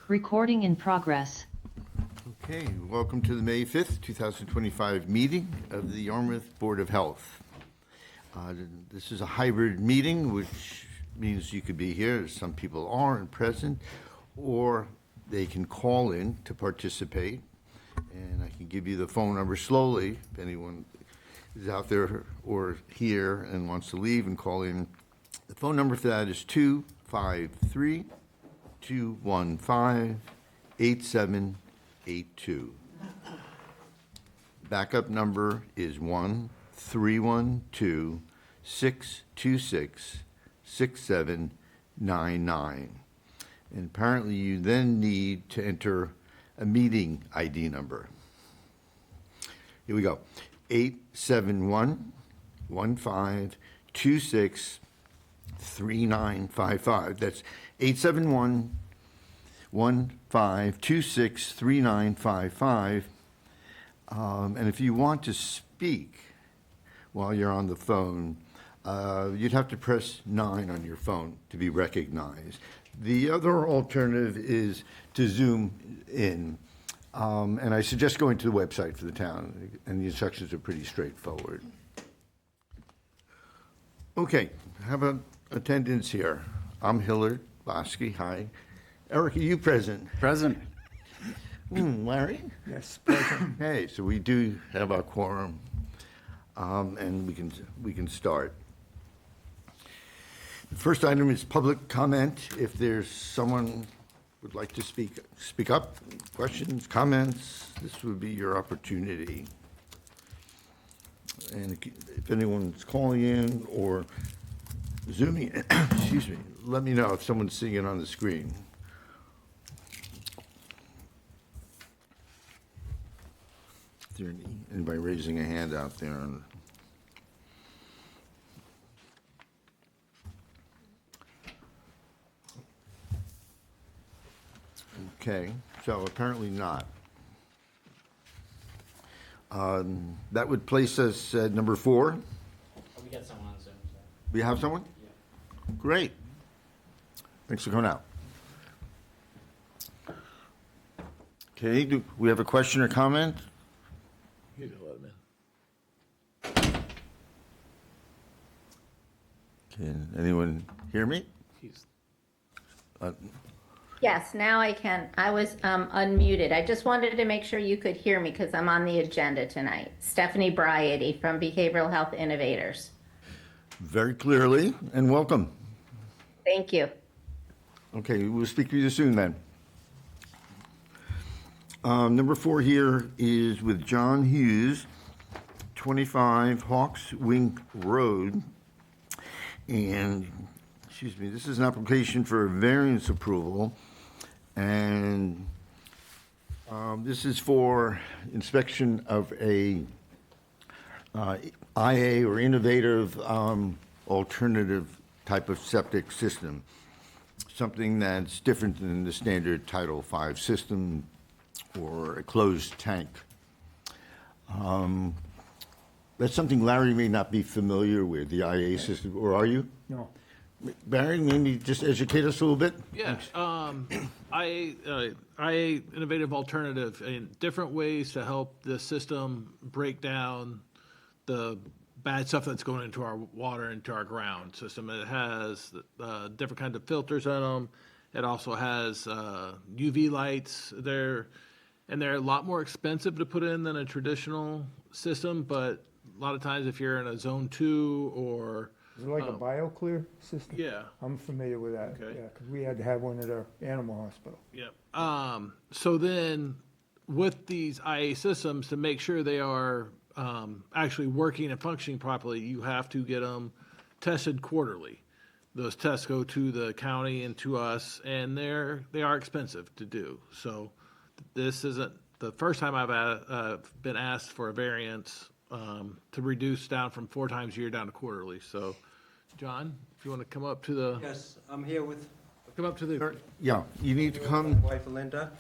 Recording in progress. Okay, welcome to the May 5th, 2025 meeting of the Yarmouth Board of Health. This is a hybrid meeting, which means you could be here, as some people are and present, or they can call in to participate. And I can give you the phone number slowly if anyone is out there or here and wants to leave and call in. The phone number for that is 253 215 8782. Backup number is 1-312-626-6799. And apparently you then need to enter a meeting ID number. Here we go. 871-1526-3955. That's 871-1526-3955. And if you want to speak while you're on the phone, you'd have to press 9 on your phone to be recognized. The other alternative is to Zoom in. And I suggest going to the website for the town, and the instructions are pretty straightforward. Okay, how about attendance here? I'm Hillard Bosky. Hi. Eric, are you present? Present. Larry? Yes, present. Hey, so we do have our quorum, and we can start. The first item is public comment. If there's someone would like to speak up, questions, comments, this would be your opportunity. And if anyone's calling in or Zooming in, excuse me, let me know if someone's seeing it on the screen. Is there anybody raising a hand out there? Okay, so apparently not. That would place us at number 4. We got someone on Zoom. So. We have someone? Yeah. Great. Thanks for coming out. Okay, do we have a question or comment? You know what, man. Can anyone hear me? Yes, now I can. I was unmuted. I just wanted to make sure you could hear me because I'm on the agenda tonight. Stephanie Bryady from Behavioral Health Innovators. Very clearly, and welcome. Thank you. Okay, we'll speak to you soon then. Number 4 here is with John Hughes, 25 Hawks Wing Road. And, excuse me, this is an application for a variance approval. And this is for inspection of a IA or innovative alternative type of septic system. Something that's different than the standard Title V system or a closed tank. That's something Larry may not be familiar with, the IA system, or are you? No. Barry, maybe just educate us a little bit? Yeah, IA innovative alternative and different ways to help the system break down the bad stuff that's going into our water, into our ground system. It has different kinds of filters on them. It also has UV lights there, and they're a lot more expensive to put in than a traditional system, but a lot of times if you're in a zone 2 or Is it like a BioClear system? yeah. I'm familiar with that. Okay. Yeah, because we had to have one at our animal hospital. Yep. So then with these IA systems, to make sure they are actually working and functioning properly, you have to get them tested quarterly. Those tests go to the county and to us, and they are expensive to do. So this isn't the first time I've been asked for a variance to reduce down from 4 times a year down to quarterly. So, John, if you want to come up to the Yes, I'm here with Yeah, you need to my come. wife Linda.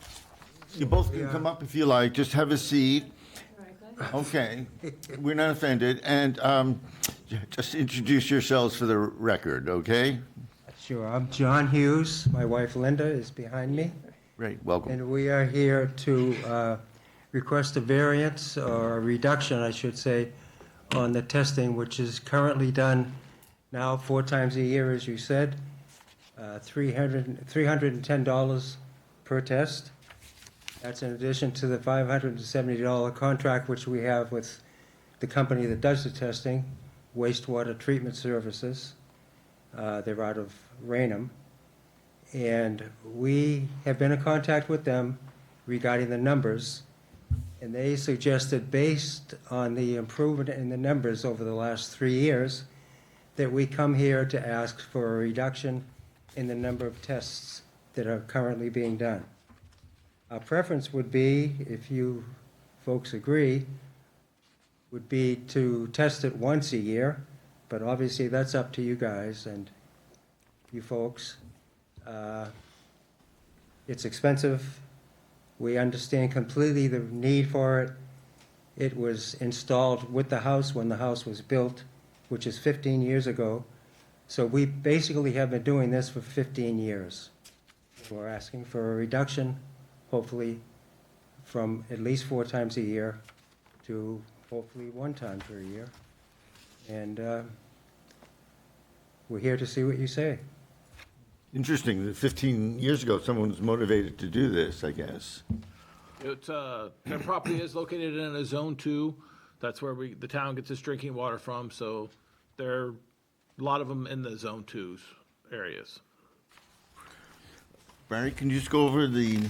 You both can come up if you like. Just have a seat. Okay, we're not offended. And just introduce yourselves for the record, okay? Sure, I'm John Hughes. My wife Linda is behind me. Great, welcome. And we are here to request a variance or a reduction, I should say, on the testing, which is currently done now 4 times a year, as you said, $310 per test. That's in addition to the $570 contract which we have with the company that does the testing, Wastewater Treatment Services. They're out of Raynham. And we have been in contact with them regarding the numbers, and they suggested, based on the improvement in the numbers over the last 3 years, that we come here to ask for a reduction in the number of tests that are currently being done. Our preference would be, if you folks agree, would be to test it once a year, but obviously that's up to you guys and you folks. It's expensive. We understand completely the need for it. It was installed with the house when the house was built, which is 15 years ago. So we basically have been doing this for 15 years. We're asking for a reduction, hopefully, from at least 4 times a year to hopefully 1 time per year. And we're here to see what you say. Interesting, that 15 years ago, someone was motivated to do this, I guess. It's, their property is located in a zone 2. That's where the town gets its drinking water from, so there are a lot of them in the zone 2s areas. Barry, can you just go over the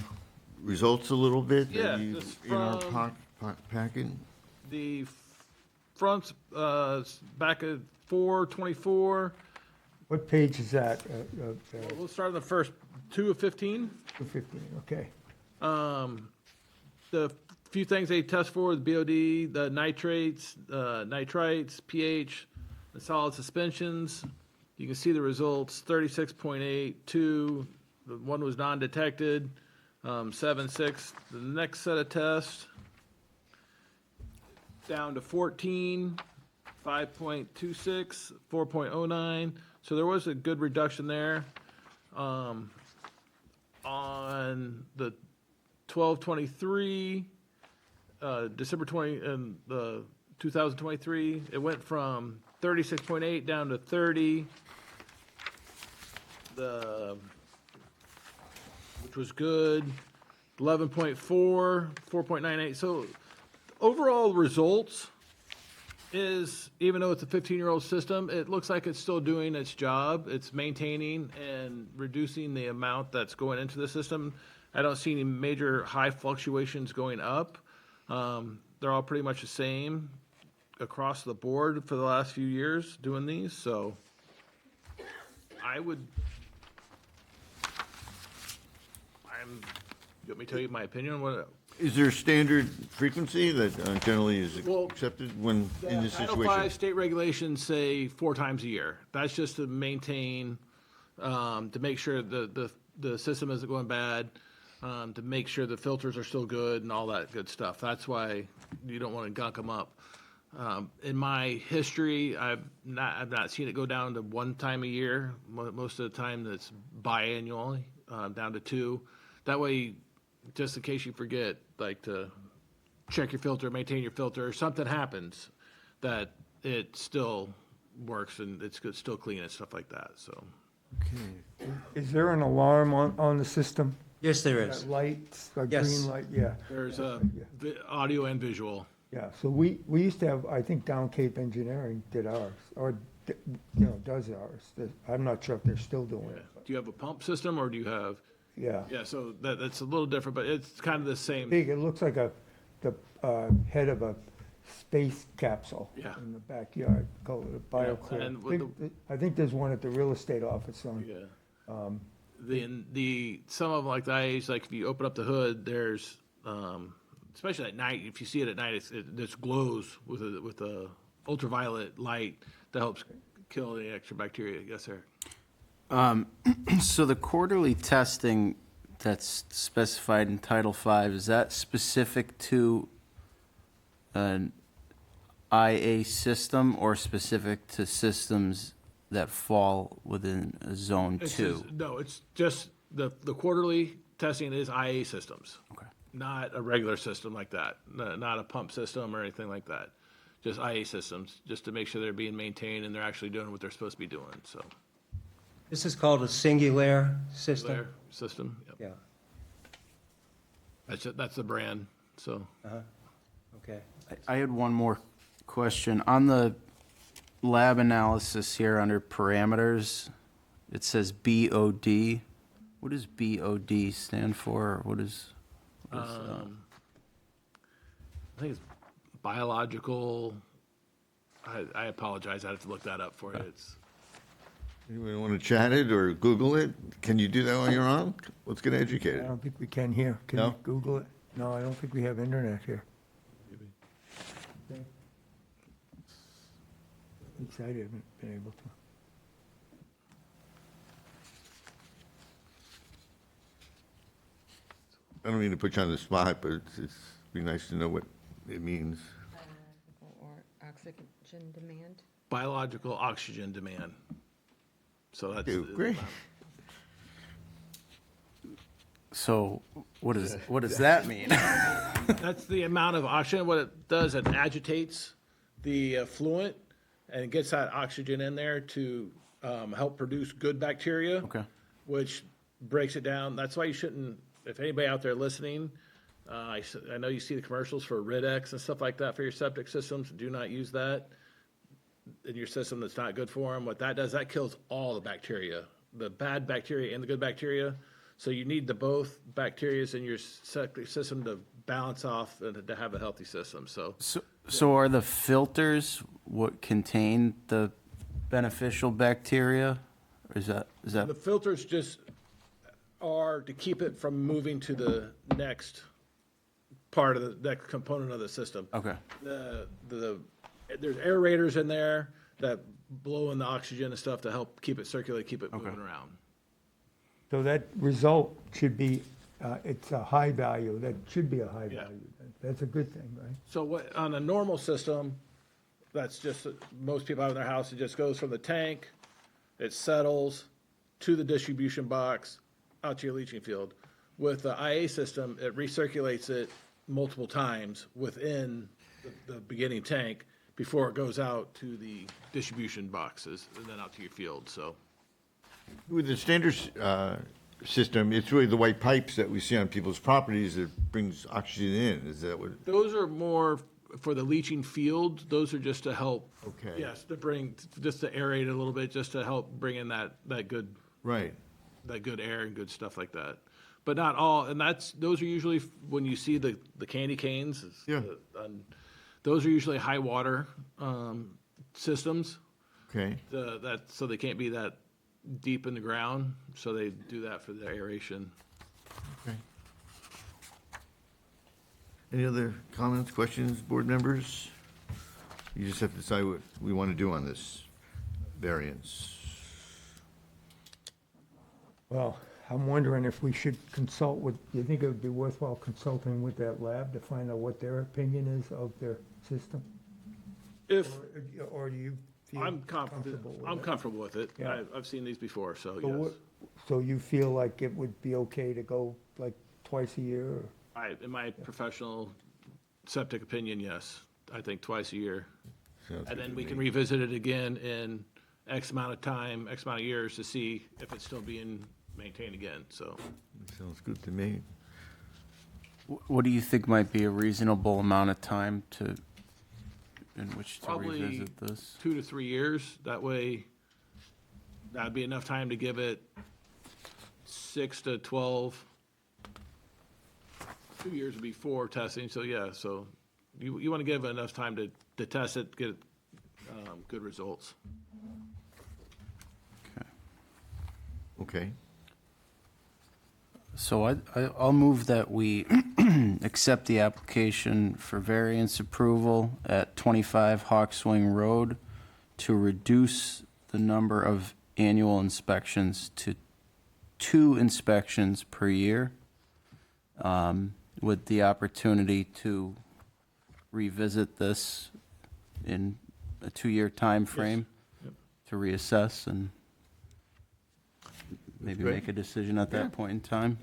results a little bit? that Yeah, you- this In our from- packet? The front, back at 424, What page is that? we'll start on the first 2 of 15. 215, okay. The few things they test for, the BOD, the nitrates, nitrites, pH, the solid suspensions. You can see the results, 36.82. The one was non-detected, 7.6. The next set of tests, down to 14, 5.26, 4.09. So there was a good reduction there. On the 12/23, December 20, and the 2023, it went from 36.8 down to 30. Which was good. 11.4, 4.98. So overall results is, even though it's a 15-year-old system, it looks like it's still doing its job. It's maintaining and reducing the amount that's going into the system. I don't see any major high fluctuations going up. They're all pretty much the same across the board for the last few years doing these, so I would, you want me to tell you my opinion on what? Is there a standard frequency that generally is Well, accepted when in this Title situation? V state regulations say 4 times a year. That's just to maintain, to make sure the system isn't going bad, to make sure the filters are still good and all that good stuff. That's why you don't want to gunk them up. In my history, I've not seen it go down to 1 time a year. Most of the time, it's biannually, down to 2. That way, just in case you forget, like to check your filter, maintain your filter, something happens, that it still works and it's still clean and stuff like that, so. Okay. Is there an alarm on the system? Yes, there is. That light, a Yes. green light, yeah. There's audio and visual. Yeah, so we used to have, I think Down Cape Engineering did ours, or, does ours. I'm not sure if they're still doing it, but, Do you have a pump system or do you have, yeah. yeah, so that's a little different, but it's kind of the same. Big, it looks like the head of a space capsule Yeah. in the backyard, called it a BioClear. and with I think there's one at the real estate office on, Yeah. Some of them like that age, like if you open up the hood, there's, especially at night, if you see it at night, it just glows with a ultraviolet light that helps kill the extra bacteria. Yes, sir. So the quarterly testing that's specified in Title V, is that specific to an IA system or specific to systems that fall within a Zone 2? No, it's just the quarterly testing is IA systems. Okay. Not a regular system like that, not a pump system or anything like that. Just IA systems, just to make sure they're being maintained and they're actually doing what they're supposed to be doing, so. This is called a Singulair system? Their system, yep. Yeah, That's the brand, so. okay. I had one more question. On the lab analysis here under parameters, it says BOD. What does BOD stand for? What is I think it's biological, I apologize, I have to look that up for you. It's, Anyone want to chat it or Google it? Can you do that while you're on? Let's get I educated. don't think we can here. Can you No? Google it? No, I don't think we have internet here. Okay. At least I haven't been able to. I don't mean to put you on the spot, but it's be nice to know what it means. Or oxygen demand. biological oxygen demand. So that's. Okay, great. So what does that mean? That's the amount of oxygen. What it does, it agitates the effluent and it gets that oxygen in there to help produce good bacteria. Okay. Which breaks it down. That's why you shouldn't, if anybody out there listening, I know you see the commercials for Rid-X and stuff like that for your septic systems. Do not use that in your system. That's not good for them. What that does, that kills all the bacteria, the bad bacteria and the good bacteria. So you need the both bacterias in your septic system to balance off and to have a healthy system. So are the filters what contain the beneficial bacteria? Or is that The filters just are to keep it from moving to the next part of the next component of the system. okay? There's aerators in there that blow in the oxygen and stuff to help keep it circulate, keep it moving around. So that result should be, it's a high value, that should be a high Yeah. value. That's a good thing, right? So what, on a normal system, that's just, most people have in their house, it just goes from the tank, it settles to the distribution box, out to your leaching field. With the IA system, it recirculates it multiple times within the beginning tank before it goes out to the distribution boxes and then out to your field, so. With the standard system, it's really the white pipes that we see on people's properties that brings oxygen in. Is that what? Those are more for the leaching field. Those are just to help. Okay. Yes, to bring, just to aerate it a little bit, just to help bring in that good, Right. that good air and good stuff like that. But not all, and those are usually, when you see the candy canes. Yeah. Those are usually high water, systems, Okay. so they can't be that deep in the ground, so they do that for the aeration. Okay. Any other comments, questions, board members? You just have to decide what we want to do on this variance. Well, I'm wondering if we should consult with, do you think it would be worthwhile consulting with that lab to find out what their opinion is of their system? If, Or do you feel I'm confident, comfortable with I'm it? comfortable with it. Yeah. I've seen these before, so So yes. what- So you feel like it would be okay to go like twice a year? Or? In my professional septic opinion, yes. I think twice a year. Sounds And good then to we me. can revisit it again in X amount of time, X amount of years to see if it's still being maintained again, so. Sounds good to me. What do you think might be a reasonable amount of time in which to Probably revisit this? 2 to 3 years. That way, that'd be enough time to give it 6 to 12. 2 years before testing, so yeah, so you want to give it enough time to test it, get good results. Okay. So I'll move that we accept the application for variance approval at 25 Hawkswing Road to reduce the number of annual inspections to 2 inspections per year, with the opportunity to revisit this in a 2-year time frame to reassess and maybe great. make a decision at that point in time.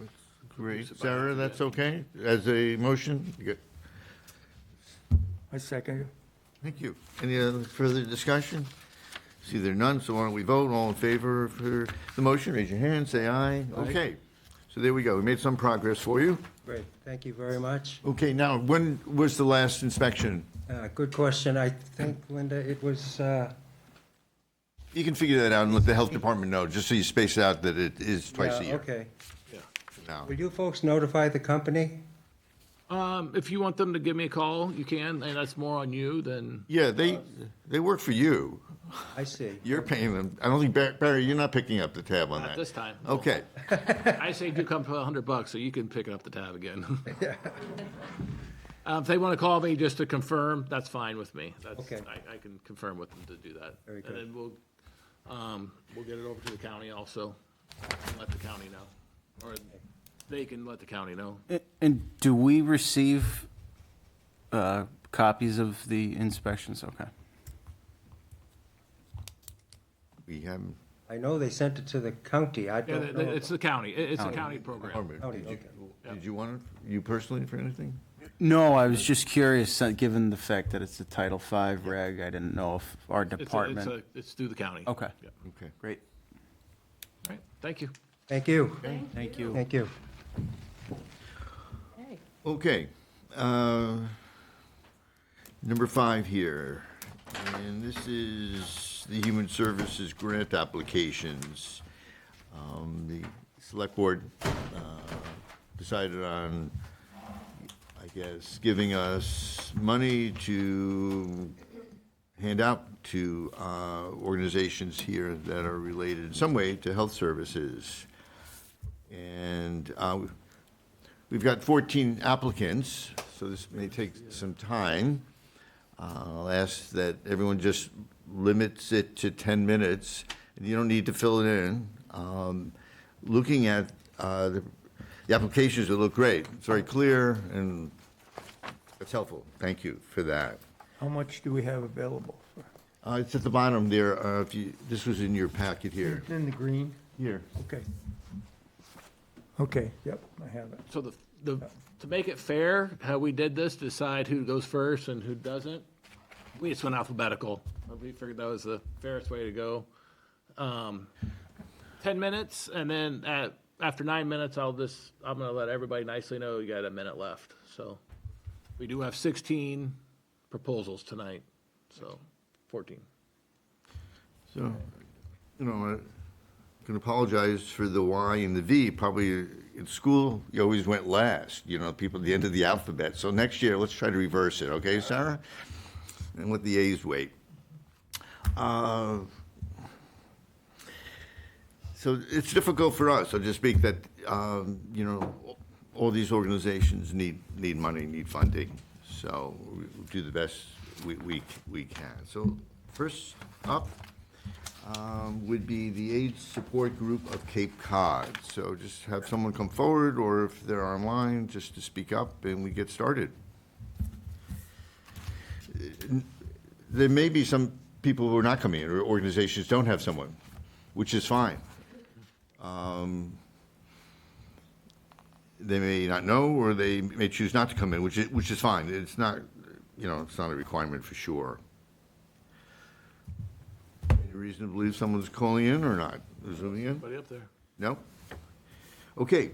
Great. Use it by Sarah, accident. that's okay? As a motion? You got- I second it. Thank you. Any other further discussion? See there none, so why don't we vote? All in favor for the motion, raise your hand, say aye. Okay. So there we go. We made some progress for you. Great, thank you very much. Okay, now, when was the last inspection? Good question. I think, Linda, it was, You can figure that out and let the health department know, just so you space out that it is twice a yeah, year. okay. Now. Will you folks notify the company? If you want them to give me a call, you can, and that's more on you than, Yeah, they work for you. I see. You're paying them. I don't think, Barry, you're not picking up the tab on not that. this time. Okay. I saved you come to $100, so you can pick up the tab again. If they want to call me just to confirm, that's fine with me. That's, Okay. I can confirm with them to do that. Very good. And then we'll get it over to the county also, and let the county know. Or they can let the county know. And do we receive copies of the inspections? Okay. We haven't. I know they sent it to the county. I Yeah, don't know. it's the county. It's a county program. County, Did you- okay. Did you want it, you personally, for anything? No, I was just curious, given the fact that it's a Title V reg, I didn't know if our department. It's through the county. Okay, Yeah. Okay. great. All right, thank you. Thank you. Thank you. Thank you. Okay. Number 5 here, and this is the Human Services grant applications. The Select Board decided on, I guess, giving us money to hand out to organizations here that are related in some way to health services. And we've got 14 applicants, so this may take some time. I'll ask that everyone just limits it to 10 minutes, and you don't need to fill it in. Looking at the applications, it look great. It's very clear, and it's helpful. Thank you for that. How much do we have available? It's at the bottom there. If you, this was in your packet here. It's in the green? Here. Okay. Okay, yep, I have it. So to make it fair, how we did this, decide who goes first and who doesn't, we just went alphabetical. We figured that was the fairest way to go. 10 minutes, and then after 9 minutes, I'm gonna let everybody nicely know you got a minute left. So we do have 16 proposals tonight, so 14. So, you know, I can apologize for the Y and the V. Probably in school, you always went last, you know, people at the end of the alphabet. So next year, let's try to reverse it, okay, Sarah? And let the A's wait. So it's difficult for us. I'll just speak that, you know, all these organizations need money, need funding. So we do the best we can. So first up would be the AIDS Support Group of Cape Cod. So just have someone come forward, or if they're online, just to speak up, and we get started. There may be some people who are not coming in, or organizations don't have someone, which is fine. They may not know, or they may choose not to come in, which is fine. It's not, you know, it's not a requirement for sure. Any reason to believe someone's calling in or not? Zooming in? Anybody up there? No? Okay,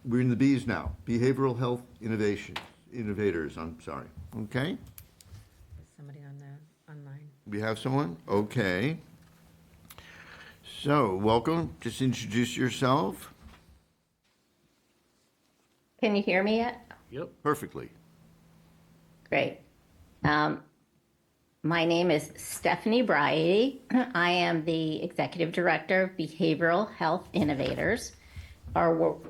we're in the Bs now. Behavioral Health Innovators, I'm sorry. Okay, Is somebody on that, online? we have someone? Okay. So, welcome. Just introduce yourself Can you hear me yet? Yep. perfectly. Great. My name is Stephanie Bryady. I am the Executive Director of Behavioral Health Innovators. Our work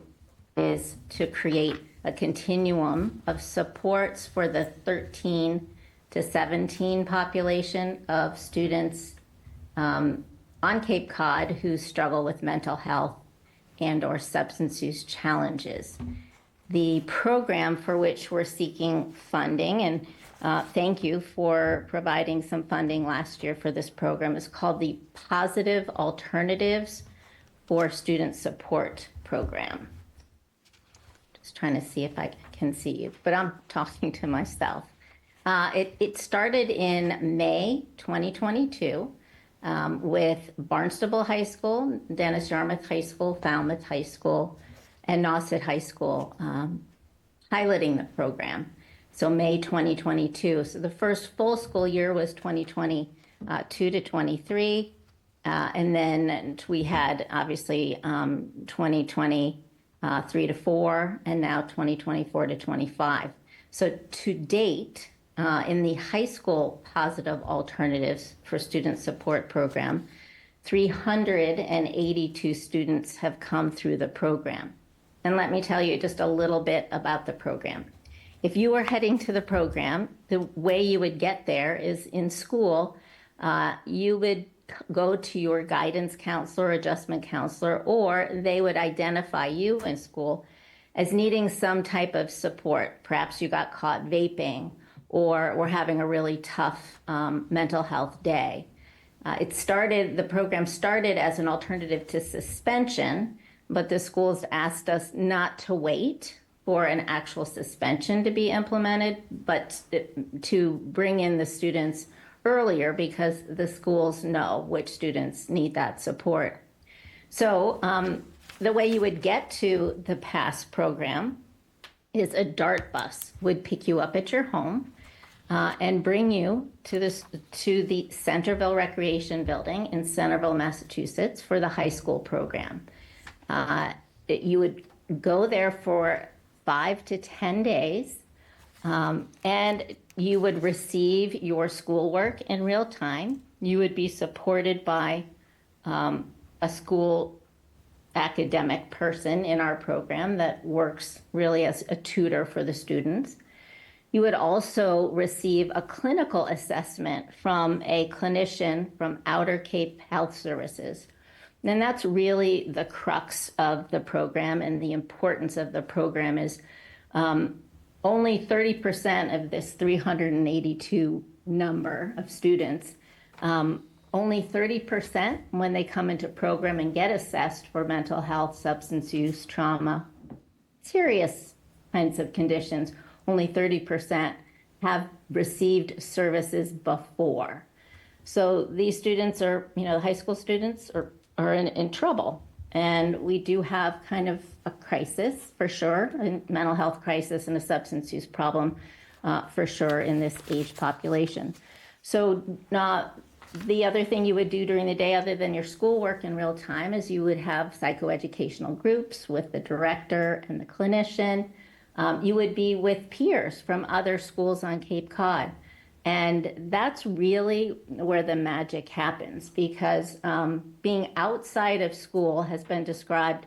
is to create a continuum of supports for the 13 to 17 population of students on Cape Cod who struggle with mental health and or substance use challenges. The program for which we're seeking funding, and thank you for providing some funding last year for this program, is called the Positive Alternatives for Student Support Program. was trying to see if I can see you, but I'm talking to myself. It started in May 2022 with Barnstable High School, Dennis Yarmouth High School, Falmouth High School, and Nauset High School piloting the program. So May 2022. So the first full school year was 2022 to 23. And then we had obviously 2023 to 4, and now 2024 to 25. So to date, in the high school positive alternatives for student support program, 382 students have come through the program. And let me tell you just a little bit about the program. If you are heading to the program, the way you would get there is in school, you would go to your guidance counselor, adjustment counselor, or they would identify you in school as needing some type of support. Perhaps you got caught vaping or were having a really tough mental health day. The program started as an alternative to suspension, but the schools asked us not to wait for an actual suspension to be implemented, but to bring in the students earlier because the schools know which students need that support. So the way you would get to the PASS program is a DART bus would pick you up at your home and bring you to the Centerville Recreation Building in Centerville, Massachusetts for the high school program. You would go there for 5 to 10 days, and you would receive your schoolwork in real time. You would be supported by a school academic person in our program that works really as a tutor for the students. You would also receive a clinical assessment from a clinician from Outer Cape Health Services. And that's really the crux of the program, and the importance of the program is only 30% of this 382 number of students, only 30% when they come into program and get assessed for mental health, substance use, trauma, serious kinds of conditions, only 30% have received services before. So these students are, high school students are in trouble. And we do have kind of a crisis for sure, a mental health crisis and a substance use problem for sure in this age population. So the other thing you would do during the day other than your schoolwork in real time is you would have psychoeducational groups with the director and the clinician. You would be with peers from other schools on Cape Cod. And that's really where the magic happens, because being outside of school has been described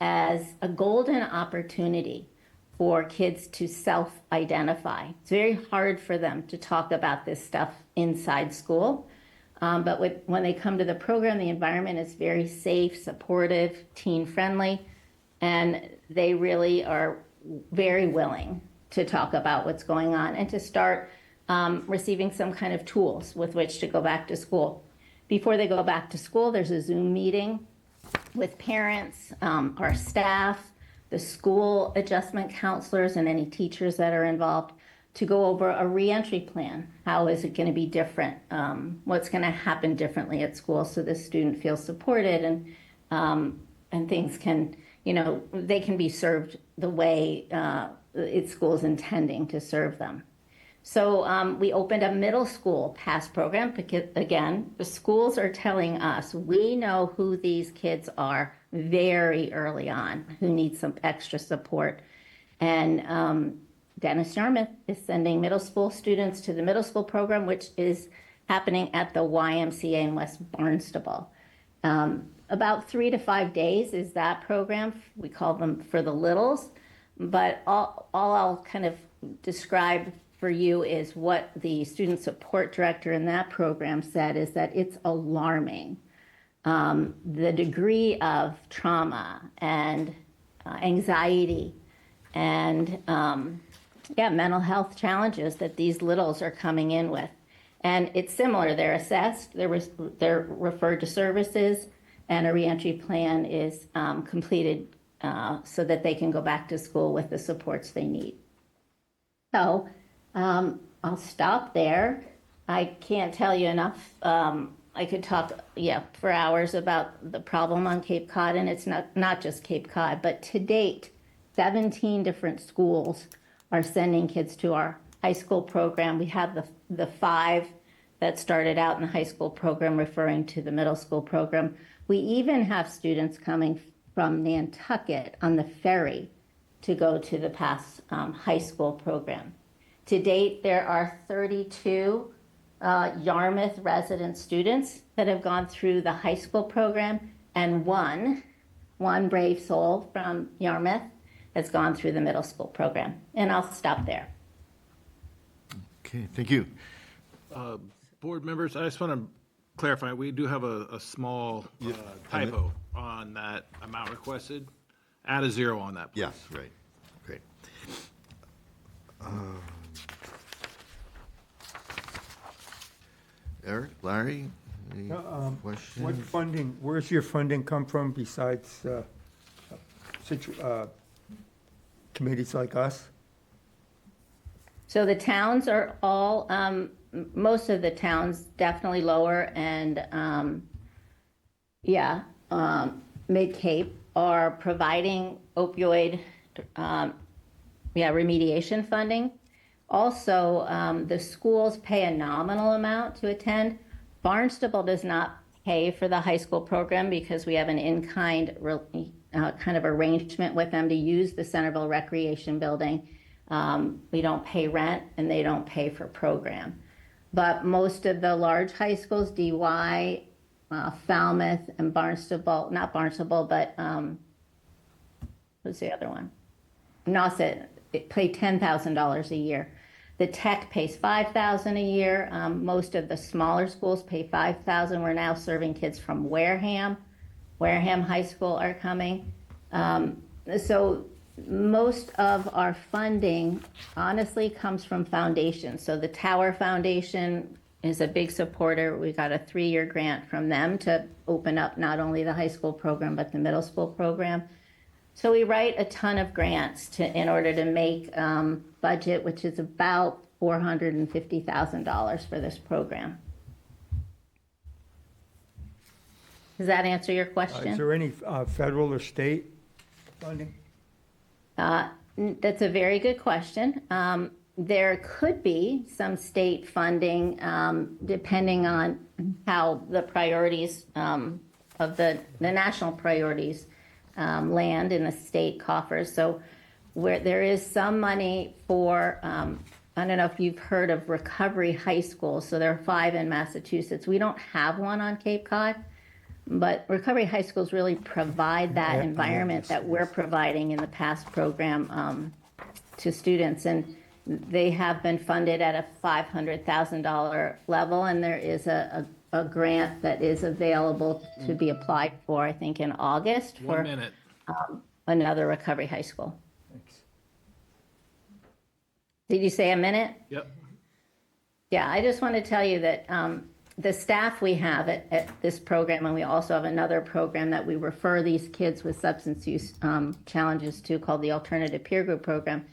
as a golden opportunity for kids to self-identify. It's very hard for them to talk about this stuff inside school. But when they come to the program, the environment is very safe, supportive, teen-friendly, and they really are very willing to talk about what's going on and to start receiving some kind of tools with which to go back to school. Before they go back to school, there's a Zoom meeting with parents, our staff, the school adjustment counselors, and any teachers that are involved to go over a reentry plan. How is it going to be different? What's going to happen differently at school so the student feels supported and things can, they can be served the way school is intending to serve them. So we opened a middle school PASS program because, again, the schools are telling us we know who these kids are very early on, who need some extra support. And Dennis Yarmouth is sending middle school students to the middle school program, which is happening at the YMCA in West Barnstable. About 3 to 5 days is that program. We call them for the littles. But all I'll kind of describe for you is what the student support director in that program said is that it's alarming. The degree of trauma and anxiety and mental health challenges that these littles are coming in with. And it's similar. They're assessed, they're referred to services, and a reentry plan is completed so that they can go back to school with the supports they need. So I'll stop there. I can't tell you enough. I could talk, for hours about the problem on Cape Cod, and it's not just Cape Cod, but to date, 17 different schools are sending kids to our high school program. We have the 5 that started out in the high school program referring to the middle school program. We even have students coming from Nantucket on the ferry to go to the past high school program. To date, there are 32 Yarmouth resident students that have gone through the high school program, and one brave soul from Yarmouth has gone through the middle school program. And I'll stop there. Okay, thank you. Board members, I just want to clarify, we do have a small typo on that amount requested. Add a 0 on that, please. Yes, right, great. Eric, Larry, any What questions? funding, where's your funding come from besides committees like us? So the towns are all, most of the towns definitely lower and, Mid-Cape are providing opioid, remediation funding. Also, the schools pay a nominal amount to attend. Barnstable does not pay for the high school program because we have an in-kind kind of arrangement with them to use the Centerville Recreation Building. We don't pay rent and they don't pay for program. But most of the large high schools, DY, Falmouth, and Barnstable, not Barnstable, but who's the other one? Nauset, it pay $10,000 a year. The Tech pays $5,000 a year. Most of the smaller schools pay $5,000. We're now serving kids from Wareham. Wareham High School are coming. So most of our funding honestly comes from foundations. So the Tower Foundation is a big supporter. We got a 3-year grant from them to open up not only the high school program, but the middle school program. So we write a ton of grants in order to make budget, which is about $450,000 for this program. Does that answer your Is question? there any federal or state funding? That's a very good question. There could be some state funding depending on how the priorities of the national priorities land in the state coffers. So where there is some money for, I don't know if you've heard of Recovery High School. So there are 5 in Massachusetts. We don't have one on Cape Cod, but Recovery High Schools really provide that environment that we're providing in the past program to students. And they have been funded at a $500,000 level, and there is a grant that is available to be applied for, I think, in August 1 for minute. another Recovery High School. Thanks. Did you say a minute? Yep. Yeah, I just want to tell you that the staff we have at this program, and we also have another program that we refer these kids with substance use challenges to called the Alternative Peer Group Program.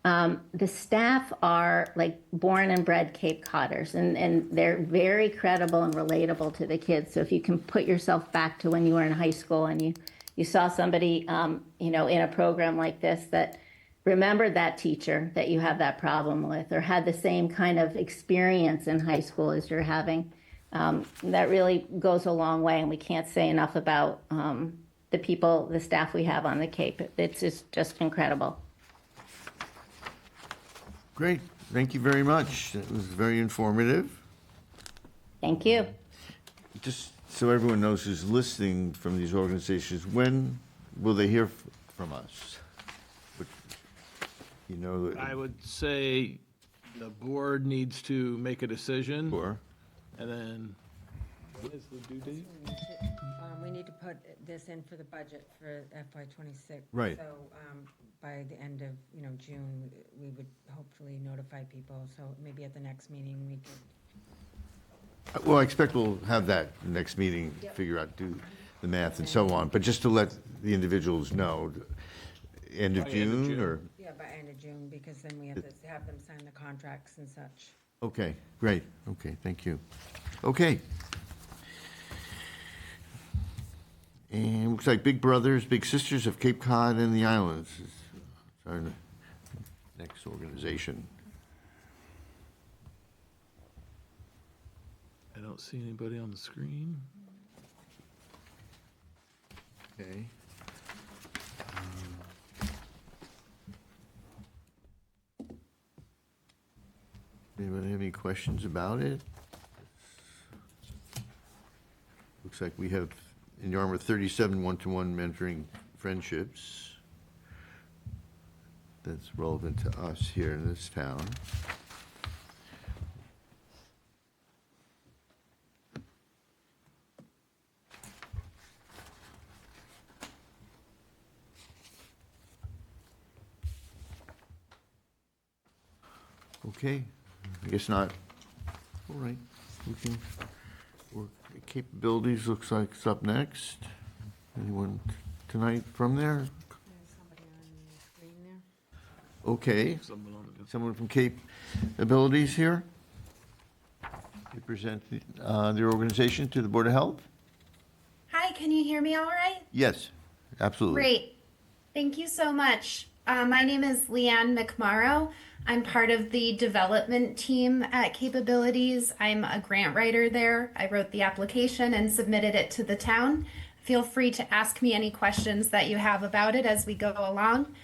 The staff are like born and bred Cape Codders, and they're very credible and relatable to the kids. So if you can put yourself back to when you were in high school and you saw somebody, in a program like this that remembered that teacher that you have that problem with, or had the same kind of experience in high school as you're having, that really goes a long way. And we can't say enough about the staff we have on the Cape. It's just incredible. Great, thank you very much. That was very informative. Thank you. Just so everyone knows who's listening from these organizations, when will they hear from us? You know, I would say the board needs to make a decision, or and then, what is the due date? We need to put this in for the budget for FY '26. Right. So by the end of, June, we would hopefully notify people. So maybe at the next meeting, we could. well, I expect we'll have that next meeting, figure out, do the math and so on. But just to let the individuals know? End of By end of June, June. or? Yeah, by end of June, because then we have to have them sign the contracts and such. Okay, great. Okay, thank you. Okay. And looks like Big Brothers Big Sisters of Cape Cod and the Islands is our next organization. I don't see anybody on the screen. Okay. Anybody have any questions about it? Looks like we have in Yarmouth 37 one-to-one mentoring friendships. That's relevant to us here in this town. Okay, I guess not. All right, we can work. Capabilities looks like it's up next. Anyone tonight from there? There's somebody on the screen there. Okay, Someone on the- someone from Capabilities here? They present their organization to the Board of Health? Hi, can you hear me all right? Yes, absolutely. Great. Thank you so much. My name is Leanne McMorrow. I'm part of the development team at Capabilities. I'm a grant writer there. I wrote the application and submitted it to the town. Feel free to ask me any questions that you have about it as we go along.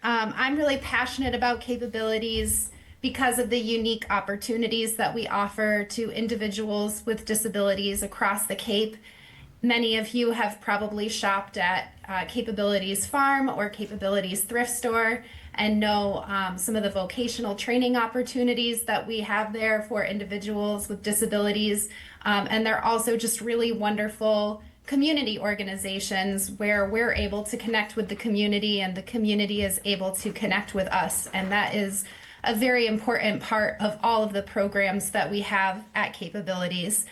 I'm really passionate about Capabilities because of the unique opportunities that we offer to individuals with disabilities across the Cape. Many of you have probably shopped at Capabilities Farm or Capabilities Thrift Store and know some of the vocational training opportunities that we have there for individuals with disabilities. And they're also just really wonderful community organizations where we're able to connect with the community and the community is able to connect with us. And that is a very important part of all of the programs that we have at Capabilities.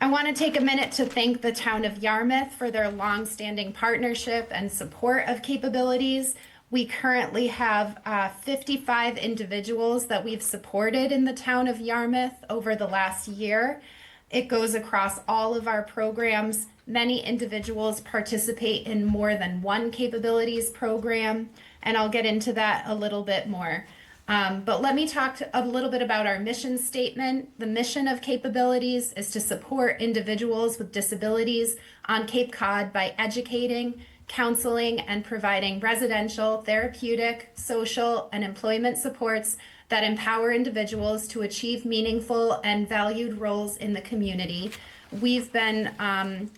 I want to take a minute to thank the town of Yarmouth for their longstanding partnership and support of Capabilities. We currently have 55 individuals that we've supported in the town of Yarmouth over the last year. It goes across all of our programs. Many individuals participate in more than one Capabilities program, and I'll get into that a little bit more. But let me talk a little bit about our mission statement. The mission of Capabilities is to support individuals with disabilities on Cape Cod by educating, counseling, and providing residential, therapeutic, social, and employment supports that empower individuals to achieve meaningful and valued roles in the community. We've been on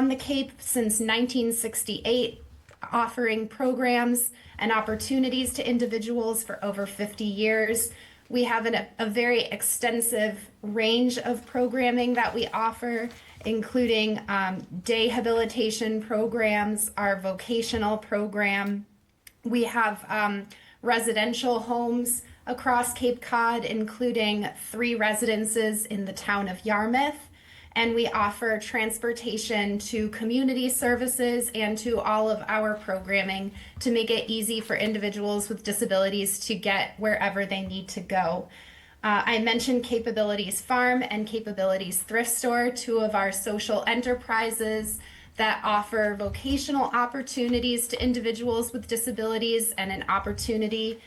the Cape since 1968, offering programs and opportunities to individuals for over 50 years. We have a very extensive range of programming that we offer, including day habilitation programs, our vocational program. We have residential homes across Cape Cod, including 3 residences in the town of Yarmouth. And we offer transportation to community services and to all of our programming to make it easy for individuals with disabilities to get wherever they need to go. I mentioned Capabilities Farm and Capabilities Thrift Store, 2 of our social enterprises that offer vocational opportunities to individuals with disabilities and an opportunity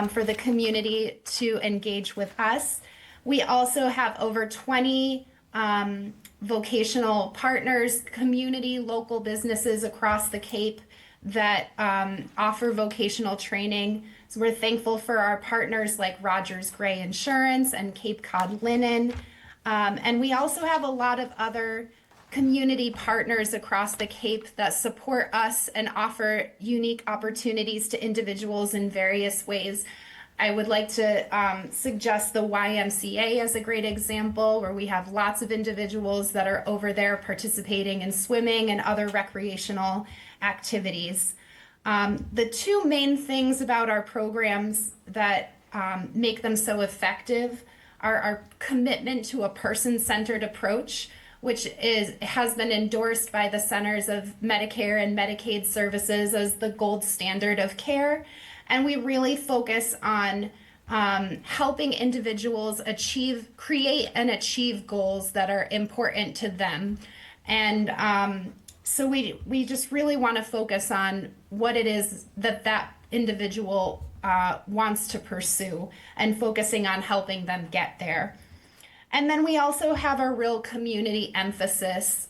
for the community to engage with us. We also have over 20 vocational partners, community, local businesses across the Cape that offer vocational training. So we're thankful for our partners like Rogers Gray Insurance and Cape Cod Linen. And we also have a lot of other community partners across the Cape that support us and offer unique opportunities to individuals in various ways. I would like to suggest the YMCA as a great example, where we have lots of individuals that are over there participating in swimming and other recreational activities. The 2 main things about our programs that make them so effective are our commitment to a person-centered approach. which has been endorsed by the Centers of Medicare and Medicaid Services as the gold standard of care. And we really focus on helping individuals create and achieve goals that are important to them. And so we just really want to focus on what it is that individual wants to pursue and focusing on helping them get there. And then we also have a real community emphasis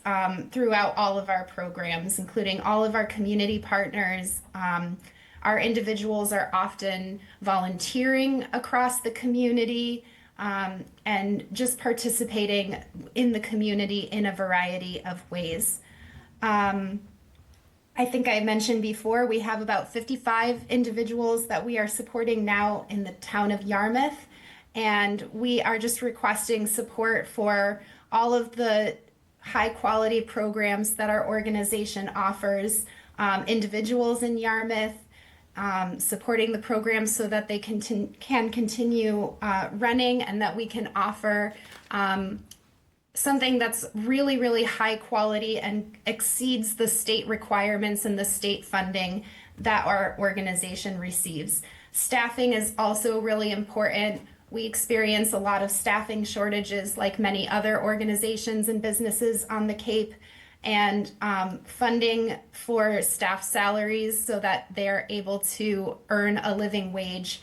throughout all of our programs, including all of our community partners. Our individuals are often volunteering across the community and just participating in the community in a variety of ways. I think I mentioned before, we have about 55 individuals that we are supporting now in the town of Yarmouth. And we are just requesting support for all of the high quality programs that our organization offers individuals in Yarmouth, supporting the programs so that they can continue running and that we can offer something that's really, really high quality and exceeds the state requirements and the state funding that our organization receives. Staffing is also really important. We experience a lot of staffing shortages like many other organizations and businesses on the Cape, and funding for staff salaries so that they're able to earn a living wage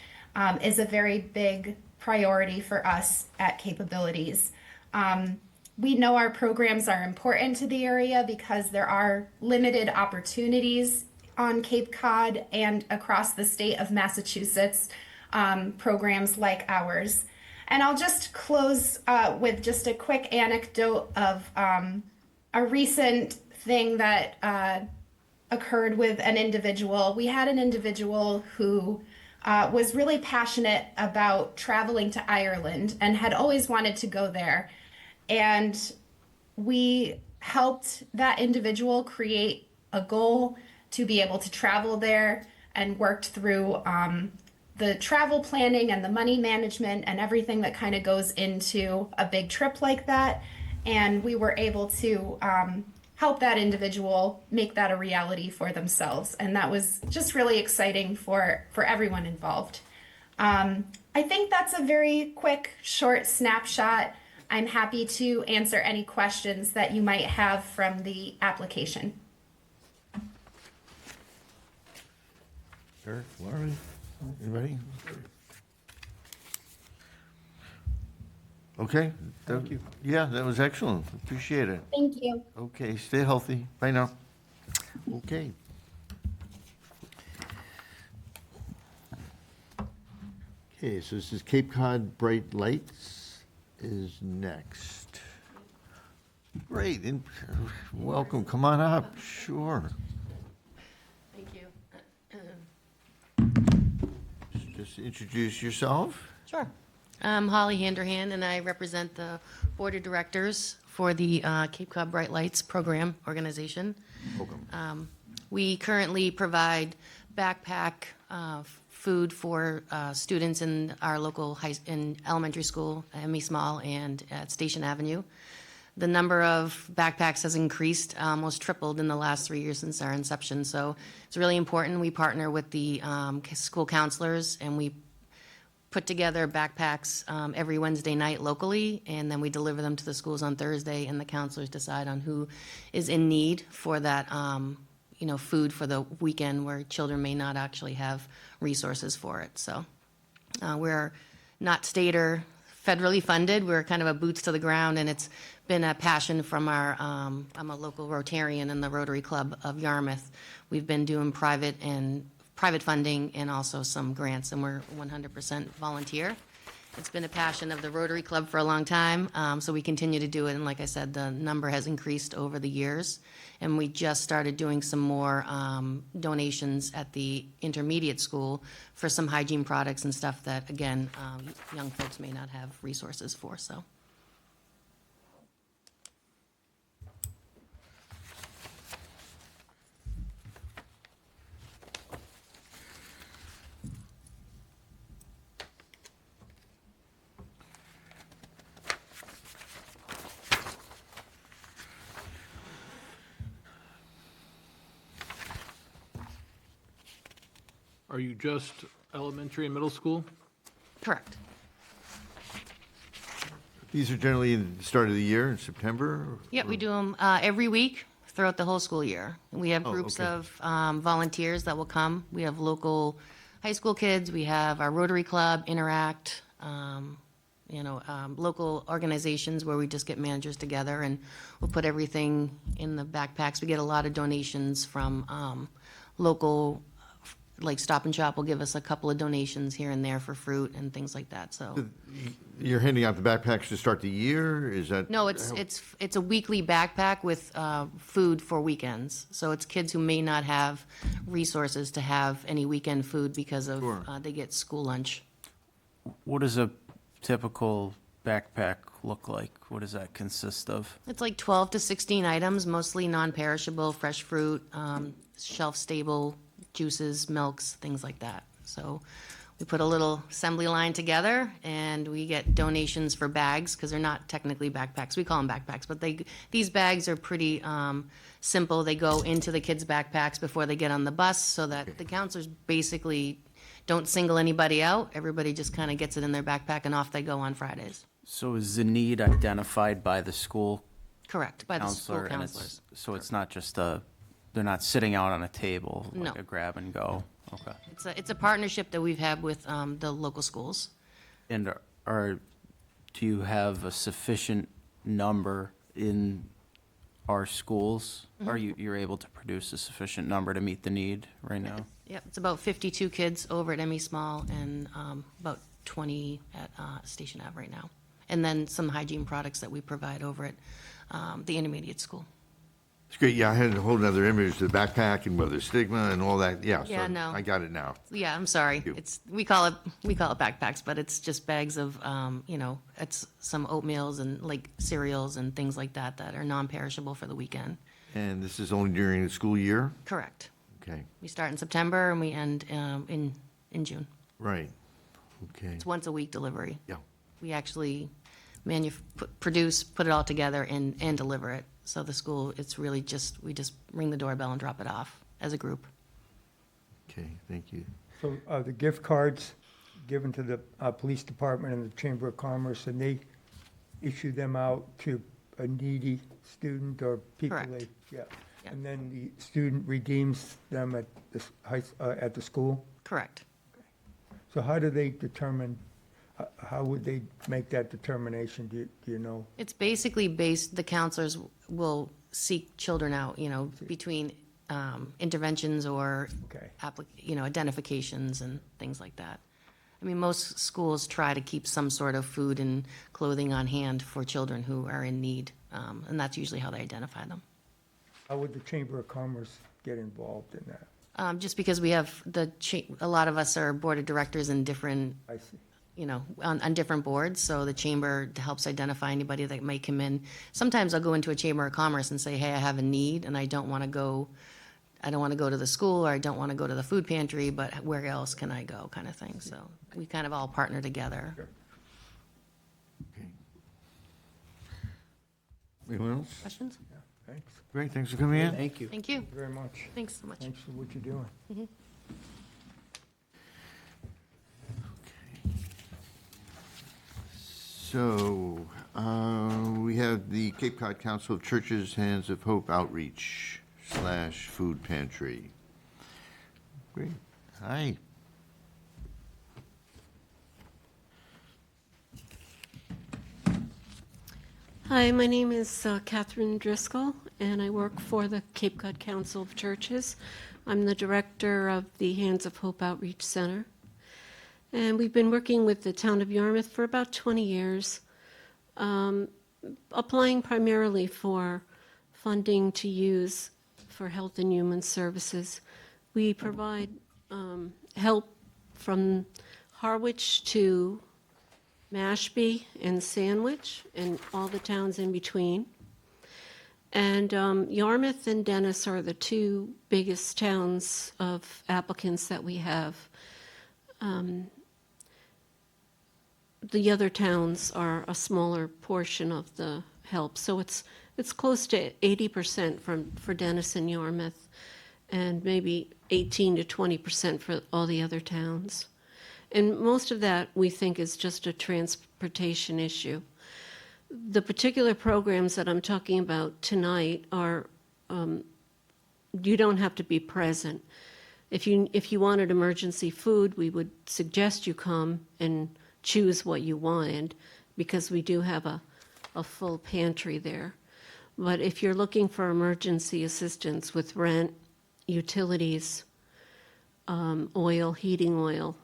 is a very big priority for us at Capabilities. We know our programs are important to the area because there are limited opportunities on Cape Cod and across the state of Massachusetts, programs like ours. And I'll just close with just a quick anecdote of a recent thing that occurred with an individual. We had an individual who was really passionate about traveling to Ireland and had always wanted to go there. And we helped that individual create a goal to be able to travel there and worked through the travel planning and the money management and everything that kind of goes into a big trip like that. And we were able to help that individual make that a reality for themselves. And that was just really exciting for everyone involved. I think that's a very quick, short snapshot. I'm happy to answer any questions that you might have from the application. Eric, Lauren, you ready? Okay. Thank you. Yeah, that was excellent. Appreciate it. Thank you. Okay, stay healthy. Bye now. Okay. Okay, so this is Cape Cod Bright Lights is next. Great, and welcome. Come on up. Sure. Thank you. Just introduce yourself. Sure. I'm Holly Handerhan, and I represent the Board of Directors for the Cape Cod Bright Lights Program Organization. Welcome. We currently provide backpack food for students in our local in elementary school, Emmy Small, and at Station Avenue. The number of backpacks has increased, almost tripled in the last 3 years since our inception. So it's really important. We partner with the school counselors, and we put together backpacks every Wednesday night locally, and then we deliver them to the schools on Thursday, and the counselors decide on who is in need for that food for the weekend where children may not actually have resources for it. So we're not state or federally funded. We're kind of a boots to the ground, and it's been a passion from our, I'm a local Rotarian in the Rotary Club of Yarmouth. We've been doing private funding and also some grants, and we're 100% volunteer. It's been a passion of the Rotary Club for a long time, so we continue to do it. And like I said, the number has increased over the years. And we just started doing some more donations at the intermediate school for some hygiene products and stuff that, again, young folks may not have resources for. So. Are you just elementary and middle school? Correct. These are generally in the start of the year in September? Yeah, we do them every week throughout the whole school year. We have Oh, groups okay. of volunteers that will come. We have local high school kids, we have our Rotary Club, Interact, local organizations where we just get managers together and we'll put everything in the backpacks. We get a lot of donations from local, like Stop and Shop will give us a couple of donations here and there for fruit and things like that, so. You're handing out the backpacks to start the year? Is that? No, it's a weekly backpack with food for weekends. So it's kids who may not have resources to have any weekend food because of, Sure. they get school lunch. What does a typical backpack look like? What does that consist of? It's like 12 to 16 items, mostly non-perishable, fresh fruit, shelf-stable juices, milks, things like that. So we put a little assembly line together and we get donations for bags because they're not technically backpacks. We call them backpacks, but these bags are pretty simple. They go into the kids' backpacks before they get on the bus so that the counselors basically don't single anybody out. Everybody just kind of gets it in their backpack and off they go on Fridays. So is the need identified by the school Correct, by the school counselor? And counselors. so it's not just they're not sitting out on a table like No. a grab and go? Okay. It's a partnership that we've had with the local schools. And do you have a sufficient number in our schools? Are you're able to produce a sufficient number to meet the need right now? Yep, it's about 52 kids over at Emmy Small and about 20 at Station Ave right now. And then some hygiene products that we provide over at the intermediate school. It's great, yeah, I had a whole nother image, the backpack and Mother Stigma and all that, yeah. Yeah, so no. I got it now. Yeah, I'm sorry. you. We call it backpacks, but it's just bags of it's some oatmeals and like cereals and things like that that are non-perishable for the weekend. And this is only during the school year? Correct. Okay, We start in September and we end in June. right, okay, It's once a week delivery. yeah. We actually produce, put it all together and deliver it. So the school, it's really we just ring the doorbell and drop it off as a group. Okay, thank you. So the gift cards given to the police department and the Chamber of Commerce, and they issue them out to a needy student or people Correct. Yeah. Yeah. And then the student redeems them at at the school? Correct. So how do they determine, how would they make that determination? Do you know? It's basically the counselors will seek children out, between interventions or Okay. identifications and things like that. I mean, most schools try to keep some sort of food and clothing on hand for children who are in need, and that's usually how they identify them. How would the Chamber of Commerce get involved in that? Just because we have a lot of us are board of directors in different, I see. on different boards, so the chamber helps identify anybody that might come in. Sometimes I'll go into a Chamber of Commerce and say, hey, I have a need and I don't want to go to the school or I don't want to go to the food pantry, but where else can I go, kind of thing. So we kind of all partner together. Sure. Okay. Anyone else? Questions? Thanks. Great, thank you for coming in. Thank you. Thank you. Thank you very much. Thanks so much. Thanks for what you're doing. So, we have the Cape Cod Council of Churches Hands of Hope Outreach / Food Pantry. Great, hi. Hi, my name is Catherine Driscoll, and I work for the Cape Cod Council of Churches. I'm the director of the Hands of Hope Outreach Center. And we've been working with the town of Yarmouth for about 20 years, applying primarily for funding to use for health and human services. We provide help from Harwich to Mashpee and Sandwich and all the towns in between. And Yarmouth and Dennis are the two biggest towns of applicants that we have. The other towns are a smaller portion of the help. So it's close to 80% for Dennis and Yarmouth. and maybe 18 to 20% for all the other towns. And most of that we think is just a transportation issue. The particular programs that I'm talking about tonight are, you don't have to be present. If you wanted emergency food, we would suggest you come and choose what you wanted, because we do have a full pantry there. But if you're looking for emergency assistance with rent, utilities, oil, heating oil,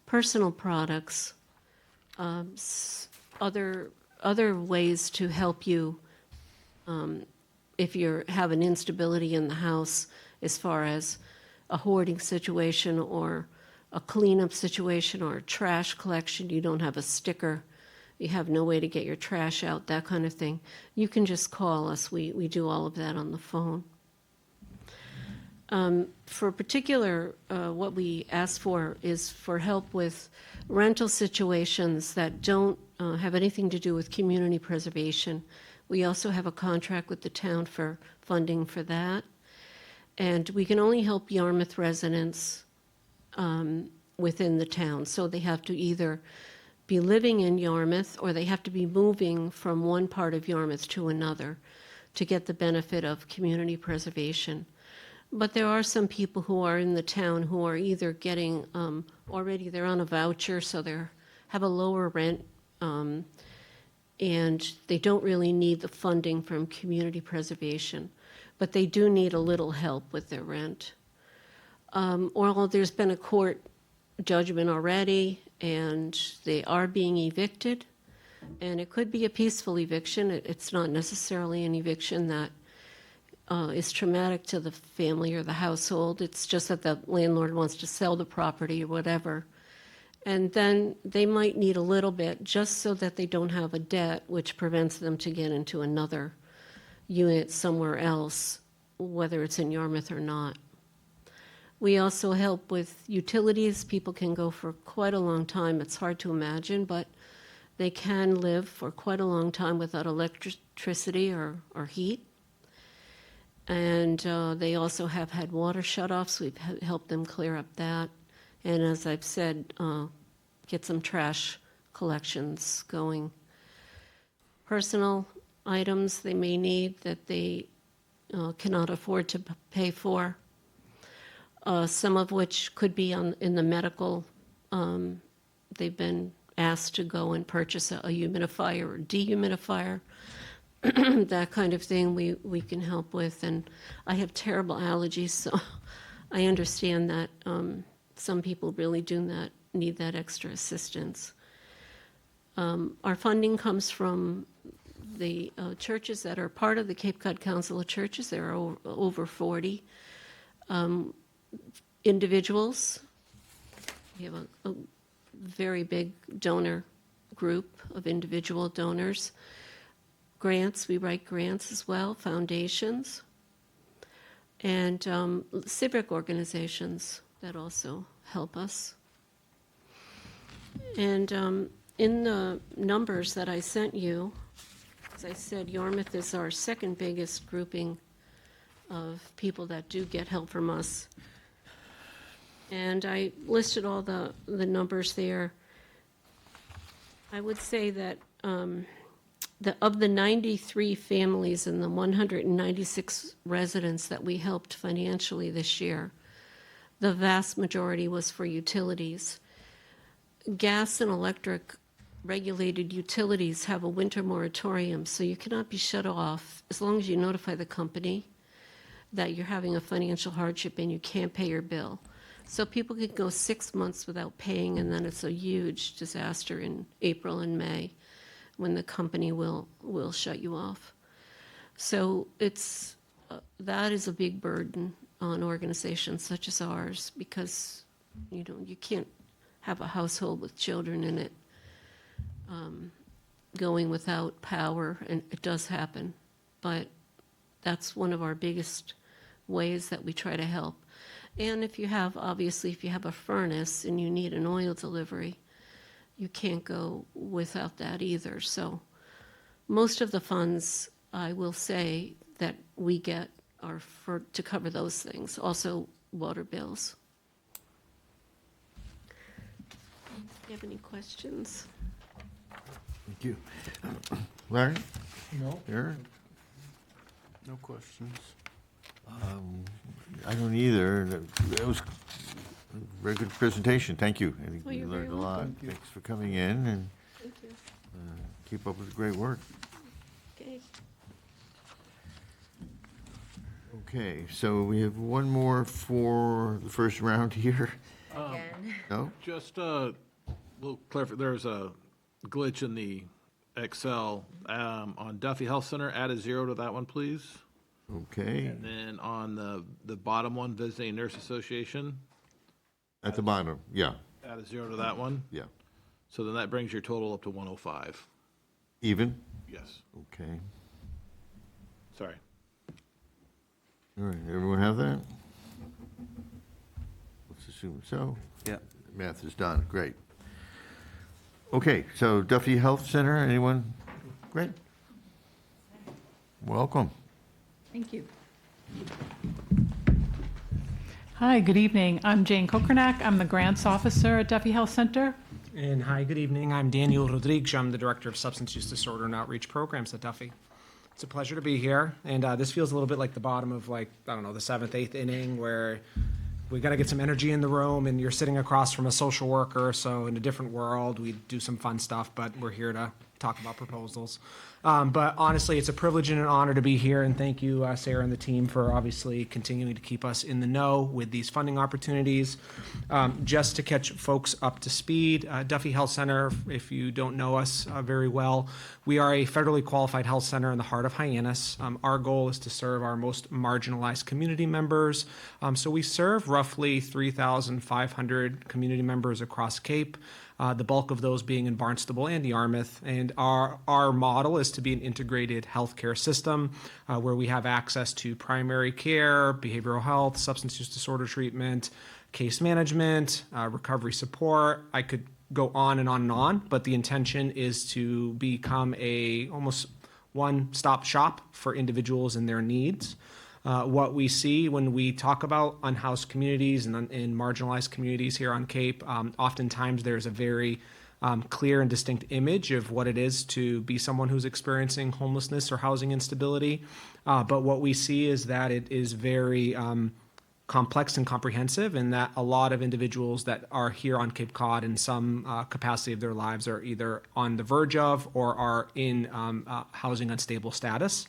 personal products, other ways to help you if you have an instability in the house as far as a hoarding situation or a cleanup situation or a trash collection, you don't have a sticker, you have no way to get your trash out, that kind of thing, you can just call us. We do all of that on the phone. For particular, what we ask for is for help with rental situations that don't have anything to do with community preservation. We also have a contract with the town for funding for that. And we can only help Yarmouth residents within the town. So they have to either be living in Yarmouth or they have to be moving from one part of Yarmouth to another to get the benefit of community preservation. But there are some people who are in the town who are either getting, already they're on a voucher, so they have a lower rent, and they don't really need the funding from community preservation, but they do need a little help with their rent. Or there's been a court judgment already, and they are being evicted, and it could be a peaceful eviction. It's not necessarily an eviction that is traumatic to the family or the household. It's just that the landlord wants to sell the property or whatever. And then they might need a little bit just so that they don't have a debt which prevents them to get into another unit somewhere else, whether it's in Yarmouth or not. We also help with utilities. People can go for quite a long time. It's hard to imagine, but they can live for quite a long time without electricity or heat. And they also have had water shutoffs. We've helped them clear up that. And as I've said, get some trash collections going. Personal items they may need that they cannot afford to pay for. Some of which could be in the medical. They've been asked to go and purchase a humidifier or dehumidifier. That kind of thing we can help with. And I have terrible allergies, so I understand that some people really do need that extra assistance. Our funding comes from the churches that are part of the Cape Cod Council of Churches. There are over 40 individuals. We have a very big donor group of individual donors. Grants, we write grants as well, foundations, and civic organizations that also help us. And in the numbers that I sent you, as I said, Yarmouth is our second biggest grouping of people that do get help from us. And I listed all the numbers there. I would say that of the 93 families and the 196 residents that we helped financially this year, the vast majority was for utilities. Gas and electric regulated utilities have a winter moratorium, so you cannot be shut off as long as you notify the company that you're having a financial hardship and you can't pay your bill. So people could go 6 months without paying, and then it's a huge disaster in April and May when the company will shut you off. So it's that is a big burden on organizations such as ours, because you can't have a household with children in it going without power, and it does happen. But that's one of our biggest ways that we try to help. And if you have a furnace and you need an oil delivery, you can't go without that either. So most of the funds, I will say, that we get are to cover those things, also water bills. Do you have any questions? Thank you. Larry? No? Aaron? No questions. I don't either. That was a very good presentation. Thank you. I think Oh, we you're learned a very lot. welcome. Thanks for coming in, and Thank you. keep up with the great work. Okay. Okay, so we have one more for the first round here. Again. No? Just a little clarify, there's a glitch in the Excel. On Duffy Health Center, add a 0 to that one, please. Okay, And then on the bottom one, Visiting Nurse Association, at the bottom, yeah, add a 0 to that one. yeah. So then that brings your total up to 105. Even? Yes, Okay. sorry. All right, everyone have that? Let's assume so. Yeah. Math is done, great. Okay, so Duffy Health Center, anyone? Great. Welcome. Thank you. Hi, good evening. I'm Jane Kokernak. I'm the grants officer at Duffy Health Center. And hi, good evening. I'm Daniel Rodriguez. I'm the Director of Substance Use Disorder and Outreach Programs at Duffy. It's a pleasure to be here, and this feels a little bit like the bottom of, like, I don't know, the 7th, 8th inning, where we got to get some energy in the room, and you're sitting across from a social worker, so in a different world, we do some fun stuff, but we're here to talk about proposals. But honestly, it's a privilege and an honor to be here, and thank you, Sarah and the team, for obviously continuing to keep us in the know with these funding opportunities. Just to catch folks up to speed, Duffy Health Center, if you don't know us very well, we are a federally qualified health center in the heart of Hyannis. Our goal is to serve our most marginalized community members. So we serve roughly 3,500 community members across Cape. The bulk of those being in Barnstable and Yarmouth. And our model is to be an integrated healthcare system where we have access to primary care, behavioral health, substance use disorder treatment, case management, recovery support. I could go on and on and on, but the intention is to become a almost one-stop shop for individuals and their needs. What we see when we talk about unhoused communities and in marginalized communities here on Cape, oftentimes there's a very clear and distinct image of what it is to be someone who's experiencing homelessness or housing instability. But what we see is that it is very complex and comprehensive, and that a lot of individuals that are here on Cape Cod in some capacity of their lives are either on the verge of or are in housing unstable status.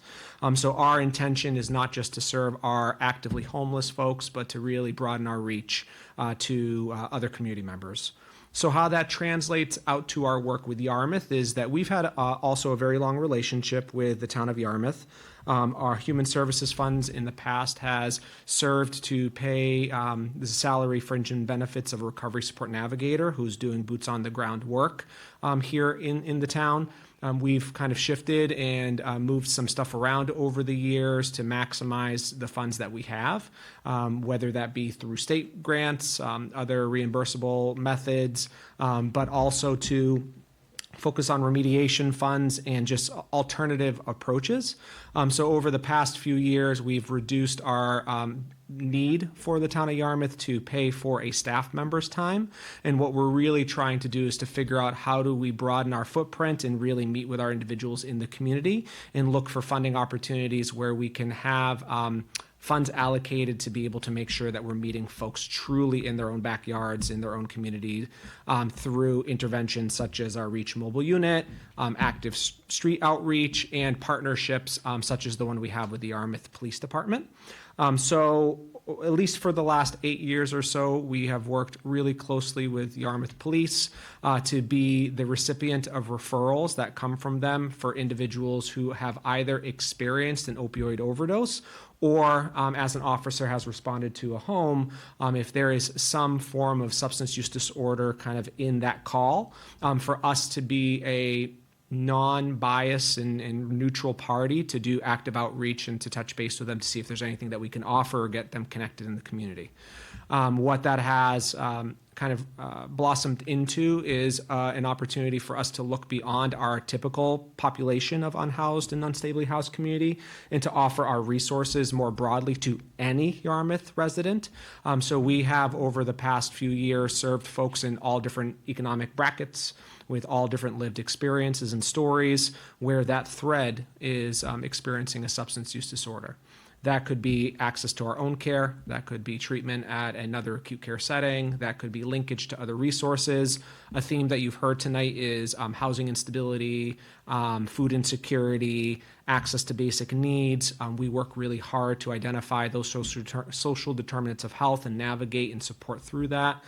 So our intention is not just to serve our actively homeless folks, but to really broaden our reach to other community members. So how that translates out to our work with Yarmouth is that we've had also a very long relationship with the town of Yarmouth. Our human services funds in the past has served to pay the salary, fringe, and benefits of a recovery support navigator who's doing boots on the ground work here in the town. We've kind of shifted and moved some stuff around over the years to maximize the funds that we have, whether that be through state grants, other reimbursable methods, but also to focus on remediation funds and just alternative approaches. So over the past few years, we've reduced our need for the town of Yarmouth to pay for a staff member's time. And what we're really trying to do is to figure out how do we broaden our footprint and really meet with our individuals in the community and look for funding opportunities where we can have funds allocated to be able to make sure that we're meeting folks truly in their own backyards, in their own community, through interventions such as our Reach mobile unit, active street outreach, and partnerships such as the one we have with the Yarmouth Police Department. So at least for the last 8 years or so, we have worked really closely with Yarmouth Police to be the recipient of referrals that come from them for individuals who have either experienced an opioid overdose or as an officer has responded to a home, if there is some form of substance use disorder kind of in that call, for us to be a non-biased and neutral party to do active outreach and to touch base with them to see if there's anything that we can offer or get them connected in the community. What that has kind of blossomed into is an opportunity for us to look beyond our typical population of unhoused and unstably housed community and to offer our resources more broadly to any Yarmouth resident. So we have, over the past few years, served folks in all different economic brackets with all different lived experiences and stories where that thread is experiencing a substance use disorder. That could be access to our own care. That could be treatment at another acute care setting. That could be linkage to other resources. A theme that you've heard tonight is housing instability, food insecurity, access to basic needs. We work really hard to identify those social determinants of health and navigate and support through that.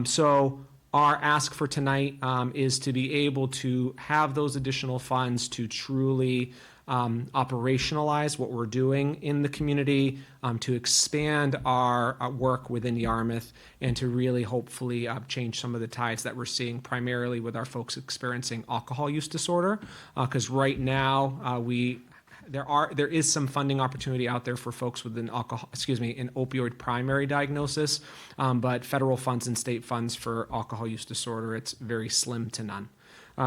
So our ask for tonight is to be able to have those additional funds to truly operationalize what we're doing in the community, to expand our work within Yarmouth, and to really hopefully change some of the tides that we're seeing primarily with our folks experiencing alcohol use disorder. Because right now there is some funding opportunity out there for folks with an opioid primary diagnosis, but federal funds and state funds for alcohol use disorder, it's very slim to none.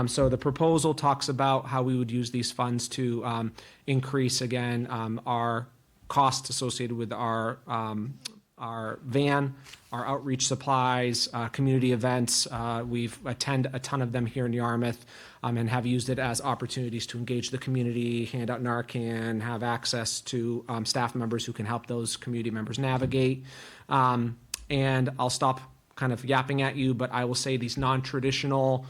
So the proposal talks about how we would use these funds to increase, again, our costs associated with our van, our outreach supplies, community events. We've attended a ton of them here in Yarmouth and have used it as opportunities to engage the community, hand out Narcan, have access to staff members who can help those community members navigate. And I'll stop kind of yapping at you, but I will say these non-traditional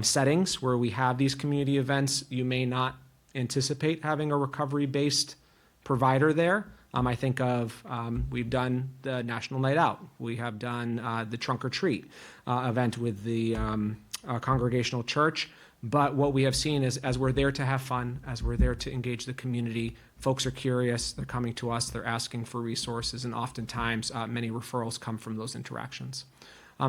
settings where we have these community events, you may not anticipate having a recovery-based provider there. I think of, we've done the National Night Out. We have done the Trunk or Treat event with the Congregational Church. But what we have seen is, as we're there to have fun, as we're there to engage the community, folks are curious, they're coming to us, they're asking for resources, and oftentimes many referrals come from those interactions.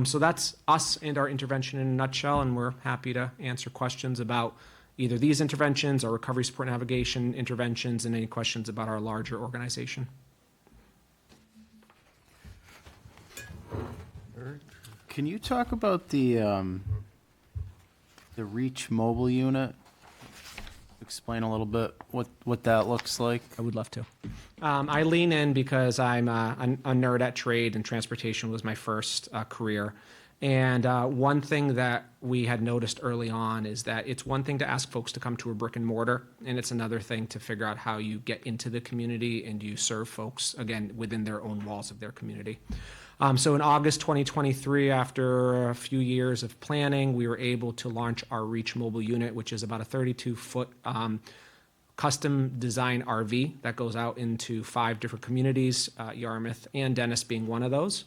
So that's us and our intervention in a nutshell, and we're happy to answer questions about either these interventions or recovery support navigation interventions and any questions about our larger organization. Can you talk about the Reach mobile unit? Explain a little bit what that looks like. I would love to. I lean in because I'm a nerd at trade, and transportation was my first career. And one thing that we had noticed early on is that it's one thing to ask folks to come to a brick and mortar, and it's another thing to figure out how you get into the community and you serve folks, again, within their own walls of their community. So in August 2023, after a few years of planning, we were able to launch our Reach mobile unit, which is about a 32-foot custom design RV that goes out into 5 different communities, Yarmouth and Dennis being one of those.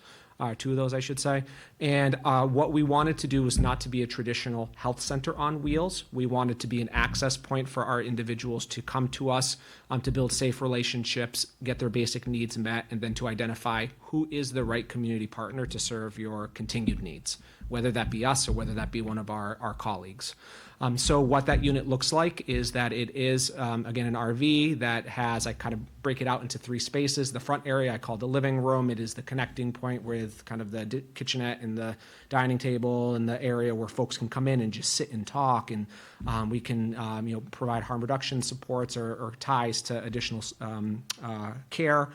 2 of those, I should say. And what we wanted to do was not to be a traditional health center on wheels. We wanted to be an access point for our individuals to come to us, to build safe relationships, get their basic needs met, and then to identify who is the right community partner to serve your continued needs, whether that be us or whether that be one of our colleagues. So what that unit looks like is that it is, again, an RV that has, I kind of break it out into 3 spaces. The front area I call the living room. It is the connecting point with kind of the kitchenette and the dining table and the area where folks can come in and just sit and talk. And we can provide harm reduction supports or ties to additional care.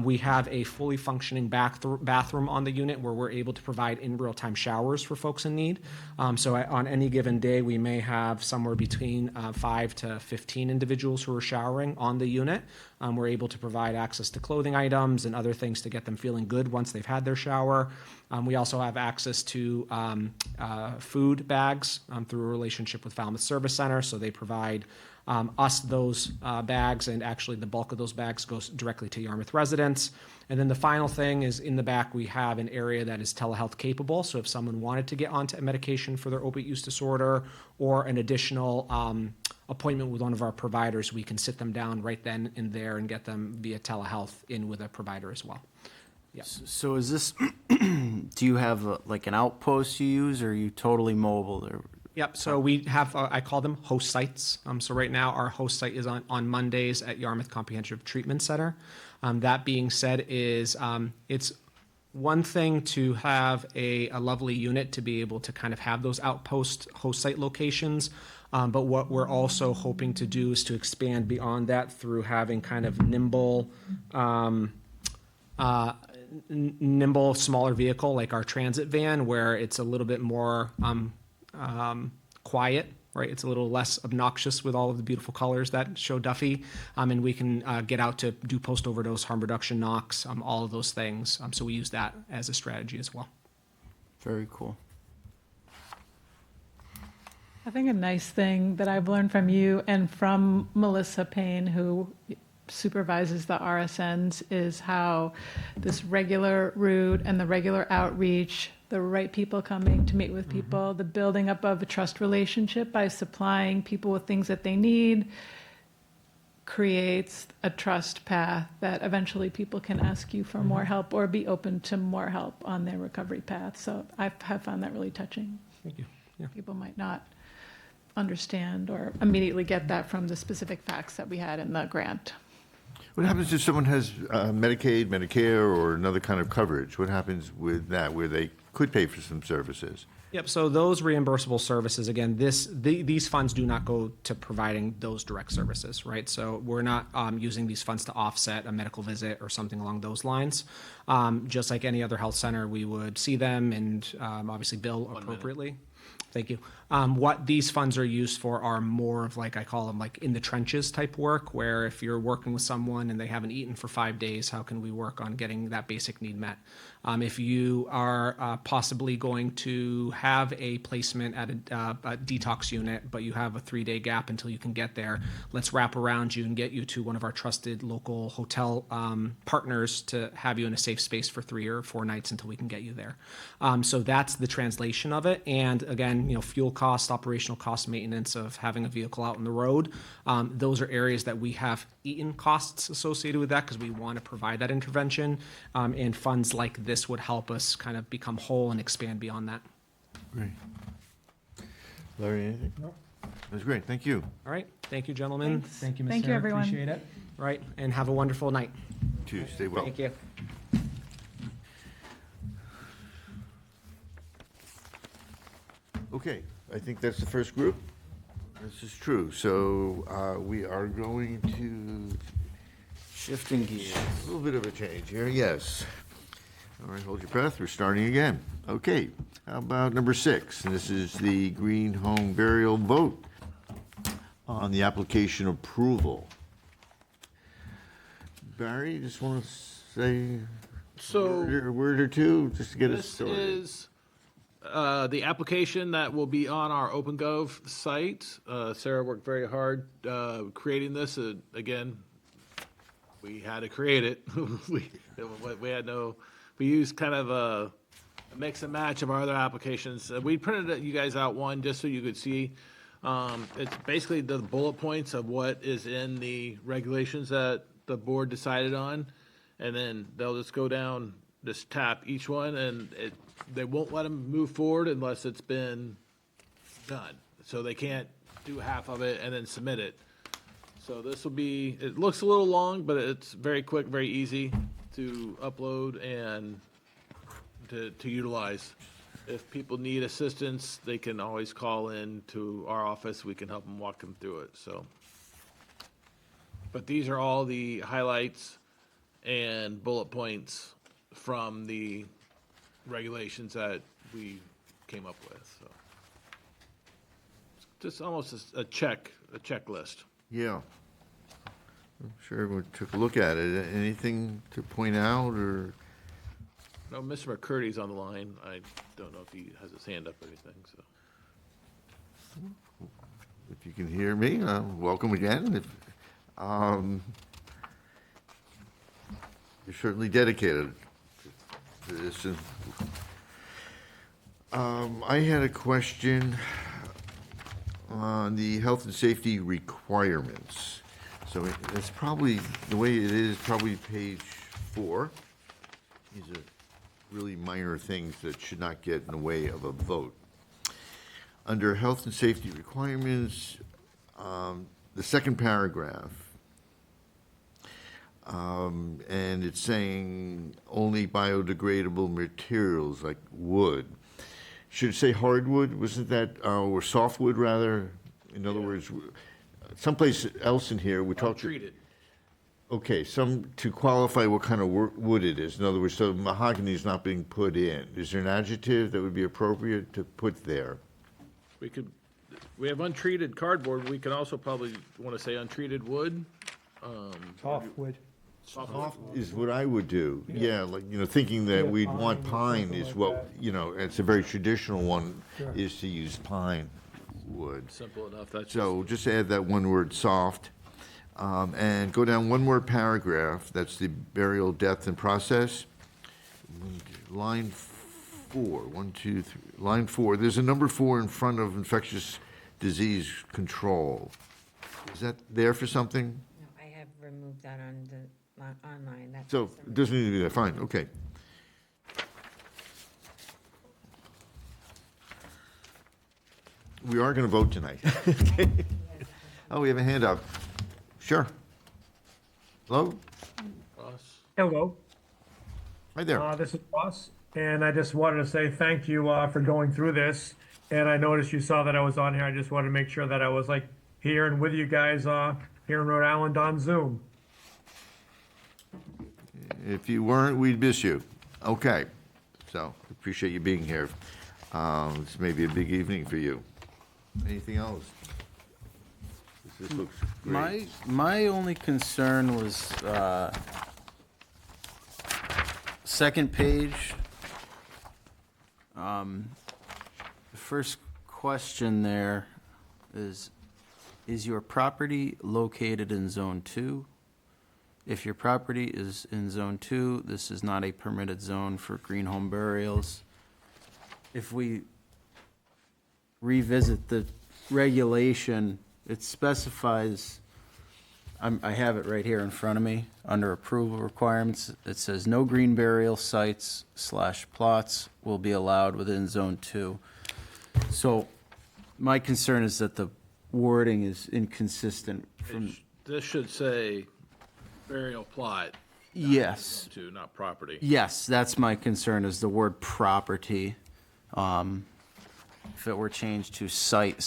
We have a fully functioning bathroom on the unit where we're able to provide in real-time showers for folks in need. So on any given day, we may have somewhere between 5 to 15 individuals who are showering on the unit. We're able to provide access to clothing items and other things to get them feeling good once they've had their shower. We also have access to food bags through a relationship with Falmouth Service Center, so they provide us those bags, and actually the bulk of those bags goes directly to Yarmouth residents. And then the final thing is, in the back we have an area that is telehealth capable, so if someone wanted to get onto a medication for their opiate use disorder or an additional appointment with one of our providers, we can sit them down right then and there and get them via telehealth in with a provider as well. Yeah. So is this, do you have like an outpost you use, or are you totally mobile? Yep, so we have, I call them host sites. So right now our host site is on Mondays at Yarmouth Comprehensive Treatment Center. That being said, it's one thing to have a lovely unit to be able to kind of have those outpost host site locations. But what we're also hoping to do is to expand beyond that through having kind of nimble, smaller vehicle like our transit van, where it's a little bit more quiet, right? It's a little less obnoxious with all of the beautiful colors that show Duffy. And we can get out to do post overdose, harm reduction, knocks, all of those things. So we use that as a strategy as well. Very cool. I think a nice thing that I've learned from you and from Melissa Payne, who supervises the RSNs, is how this regular route and the regular outreach, the right people coming to meet with people, the building up of a trust relationship by supplying people with things that they need, creates a trust path that eventually people can ask you for more help or be open to more help on their recovery path. So I have found that really touching. Thank you. Yeah. People might not understand or immediately get that from the specific facts that we had in the grant. What happens if someone has Medicaid, Medicare, or another kind of coverage? What happens with that, where they could pay for some services? Yep, so those reimbursable services, again, these funds do not go to providing those direct services, right? So we're not using these funds to offset a medical visit or something along those lines. Just like any other health center, we would see them and obviously bill appropriately. Thank you. What these funds are used for are more of, like, I call them like in the trenches type work, where if you're working with someone and they haven't eaten for 5 days, how can we work on getting that basic need met? If you are possibly going to have a placement at a detox unit, but you have a 3-day gap until you can get there, let's wrap around you and get you to one of our trusted local hotel partners to have you in a safe space for 3 or 4 nights until we can get you there. So that's the translation of it. And again, fuel cost, operational cost, maintenance of having a vehicle out on the road. Those are areas that we have eaten costs associated with that because we want to provide that intervention. And funds like this would help us kind of become whole and expand beyond that. Great. Larry, anything? No. That's great. Thank you. All right. Thank you, gentlemen. Thanks. Thank you, Ms. Thank you, Sarah. everyone. Appreciate it. Right. And have a wonderful night. You too. Stay well. Thank you. Okay, I think that's the first group. This is true. So we are going to Shifting gears. a little bit of a change here. Yes. All right, hold your breath. We're starting again. Okay, how about number 6? And this is the Green Home Burial vote on the application approval. Barry, you just want to say a word or two just to get us started? This is the application that will be on our OpenGov site. Sarah worked very hard creating this. Again, we had to create it. We used kind of a mix and match of our other applications. We printed you guys out one just so you could see. It's basically the bullet points of what is in the regulations that the board decided on, and then they'll just go down, just tap each one, and they won't let them move forward unless it's been done. So they can't do half of it and then submit it. So this will be, it looks a little long, but it's very quick, very easy to upload and to utilize. If people need assistance, they can always call in to our office. We can help them walk them through it, so. But these are all the highlights and bullet points from the regulations that we came up with, so. Just almost a checklist. Yeah. I'm sure everyone took a look at it. Anything to point out, or? No, Mr. McCurdy's on the line. I don't know if he has his hand up or anything, so. If you can hear me, welcome again. You're certainly dedicated to this. I had a question on the health and safety requirements. So it's probably, the way it is, probably page 4. These are really minor things that should not get in the way of a vote. Under health and safety requirements, the second paragraph, And it's saying only biodegradable materials like wood. Should it say hardwood? Wasn't that, or softwood rather? In other words, someplace else in here, we talked. Treated. Okay, to qualify what kind of wood it is. In other words, so mahogany is not being put in. Is there an adjective that would be appropriate to put there? We have untreated cardboard, we can also probably want to say untreated wood. Softwood. Soft is what I would do. Yeah, like, thinking that Yeah, we'd want pine or pine something is like what, that. it's a very traditional one, Sure. is to use pine wood. Simple enough, that's So just add that one word, soft, and go down one more paragraph, that's the burial, death, and process. Line 4, 1, 2, 3, line 4, there's a number 4 in front of infectious disease control. Is that there for something? No, I have removed that on the, online. That's So, it doesn't need to be there, fine, okay. We are gonna vote tonight. Oh, we have a hand up. Sure. Hello? Ross. Hello, Hi there. this is Ross, and I just wanted to say thank you for going through this. And I noticed you saw that I was on here. I just wanted to make sure that I was like here and with you guys here in Rhode Island on Zoom. If you weren't, we'd miss you. Okay, so appreciate you being here. This may be a big evening for you. Anything else? This looks great. My only concern was, second page. The first question there is your property located in Zone 2? If your property is in Zone 2, this is not a permitted zone for green home burials. If we revisit the regulation, it specifies, I have it right here in front of me, under approval requirements, it says no green burial sites / plots will be allowed within Zone 2. So my concern is that the wording is inconsistent from, This should say burial plot. yes. To, not property. Yes, that's my concern, is the word property. If it were changed to site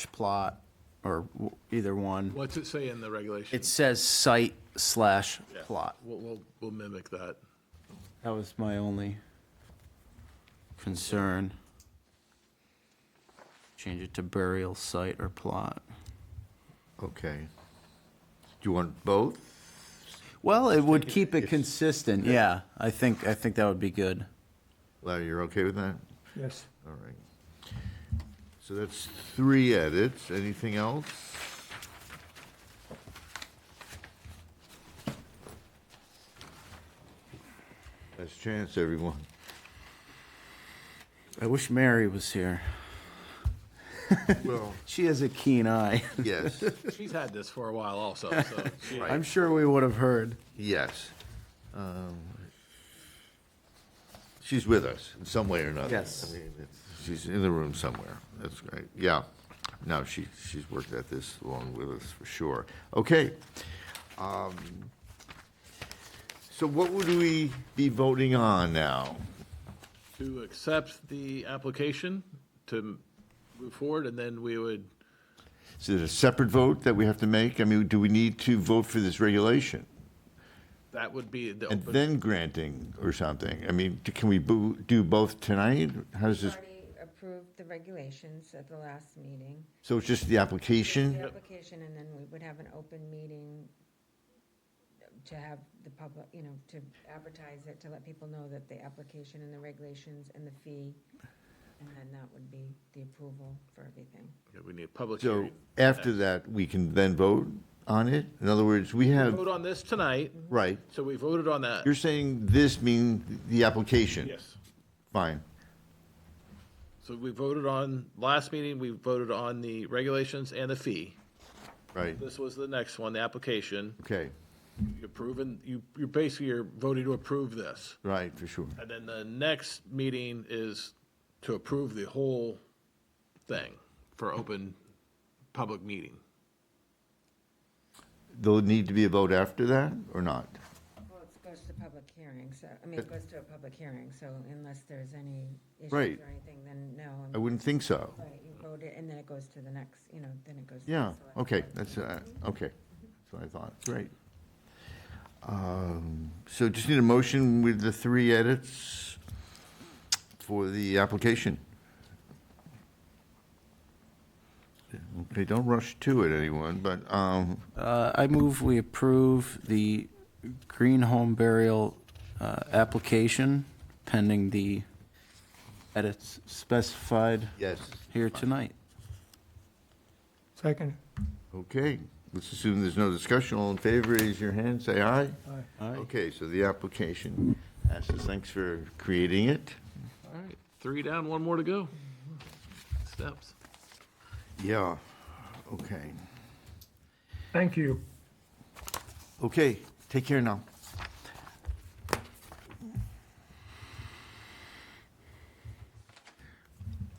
/ plot, or either one. What's it say in the regulation? It says site / Yeah, plot. We'll mimic that. That was my only concern. Change it to burial site or plot. Okay. Do you want both? Well, it would keep it consistent, yeah. I think that would be good. Larry, you're okay with that? Yes. All right. So that's 3 edits. Anything else? Last chance, everyone. I wish Mary was here. Well, She has a keen eye. yes, She's had this for a while also, so. I'm sure we would have heard. yes. She's with us in some way or another. Yes. I mean, she's in the room somewhere. That's great. Yeah. No, she's worked at this along with us for sure. Okay. So what would we be voting on now? To accept the application, to move forward, and then we would, Is it a separate vote that we have to make? I mean, do we need to vote for this regulation? that would be the And open. then granting or something? I mean, can we do both tonight? How does this, Already approved the regulations at the last meeting. so it's just the application? The application, and then we would have an open meeting to have the public, to advertise it, to let people know that the application and the regulations and the fee, and then that would be the approval for everything. Yeah, we need a public So hearing. after that, we can then vote on it? In other words, we have, Vote on this tonight, right, so we voted on that. you're saying this means the application? Yes. Fine. So we voted on, last meeting, we voted on the regulations and the fee. Right, This was the next one, the application. okay, You approve, and you're basically voting to approve this. right, for sure. And then the next meeting is to approve the whole thing for open public meeting. There'll need to be a vote after that, or not? hearing, so, I mean, it goes to a public hearing, so unless there's any issues Right. or anything, then no. I wouldn't think so. Right, you vote it, and then it goes to the next, then it goes to the Yeah, select okay, board. that's what I thought, great. So just need a motion with the 3 edits for the application. Okay, don't rush to it, anyone, but, I move we approve the green home burial application pending the edits specified yes, here tonight. Second. okay. Let's assume there's no discussion. All in favor, raise your hand, say aye. Aye. Okay, so the application passes. Thanks for creating it. All right, 3 down, 1 more to go. Steps. Yeah, okay. Thank you. Okay, take care now.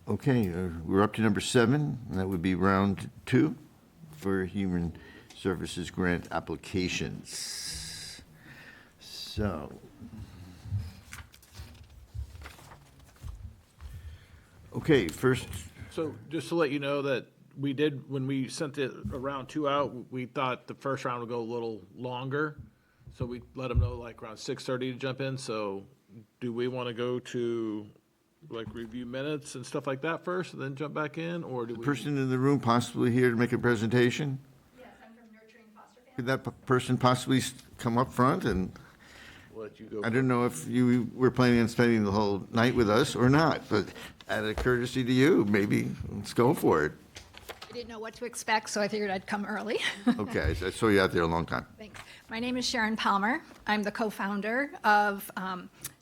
Okay, we're up to number 7, and that would be round 2 for Human Services Grant applications. So. Okay, first, So just to let you know that we did, when we sent it around 2 out, we thought the first round would go a little longer. So we let them know like around 6:30 to jump in. So do we want to go to like review minutes and stuff like that first and then jump back in? Or do we? person in the room possibly here to make a presentation? Yes, I'm from Nurturing Foster Families. Could that person possibly come up front and? Let you go. I don't know if you were planning on spending the whole night with us or not, but out of courtesy to you, maybe let's go for it. I didn't know what to expect, so I figured I'd come early. Okay, I saw you out there a long time. Thanks. My name is Sharon Palmer. I'm the co-founder of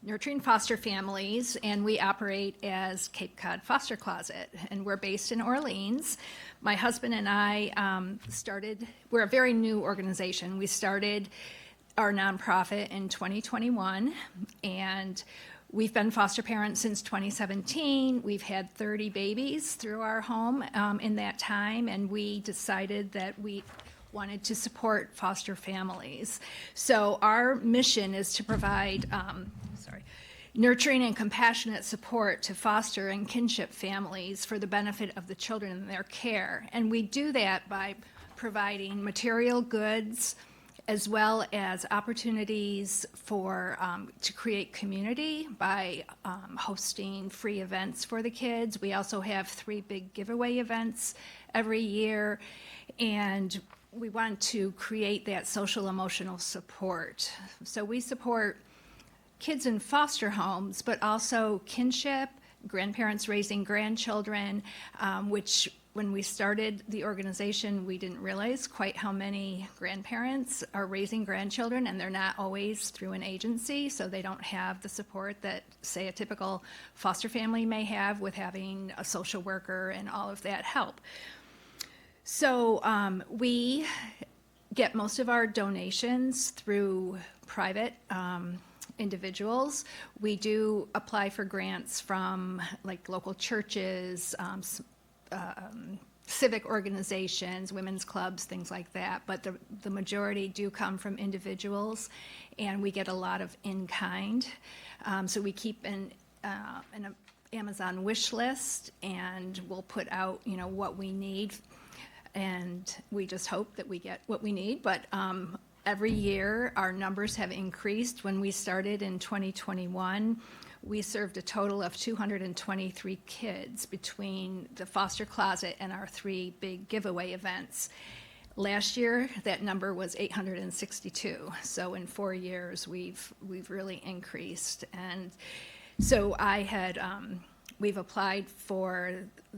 Nurturing Foster Families, and we operate as Cape Cod Foster Closet, and we're based in Orleans. My husband and I we're a very new organization. We started our nonprofit in 2021, and we've been foster parents since 2017. We've had 30 babies through our home in that time, and we decided that we wanted to support foster families. So our mission is to provide nurturing and compassionate support to foster and kinship families for the benefit of the children in their care. And we do that by providing material goods, as well as opportunities for to create community by hosting free events for the kids. We also have 3 big giveaway events every year, and we want to create that social emotional support. So we support kids in foster homes, but also kinship, grandparents raising grandchildren, which when we started the organization, we didn't realize quite how many grandparents are raising grandchildren, and they're not always through an agency, so they don't have the support that, say, a typical foster family may have with having a social worker and all of that help. So we get most of our donations through private individuals. We do apply for grants from like local churches, civic organizations, women's clubs, things like that, but the majority do come from individuals, and we get a lot of in-kind. So we keep an Amazon wish list, and we'll put out, what we need, and we just hope that we get what we need, but every year our numbers have increased. When we started in 2021, we served a total of 223 kids between the foster closet and our 3 big giveaway events. Last year, that number was 862. So in 4 years, we've really increased. And so we've applied for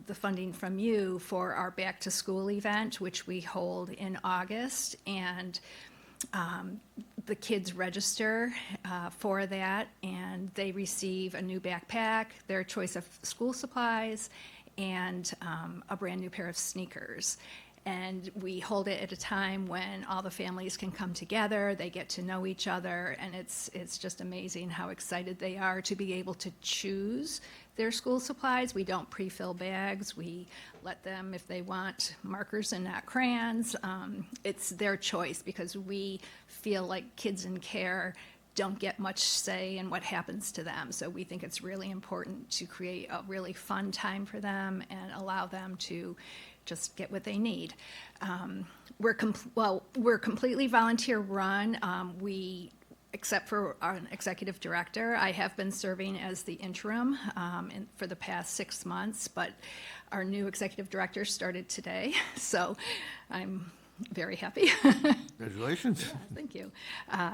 the funding from you for our back to school event, which we hold in August, and the kids register for that, and they receive a new backpack, their choice of school supplies, and a brand new pair of sneakers. And we hold it at a time when all the families can come together, they get to know each other, and it's just amazing how excited they are to be able to choose their school supplies. We don't pre-fill bags. We let them, if they want markers and not crayons, it's their choice, because we feel like kids in care don't get much say in what happens to them. So we think it's really important to create a really fun time for them and allow them to just get what they need. We're completely volunteer run. Except for our executive director, I have been serving as the interim for the past 6 months, but our new executive director started today, so I'm very happy. Congratulations. Thank you.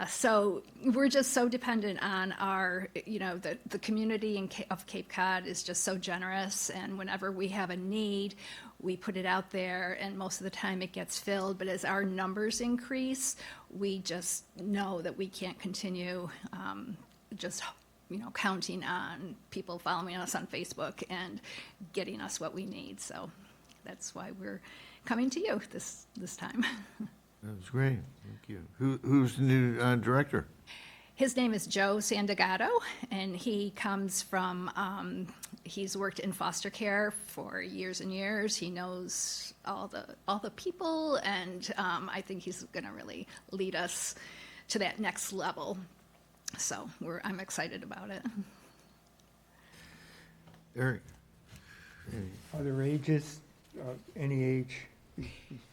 So we're just so dependent on our, the community of Cape Cod is just so generous, and whenever we have a need, we put it out there, and most of the time it gets filled. But as our numbers increase, we just know that we can't continue just counting on people following us on Facebook and getting us what we need. So that's why we're coming to you this time. That's great. Thank you. Who's the new director? His name is Joe Sandagato, and he comes from, he's worked in foster care for years and years. He knows all the people, and I think he's going to really lead us to that next level. So I'm excited about it. Eric? Other ages, any age?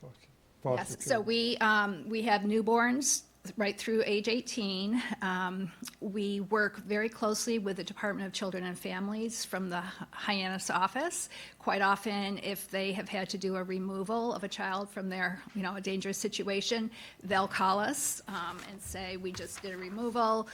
Foster Yes, care. so we have newborns right through age 18. We work very closely with the Department of Children and Families from the Hyannis office. Quite often, if they have had to do a removal of a child from their, a dangerous situation, they'll call us and say, we just did a removal.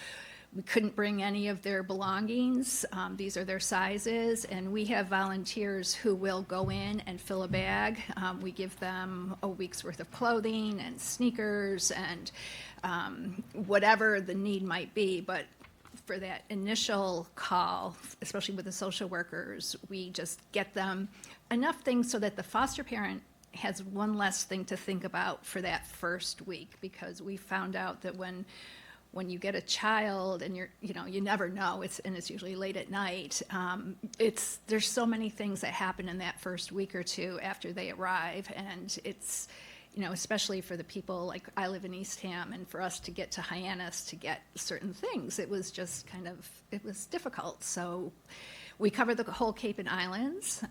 We couldn't bring any of their belongings. These are their sizes, and we have volunteers who will go in and fill a bag. We give them a week's worth of clothing and sneakers and whatever the need might be. But for that initial call, especially with the social workers, we just get them enough things so that the foster parent has one less thing to think about for that first week, because we found out that when you get a child and you never know, it's usually late at night. There's so many things that happen in that first week or two after they arrive, and it's, especially for the people, like I live in Eastham, and for us to get to Hyannis to get certain things, it was just it was difficult. So we cover the whole Cape and Islands.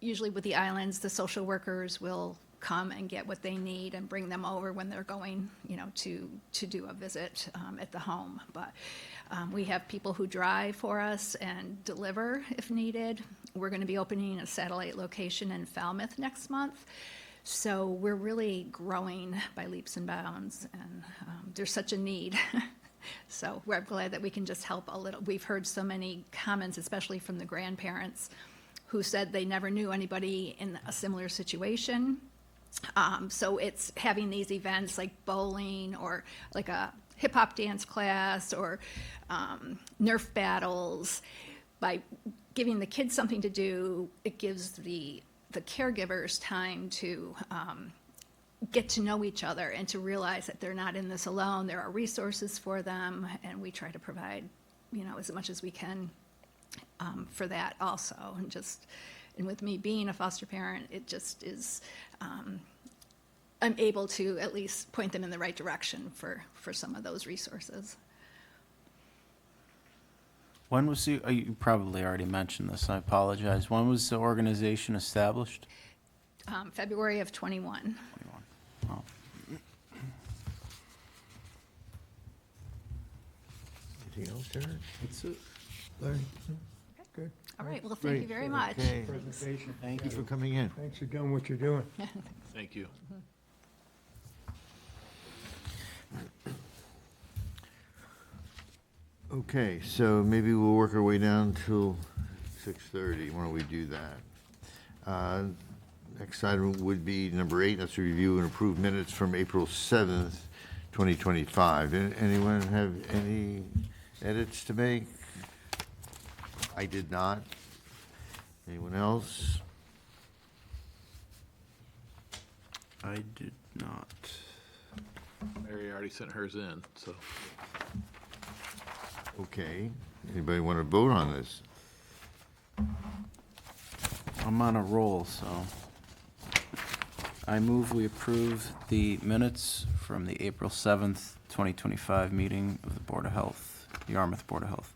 Usually with the islands, the social workers will come and get what they need and bring them over when they're going, to do a visit at the home. But we have people who drive for us and deliver if needed. We're going to be opening a satellite location in Falmouth next month. So we're really growing by leaps and bounds, and there's such a need. So we're glad that we can just help a little. We've heard so many comments, especially from the grandparents, who said they never knew anybody in a similar situation. So it's having these events like bowling or like a hip hop dance class or Nerf battles. By giving the kids something to do, it gives the caregivers time to get to know each other and to realize that they're not in this alone. There are resources for them, and we try to provide, as much as we can for that also. And with me being a foster parent, it just is, I'm able to at least point them in the right direction for some of those resources. When was you probably already mentioned this, I apologize. When was the organization established? February of 21. Oh. Anything else, Eric? That's it. Larry? Good. All right, well, thank you very much. Okay. Presentation. Thank you for coming in. Thanks for doing what you're doing. Thank you. Okay, so maybe we'll work our way down till 6:30. Why don't we do that? Next item would be number 8. That's to review and approve minutes from April 7th, 2025. Anyone have any edits to make? I did not. Anyone else? I did not. Mary already sent hers in, so. Okay. Anybody want to vote on this? I'm on a roll, so I move we approve the minutes from from the April 7th, 2025 meeting of the Board of Health, the Yarmouth Board of Health.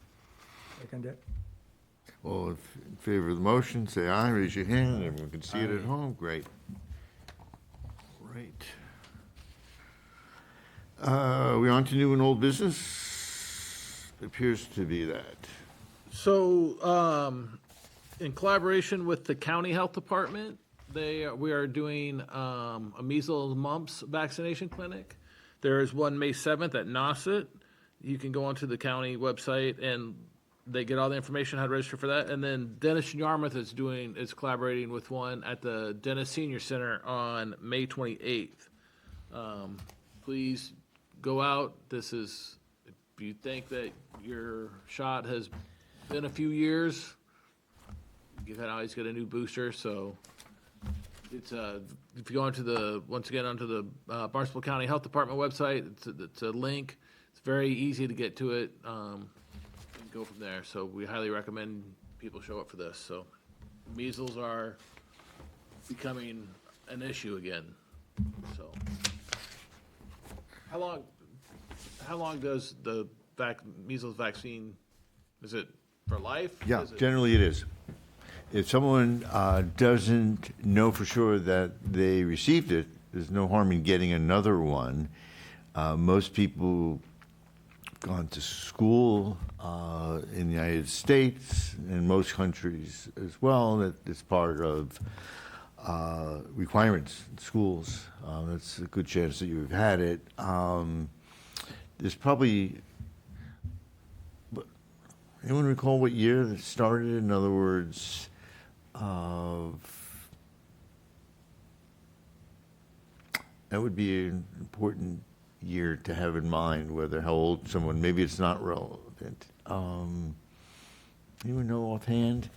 Second it. All in favor of the motion, say aye, raise your hand, everyone can see it at home, great. Great. We on to new and old business? Appears to be that. So, in collaboration with the county health department, we are doing a measles mumps vaccination clinic. There is one May 7th at Nauset. You can go onto the county website and they get all the information how to register for that. And then Dennis Yarmouth is collaborating with one at the Dennis Senior Center on May 28th. Please go out. This is, if you think that your shot has been a few years, you can always get a new booster. So it's if you go onto the Barnstable County Health Department website, it's a link. It's very easy to get to it. And go from there. So we highly recommend people show up for this. So measles are becoming an issue again. So how long does the measles vaccine, is it for life? Yeah, Is it- generally it is. If someone doesn't know for sure that they received it, there's no harm in getting another one. Most people have gone to school in the United States and most countries as well. That it's part of requirements in schools. That's a good chance that you've had it. There's probably, anyone recall what year it started? In other words, that would be an important year to have in mind, whether how old someone, maybe it's not relevant. Anyone know offhand?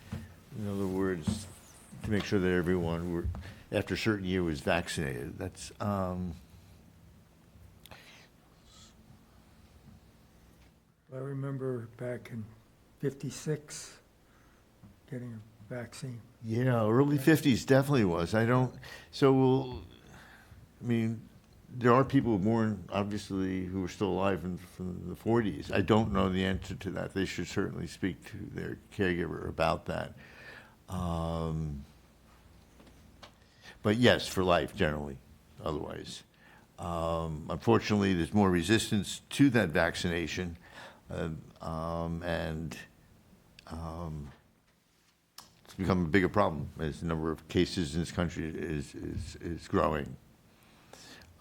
In other words, to make sure that everyone after a certain year was vaccinated. That's, I remember back in '56, getting a vaccine. yeah, early 50s definitely was. I mean, there are people born, obviously, who are still alive from the 40s. I don't know the answer to that. They should certainly speak to their caregiver about that. But yes, for life, generally, otherwise. Unfortunately, there's more resistance to that vaccination, and it's become a bigger problem as the number of cases in this country is growing.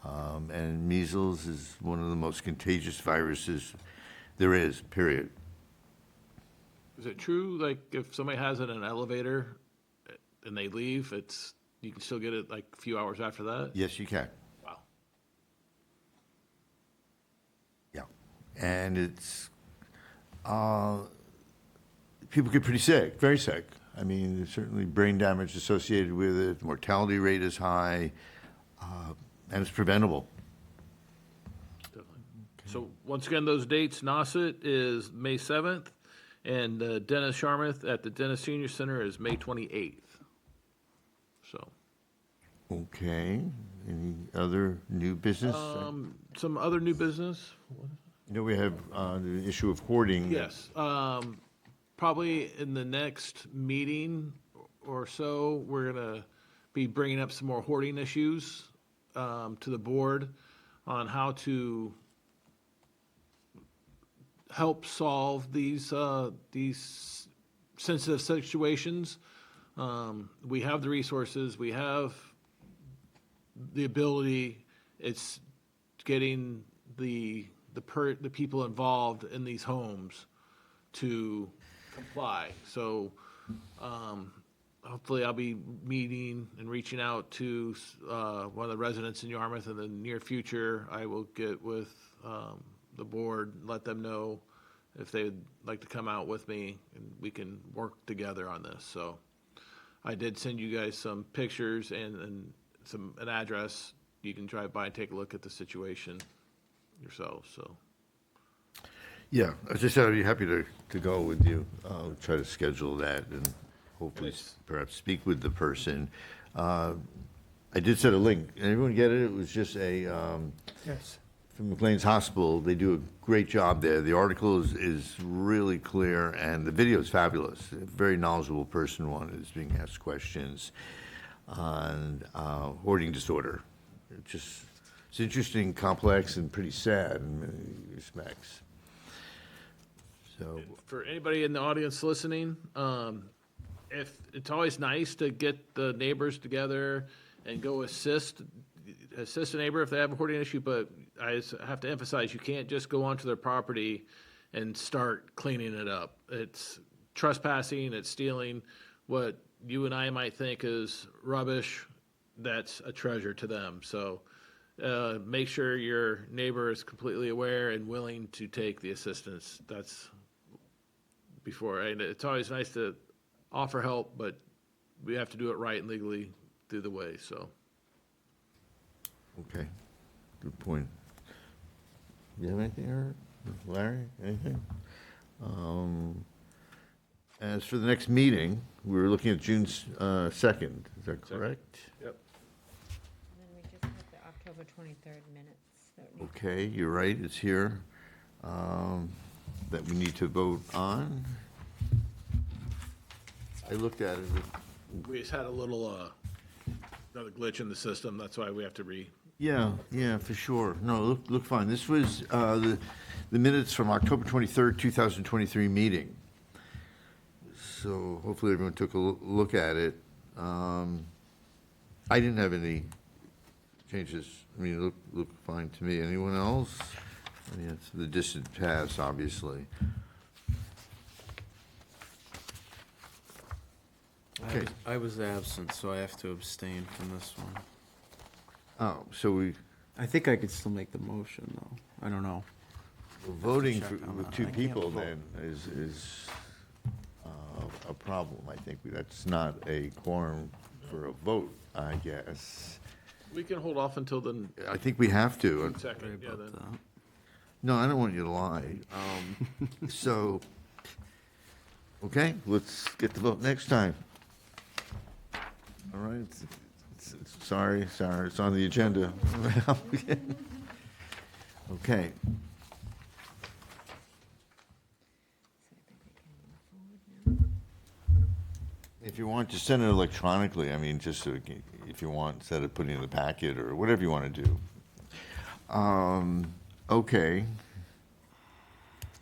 And measles is one of the most contagious viruses there is, period. Is it true, like, if somebody has it in an elevator and they leave, you can still get it like a few hours after that? Yes, you can. Wow. Yeah. And it's, people get pretty sick, very sick. I mean, there's certainly brain damage associated with it. The mortality rate is high, and it's preventable. Definitely. So once again, those dates, Nauset is May 7th, and Dennis Yarmouth at the Dennis Senior Center is May 28th. So. Okay. Any other new business? Some other new business? You know, we have the issue of hoarding. Yes. Probably in the next meeting or so, we're going to be bringing up some more hoarding issues to the board on how to help solve these sensitive situations. We have the resources, we have the ability. It's getting the people involved in these homes to comply. So hopefully I'll be meeting and reaching out to one of the residents in Yarmouth in the near future. I will get with the board, let them know if they'd like to come out with me, and we can work together on this. So I did send you guys some pictures and an address. You can drive by and take a look at the situation yourselves. So. Yeah, as I said, I'd be happy to go with you. I'll try to schedule that and hopefully perhaps speak with the person. I did send a link. Everyone get it? It was just Yes. from McLean's Hospital. They do a great job there. The article is really clear, and the video is fabulous. A very knowledgeable person is being asked questions on hoarding disorder. It's interesting, complex, and pretty sad in many respects. So, For anybody in the audience listening, if it's always nice to get the neighbors together and go assist a neighbor if they have a hoarding issue, but I have to emphasize, you can't just go onto their property and start cleaning it up. It's trespassing, it's stealing. What you and I might think is rubbish, that's a treasure to them. So make sure your neighbor is completely aware and willing to take the assistance. That's before, and it's always nice to offer help, but we have to do it right and legally through the way, so. okay, good point. You have anything, Eric? Larry, anything? As for the next meeting, we're looking at June 2nd, is that correct? Yep. And then we just have the October 23rd minutes. that we- Okay, you're right, it's here, that we need to vote on. I looked at it, We just had a little, another glitch in the system, that's why we have to yeah, for sure. No, look fine. This was the minutes from October 23rd, 2023 meeting. So hopefully everyone took a look at it. I didn't have any changes. I mean, it looked fine to me. Anyone else? I mean, it's the distant past, obviously. Okay. I was absent, so I have to abstain from this one. Oh, so I think I could still make the motion, though. I don't know. we're voting Check on with that. two I can't people vote. then is a problem. I think that's not a quorum for a vote, I guess. we can hold off until the I think we have to. second, yeah, then. No, I don't want you to lie. So, okay, let's get the vote next time. All right. Sorry, it's on the agenda. Okay. If you want, just send it electronically. I mean, just so if you want, instead of putting it in the packet or whatever you want to do. Okay.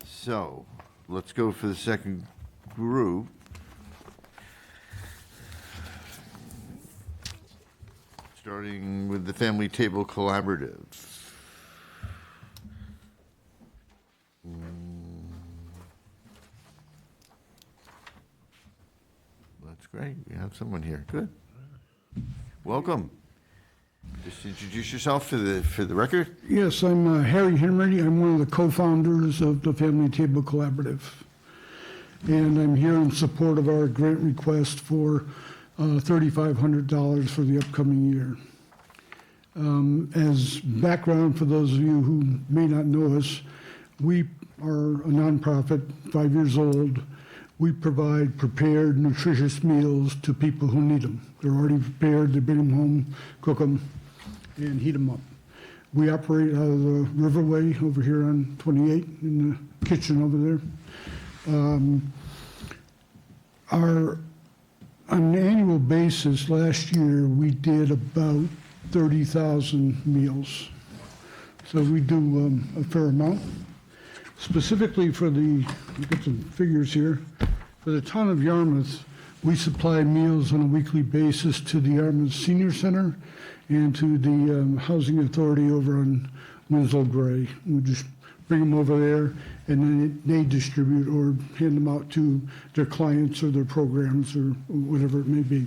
So, let's go for the second group. Starting with the Family Table Collaborative. That's great. We have someone here. Good. Welcome. Just introduce yourself for the record. Yes, I'm Harry Henry. I'm one of the co-founders of the Family Table Collaborative. And I'm here in support of our grant request for $3,500 for the upcoming year. As background for those of you who may not know us, we are a nonprofit, 5 years old. We provide prepared, nutritious meals to people who need them. They're already prepared, they bring them home, cook them, and heat them up. We operate out of the Riverway over here on 28 in the kitchen over there. On an annual basis, last year, we did about 30,000 meals. So we do a fair amount. Specifically for the, I've got some figures here, for the town of Yarmouth, we supply meals on a weekly basis to the Yarmouth Senior Center and to the Housing Authority over on Winslow Gray. We just bring them over there, and then they distribute or hand them out to their clients or their programs or whatever it may be.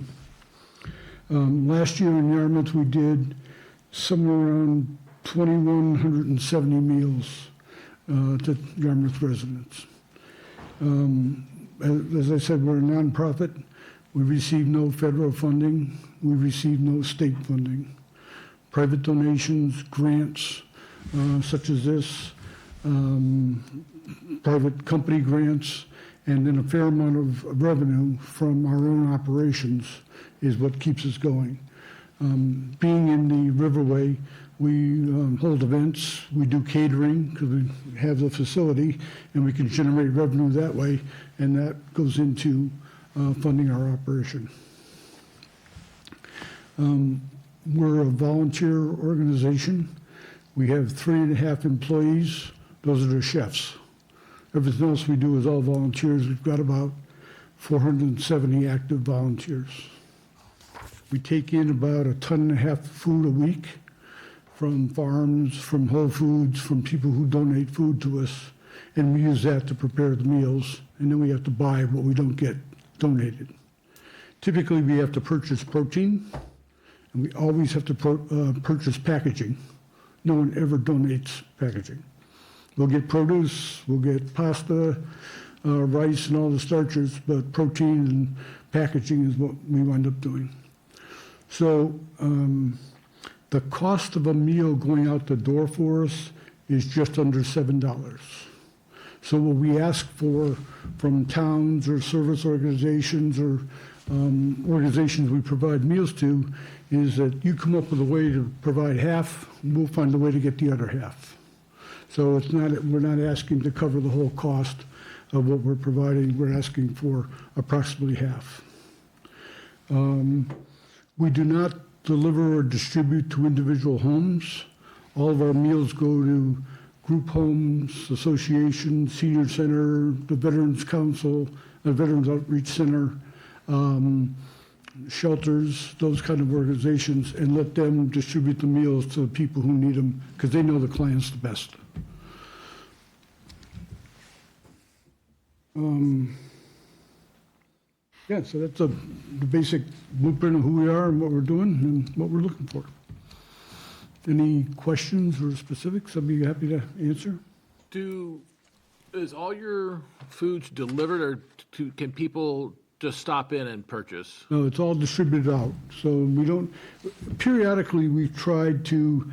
Last year in Yarmouth, we did somewhere around 2,170 meals to Yarmouth residents. As I said, we're a nonprofit. We receive no federal funding. We receive no state funding. Private donations, grants such as this, private company grants, and then a fair amount of revenue from our own operations is what keeps us going. Being in the Riverway, we hold events, we do catering because we have the facility and we can generate revenue that way, and that goes into funding our operation. We're a volunteer organization. We have 3.5 employees. Those are the chefs. Everything else we do is all volunteers. We've got about 470 active volunteers. We take in about 1.5 tons of food a week from farms, from Whole Foods, from people who donate food to us, and we use that to prepare the meals, and then we have to buy what we don't get donated. Typically, we have to purchase protein, and we always have to purchase packaging. No one ever donates packaging. We'll get produce, we'll get pasta, rice, and all the starches, but protein and packaging is what we wind up doing. So the cost of a meal going out the door for us is just under $7. So what we ask for from towns or service organizations or organizations we provide meals to is that you come up with a way to provide half, and we'll find a way to get the other half. So it's not, we're not asking to cover the whole cost of what we're providing. We're asking for approximately half. We do not deliver or distribute to individual homes. All of our meals go to group homes, associations, senior center, the Veterans Council, the Veterans Outreach Center, shelters, those kind of organizations, and let them distribute the meals to the people who need them because they know the clients the best. Yeah, so that's the basic blueprint of who we are and what we're doing and what we're looking for. Any questions or specifics? I'd be happy to answer. Is all your foods delivered, or can people just stop in and purchase? No, it's all distributed out. So we don't, periodically we've tried to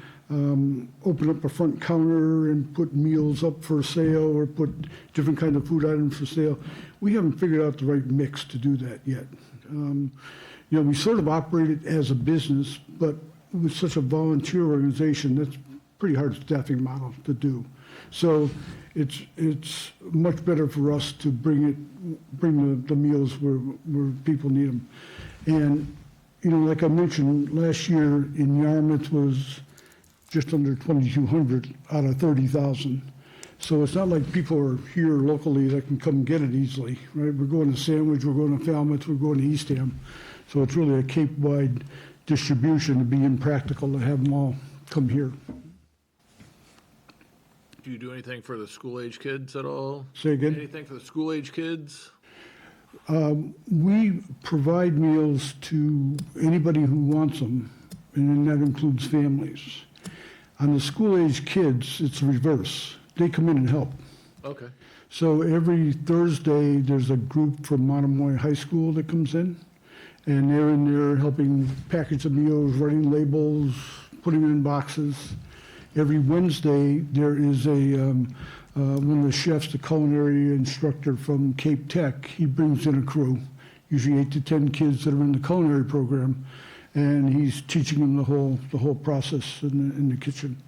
open up a front counter and put meals up for sale or put different kind of food items for sale. We haven't figured out the right mix to do that yet. You know, we sort of operate it as a business, but with such a volunteer organization, that's a pretty hard staffing model to do. So it's much better for us to bring the meals where people need them. And, you know, like I mentioned, last year in Yarmouth was just under 2,200 out of 30,000. So it's not like people are here locally that can come get it easily, right? We're going to Sandwich, we're going to Falmouth, we're going to Eastham. So it's really a Cape-wide distribution. It'd be impractical to have them all come here. Do you do anything for the school-age kids at all? Say again? Anything for the school-age kids? We provide meals to anybody who wants them, and then that includes families. On the school-age kids, it's reverse. They come in and help. Okay. So every Thursday, there's a group from Monomoy High School that comes in, and they're in there helping package the meals, writing labels, putting them in boxes. Every Wednesday, there is one of the chefs, the culinary instructor from Cape Tech. He brings in a crew, usually 8 to 10 kids that are in the culinary program, and he's teaching them the whole process in the kitchen.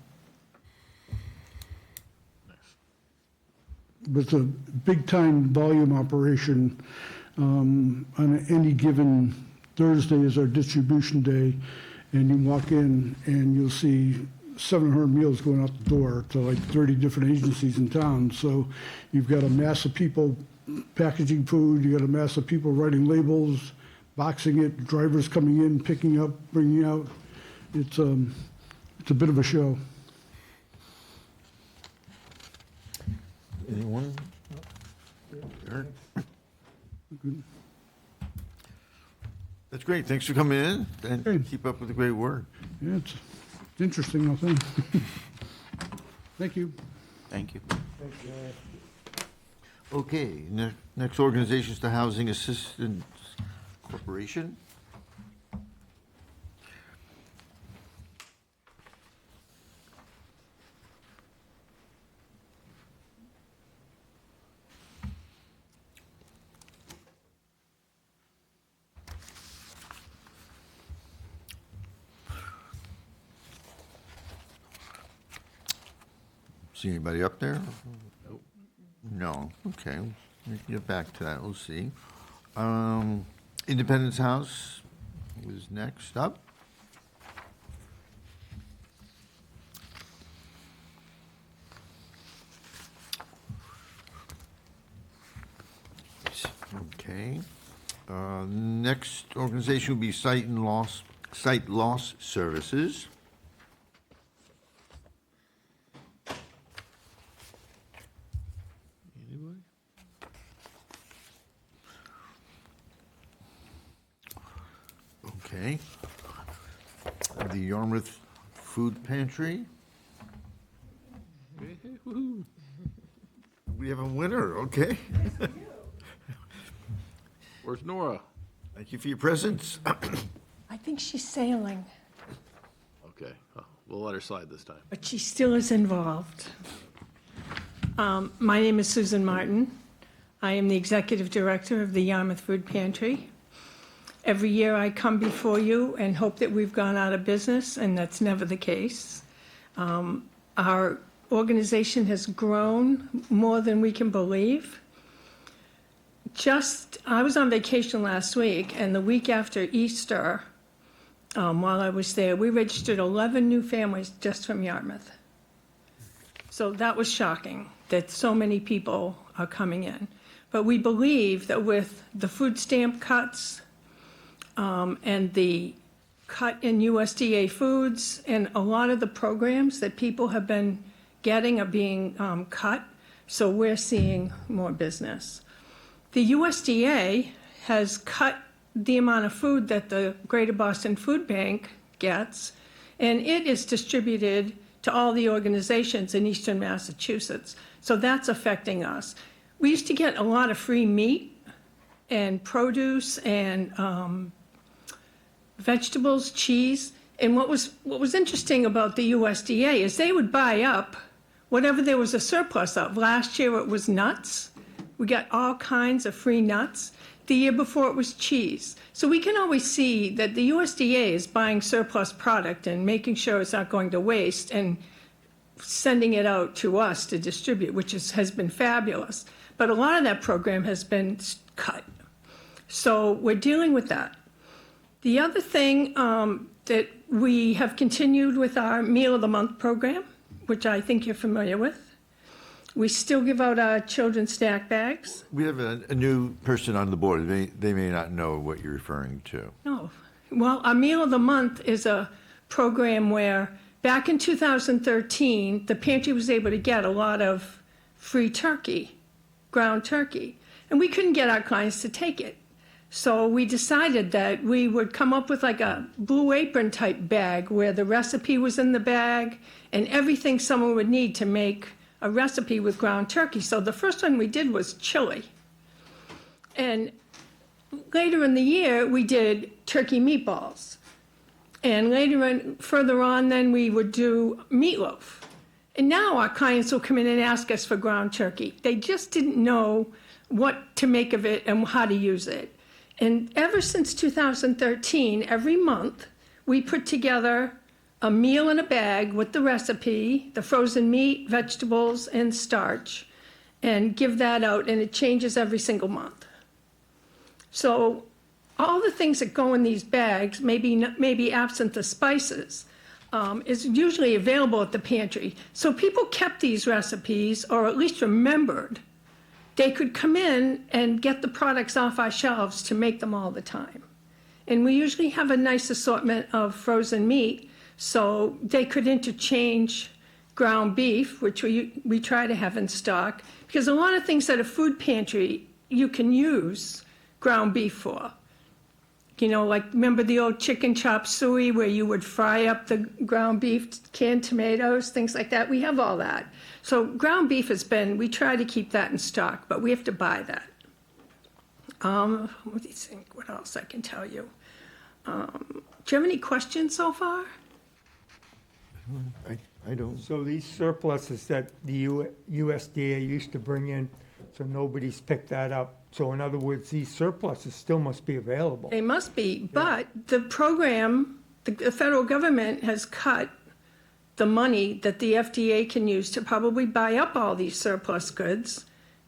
With a big-time volume operation, on any given Thursday is our distribution day, and you walk in and you'll see 700 meals going out the door to like 30 different agencies in town. So you've got a mass of people packaging food, you got a mass of people writing labels, boxing it, drivers coming in, picking up, bringing out. It's a bit of a show. Anyone? Eric? Good. That's great. Thanks for coming in and keep up with the great work. Yeah, it's interesting, I think. Thank you. Thank you. Okay, next organization is the Housing Assistance Corporation. See anybody up there? No, okay, we can get back to that, we'll see. Independence House is next up. Okay. Next organization will be Site Loss Services. Anybody? Okay. The Yarmouth Food Pantry. Hey, woohoo. We have a winner, okay. Where's Nora? Thank you for your presence. I think she's sailing, Okay, we'll let her slide this time. but she still is involved. My name is Susan Martin. I am the Executive Director of the Yarmouth Food Pantry. Every year I come before you and hope that we've gone out of business, and that's never the case. Our organization has grown more than we can believe. I was on vacation last week, and the week after Easter, while I was there, we registered 11 new families just from Yarmouth. So that was shocking, that so many people are coming in. But we believe that with the food stamp cuts and the cut in USDA foods and a lot of the programs that people have been getting are being cut, so we're seeing more business. The USDA has cut the amount of food that the Greater Boston Food Bank gets, and it is distributed to all the organizations in eastern Massachusetts. So that's affecting us. We used to get a lot of free meat and produce and vegetables, cheese. And what was interesting about the USDA is they would buy up whatever there was a surplus of. Last year it was nuts. We got all kinds of free nuts. The year before it was cheese. So we can always see that the USDA is buying surplus product and making sure it's not going to waste and sending it out to us to distribute, which has been fabulous. But a lot of that program has been cut. So we're dealing with that. The other thing that we have continued with our Meal of the Month program, which I think you're familiar with. We still give out our children's snack bags. We have a new person on the board. They may not know what you're referring to. No. Well, our Meal of the Month is a program where back in 2013, the pantry was able to get a lot of free turkey, ground turkey, and we couldn't get our clients to take it. So we decided that we would come up with like a Blue Apron type bag where the recipe was in the bag and everything someone would need to make a recipe with ground turkey. So the first one we did was chili. And later in the year, we did turkey meatballs. And further on, then we would do meatloaf. And now our clients will come in and ask us for ground turkey. They just didn't know what to make of it and how to use it. And ever since 2013, every month, we put together a meal in a bag with the recipe, the frozen meat, vegetables, and starch, and give that out, and it changes every single month. So all the things that go in these bags, maybe absent the spices, is usually available at the pantry. So people kept these recipes, or at least remembered. They could come in and get the products off our shelves to make them all the time. And we usually have a nice assortment of frozen meat, so they could interchange ground beef, which we try to have in stock, because a lot of things at a food pantry you can use ground beef for. You know, like remember the old chicken chop suey where you would fry up the ground beef, canned tomatoes, things like that? We have all that. So ground beef we try to keep that in stock, but we have to buy that. What do you think? What else I can tell you? Do you have any questions so far? I don't. So these surpluses that the USDA used to bring in, so nobody's picked that up. So in other words, these surpluses still must be available. They must be, but the program, the federal government has cut the money that the FDA can use to probably buy up all these surplus goods,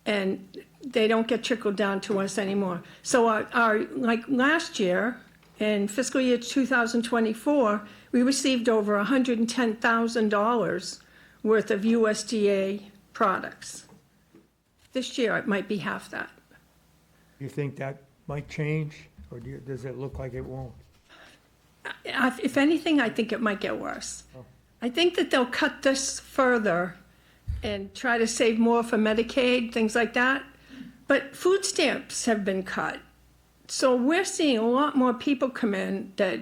and they don't get trickled down to us anymore. So like last year, in fiscal year 2024, we received over $110,000 worth of USDA products. This year, it might be half that. You think that might change, or does it look like it won't? If anything, I think it might get worse. I think that they'll cut this further and try to save more for Medicaid, things like that. But food stamps have been cut. So we're seeing a lot more people come in that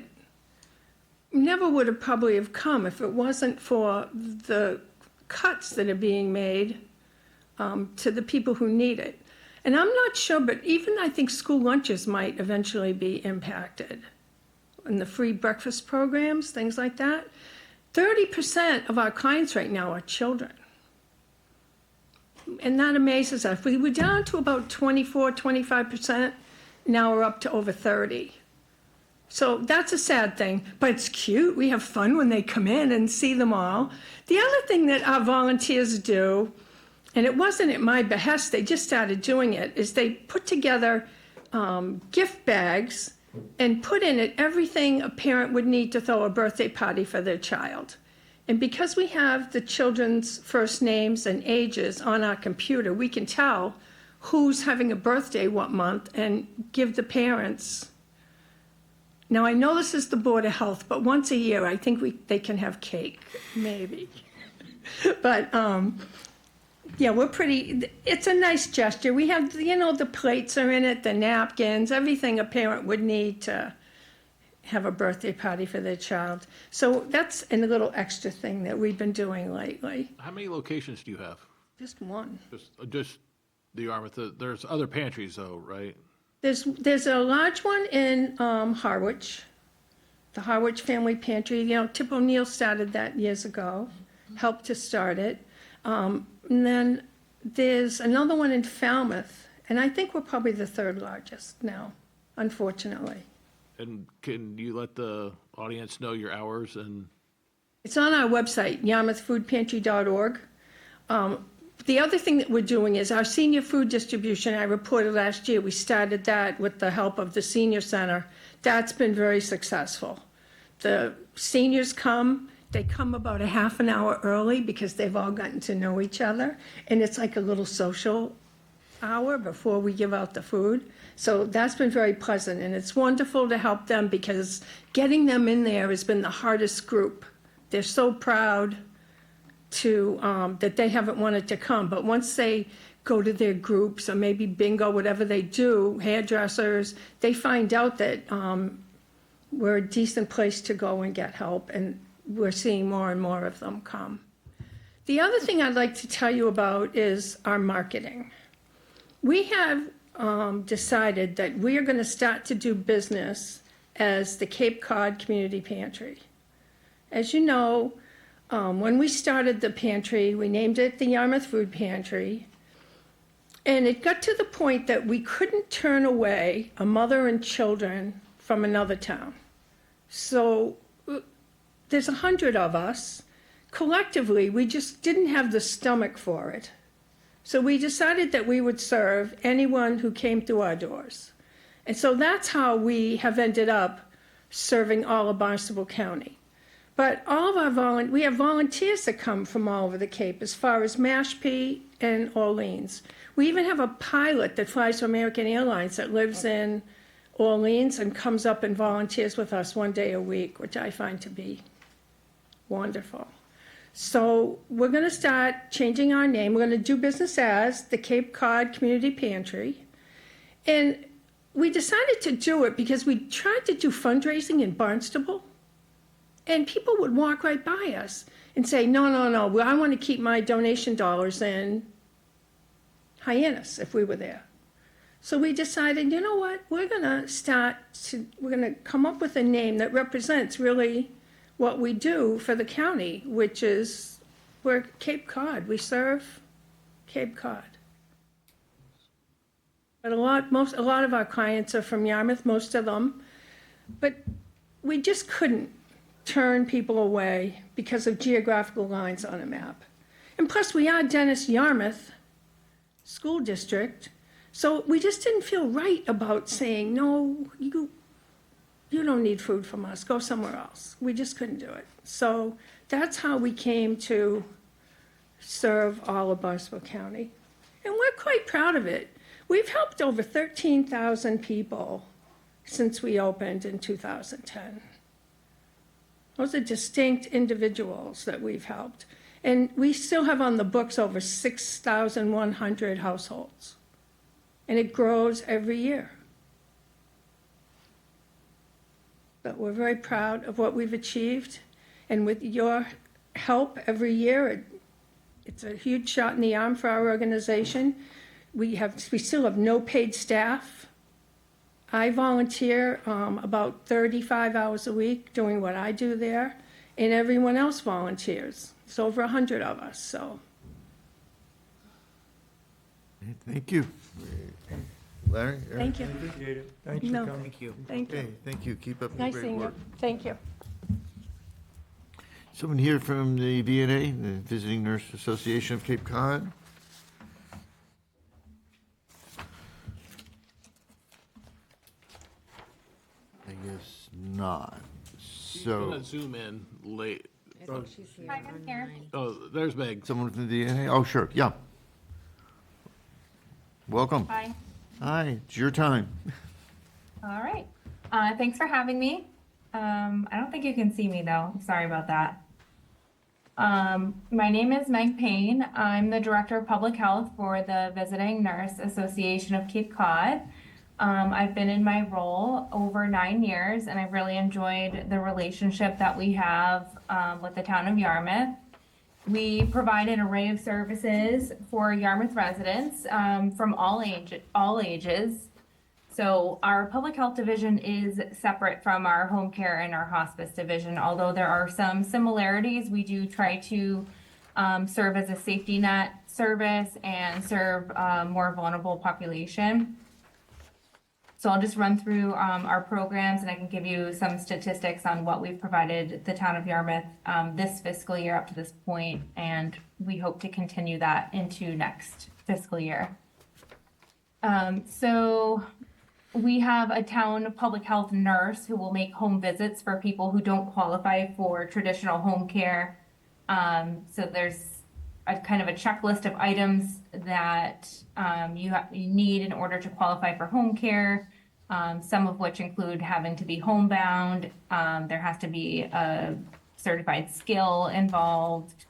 never would have probably have come if it wasn't for the cuts that are being made to the people who need it. And I'm not sure, but even I think school lunches might eventually be impacted. And the free breakfast programs, things like that. 30% of our clients right now are children. And that amazes us. We were down to about 24, 25%. Now we're up to over 30. So that's a sad thing, but it's cute. We have fun when they come in and see them all. The other thing that our volunteers do, and it wasn't at my behest, they just started doing it, is they put together gift bags and put in it everything a parent would need to throw a birthday party for their child. And because we have the children's first names and ages on our computer, we can tell who's having a birthday what month and give the parents. Now, I know this is the Board of Health, but once a year, I think they can have cake, maybe. But, yeah, it's a nice gesture. We have, the plates are in it, the napkins, everything a parent would need to have a birthday party for their child. So that's a little extra thing that we've been doing lately. How many locations do you have? Just one. Just the Yarmouth. There's other pantries though, right? There's a large one in Harwich, the Harwich Family Pantry. Tip O'Neill started that years ago, helped to start it. And then there's another one in Falmouth, and I think we're probably the third largest now, unfortunately. And can you let the audience know your hours and? It's on our website, yarmouthfoodpantry.org. The other thing that we're doing is our senior food distribution. I reported last year, we started that with the help of the senior center. That's been very successful. The seniors they come about a half an hour early because they've all gotten to know each other. And it's like a little social hour before we give out the food. So that's been very pleasant, and it's wonderful to help them because getting them in there has been the hardest group. They're so proud that they haven't wanted to come, but once they go to their groups or maybe bingo, whatever they do, hairdressers, they find out that we're a decent place to go and get help, and we're seeing more and more of them come. The other thing I'd like to tell you about is our marketing. We have decided that we are going to start to do business as the Cape Cod Community Pantry. As you know, when we started the pantry, we named it the Yarmouth Food Pantry, and it got to the point that we couldn't turn away a mother and children from another town. So there's 100 of us. Collectively, we just didn't have the stomach for it. So we decided that we would serve anyone who came through our doors. And so that's how we have ended up serving all of Barnstable County. But all of we have volunteers that come from all over the Cape, as far as Mashpee and Orleans. We even have a pilot that flies for American Airlines that lives in Orleans and comes up and volunteers with us one day a week, which I find to be wonderful. So we're going to start changing our name. We're going to do business as the Cape Cod Community Pantry. And we decided to do it because we tried to do fundraising in Barnstable. And people would walk right by us and say, no, I want to keep my donation dollars in Hyannis if we were there. So we decided, you know what, we're going to come up with a name that represents really what we do for the county, which is we're Cape Cod. We serve Cape Cod. But a lot of our clients are from Yarmouth, most of them. But we just couldn't turn people away because of geographical lines on a map. And plus, we are Dennis Yarmouth School District, so we just didn't feel right about saying, no, you don't need food from us, go somewhere else. We just couldn't do it. So that's how we came to serve all of Barnstable County. And we're quite proud of it. We've helped over 13,000 people since we opened in 2010. Those are distinct individuals that we've helped. And we still have on the books over 6,100 households. And it grows every year. But we're very proud of what we've achieved. And with your help every year, it's a huge shot in the arm for our organization. We still have no paid staff. I volunteer about 35 hours a week doing what I do there, and everyone else volunteers. It's over 100 of us, so. Thank you. Larry? Eric? Thank you. Appreciate it. Thanks for No, coming. Thank you. Thank you. Okay, thank you. Keep up the Nice great seeing you. work. Thank you. Someone here from the VNA, the Visiting Nurse Association of Cape Cod? I guess not. I'm So, gonna zoom in late. I think she's here Hi, I'm here. online. Oh, there's Meg. someone from the VNA? Oh, sure, yeah. Welcome. Hi. Hi, it's your time. All right. Thanks for having me. I don't think you can see me though. Sorry about that. My name is Meg Payne. I'm the Director of Public Health for the Visiting Nurse Association of Cape Cod. I've been in my role over 9 years, and I've really enjoyed the relationship that we have with the town of Yarmouth. We provide an array of services for Yarmouth residents from all ages. So our public health division is separate from our home care and our hospice division. Although there are some similarities, we do try to serve as a safety net service and serve more vulnerable population. So I'll just run through our programs, and I can give you some statistics on what we've provided the town of Yarmouth this fiscal year up to this point, and we hope to continue that into next fiscal year. So we have a town public health nurse who will make home visits for people who don't qualify for traditional home care. So there's a kind of a checklist of items that you need in order to qualify for home care. Some of which include having to be homebound. There has to be a certified skill involved.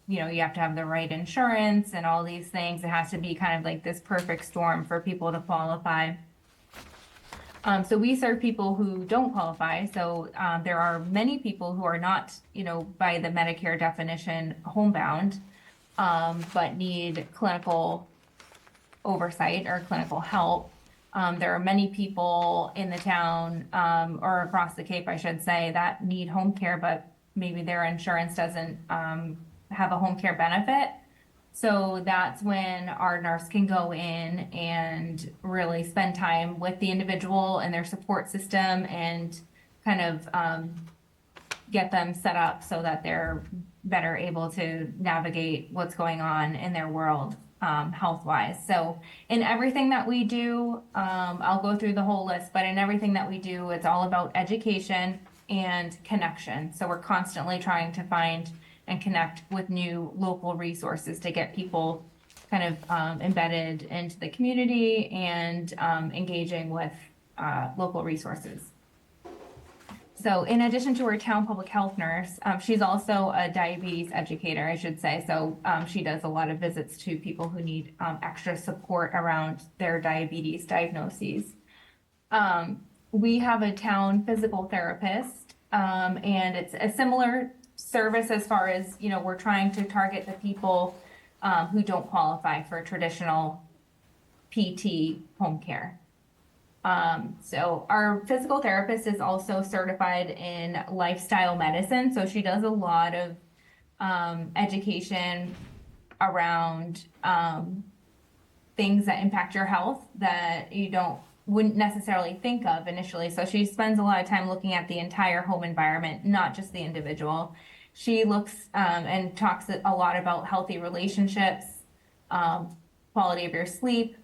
You have to have the right insurance and all these things. It has to be kind of like this perfect storm for people to qualify. So we serve people who don't qualify. So there are many people who are not, by the Medicare definition, homebound, but need clinical oversight or clinical help. There are many people in the town, or across the Cape, I should say, that need home care, but maybe their insurance doesn't have a home care benefit. So that's when our nurse can go in and really spend time with the individual and their support system and kind of get them set up so that they're better able to navigate what's going on in their world health-wise. So in everything that we do, I'll go through the whole list, but in everything that we do, it's all about education and connection. So we're constantly trying to find and connect with new local resources to get people kind of embedded into the community and engaging with local resources. So in addition to her town public health nurse, she's also a diabetes educator, I should say. So she does a lot of visits to people who need extra support around their diabetes diagnoses. We have a town physical therapist, and it's a similar service as far as, we're trying to target the people who don't qualify for traditional PT home care. So our physical therapist is also certified in lifestyle medicine. So she does a lot of education around things that impact your health that you don't wouldn't necessarily think of initially. So she spends a lot of time looking at the entire home environment, not just the individual. She looks and talks a lot about healthy relationships, quality of your sleep,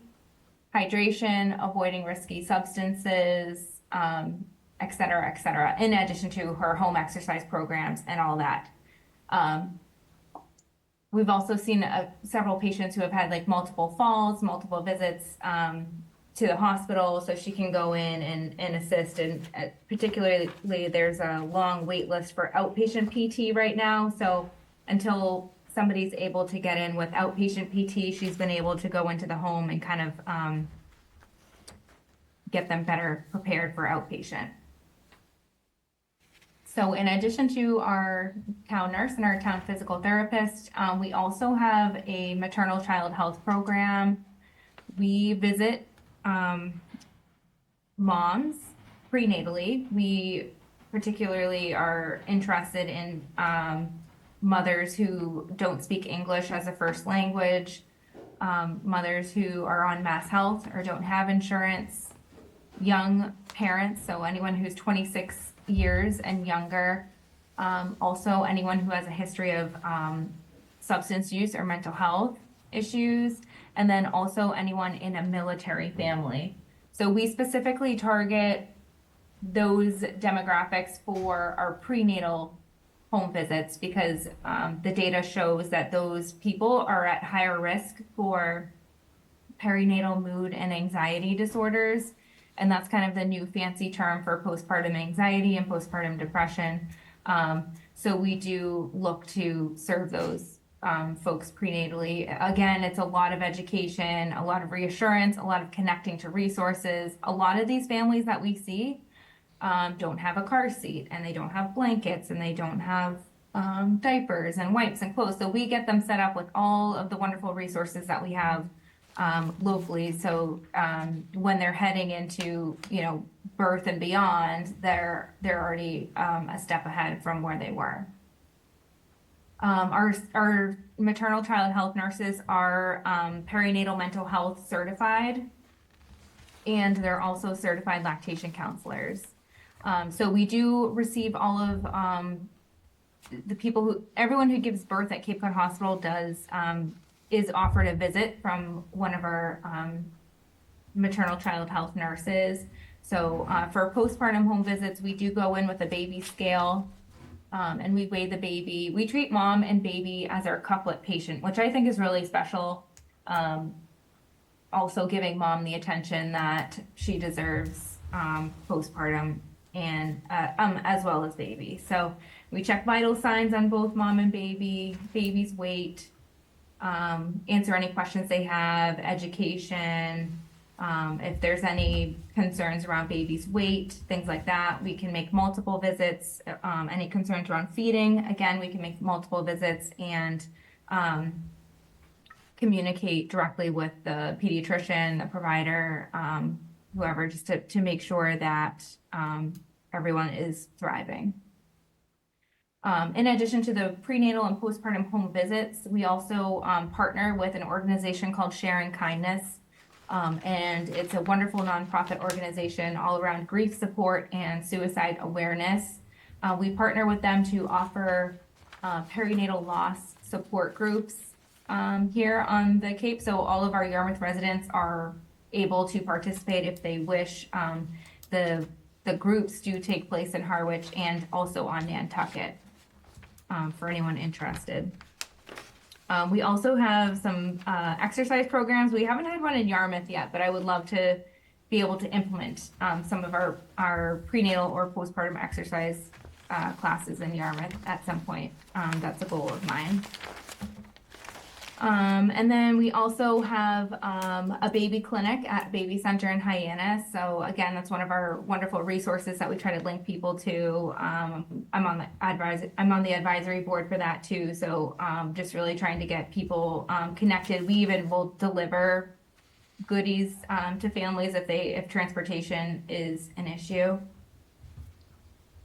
hydration, avoiding risky substances, et cetera, in addition to her home exercise programs and all that. We've also seen several patients who have had like multiple falls, multiple visits to the hospital, so she can go in and assist. And particularly, there's a long wait list for outpatient PT right now. So until somebody's able to get in with outpatient PT, she's been able to go into the home and kind of get them better prepared for outpatient. So in addition to our town nurse and our town physical therapist, we also have a maternal child health program. We visit moms prenatally. We particularly are interested in mothers who don't speak English as a first language, mothers who are on Mass Health or don't have insurance, young parents, so anyone who's 26 years and younger, also anyone who has a history of substance use or mental health issues, and then also anyone in a military family. So we specifically target those demographics for our prenatal home visits because the data shows that those people are at higher risk for perinatal mood and anxiety disorders. And that's kind of the new fancy term for postpartum anxiety and postpartum depression. So we do look to serve those folks prenatally. Again, it's a lot of education, a lot of reassurance, a lot of connecting to resources. A lot of these families that we see don't have a car seat, and they don't have blankets, and they don't have diapers and wipes and clothes. So we get them set up with all of the wonderful resources that we have locally. So when they're heading into, birth and beyond, they're already a step ahead from where they were. Our maternal child health nurses are perinatal mental health certified, and they're also certified lactation counselors. So we do receive all of everyone who gives birth at Cape Cod Hospital is offered a visit from one of our maternal child health nurses. So for postpartum home visits, we do go in with a baby scale and we weigh the baby. We treat mom and baby as our couplet patient, which I think is really special. Also giving mom the attention that she deserves postpartum and as well as baby. So we check vital signs on both mom and baby, baby's weight, answer any questions they have, education, if there's any concerns around baby's weight, things like that, we can make multiple visits. Any concerns around feeding, again, we can make multiple visits and communicate directly with the pediatrician, the provider, whoever, just to make sure that everyone is thriving. In addition to the prenatal and postpartum home visits, we also partner with an organization called Sharing Kindness. And it's a wonderful nonprofit organization all around grief support and suicide awareness. We partner with them to offer perinatal loss support groups here on the Cape. So all of our Yarmouth residents are able to participate if they wish. The groups do take place in Harwich and also on Nantucket for anyone interested. We also have some exercise programs. We haven't had one in Yarmouth yet, but I would love to be able to implement some of our prenatal or postpartum exercise classes in Yarmouth at some point. That's a goal of mine. And then we also have a baby clinic at Baby Center in Hyannis. So again, that's one of our wonderful resources that we try to link people to. I'm on the advisory board for that too. So just really trying to get people connected. We even will deliver goodies to families if transportation is an issue.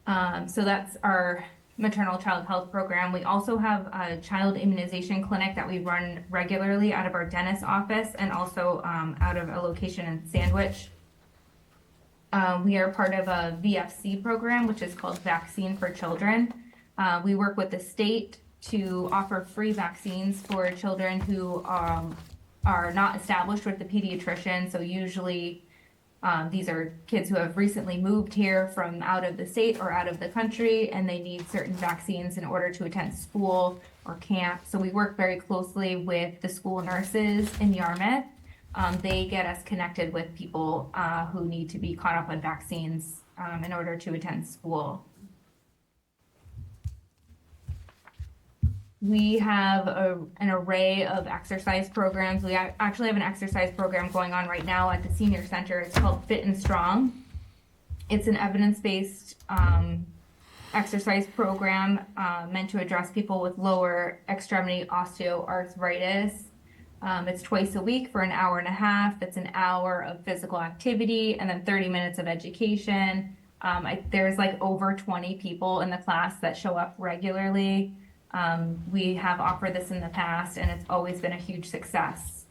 So that's our maternal child health program. We also have a child immunization clinic that we run regularly out of our dentist office and also out of a location in Sandwich. We are part of a VFC program, which is called Vaccine for Children. We work with the state to offer free vaccines for children who are not established with the pediatrician. So usually these are kids who have recently moved here from out of the state or out of the country, and they need certain vaccines in order to attend school or camp. So we work very closely with the school nurses in Yarmouth. They get us connected with people who need to be caught up on vaccines in order to attend school. We have an array of exercise programs. We actually have an exercise program going on right now at the senior center. It's called Fit and Strong. It's an evidence-based exercise program meant to address people with lower extremity osteoarthritis. It's twice a week for an hour and a half. It's an hour of physical activity and then 30 minutes of education. There's like over 20 people in the class that show up regularly. We have offered this in the past, and it's always been a huge success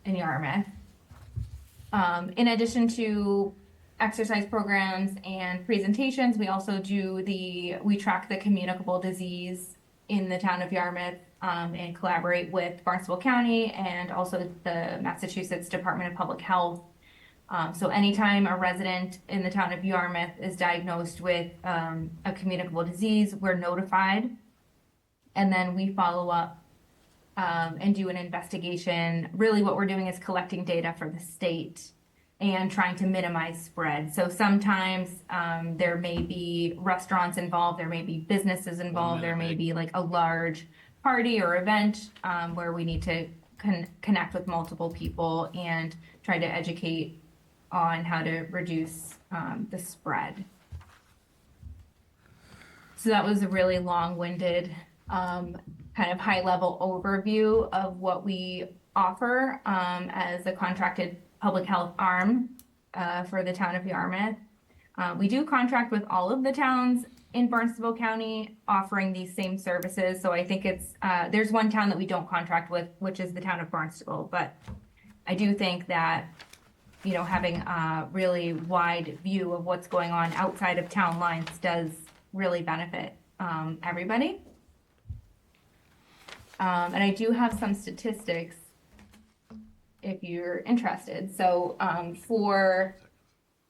in Yarmouth. In addition to exercise programs and presentations, we also we track the communicable disease in the town of Yarmouth and collaborate with Barnstable County and also the Massachusetts Department of Public Health. So anytime a resident in the town of Yarmouth is diagnosed with a communicable disease, we're notified. And then we follow up and do an investigation. Really what we're doing is collecting data for the state and trying to minimize spread. So sometimes there may be restaurants involved, there may be businesses involved, there may be like a large party or event where we need to connect with multiple people and try to educate on how to reduce the spread. So that was a really long-winded kind of high-level overview of what we offer as a contracted public health arm for the town of Yarmouth. We do contract with all of the towns in Barnstable County offering these same services. So I think there's one town that we don't contract with, which is the town of Barnstable. But I do think that, having a really wide view of what's going on outside of town lines does really benefit everybody. And I do have some statistics if you're interested. So for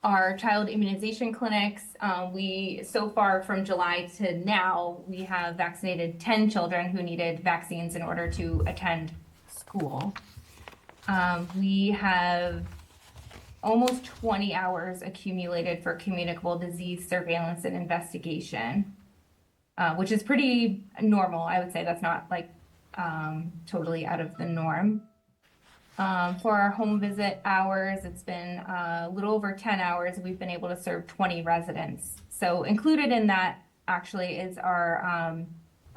our child immunization clinics, so far from July to now, we have vaccinated 10 children who needed vaccines in order to attend school. We have almost 20 hours accumulated for communicable disease surveillance and investigation, which is pretty normal. I would say that's not like totally out of the norm. For our home visit hours, it's been a little over 10 hours. We've been able to serve 20 residents. So included in that actually is our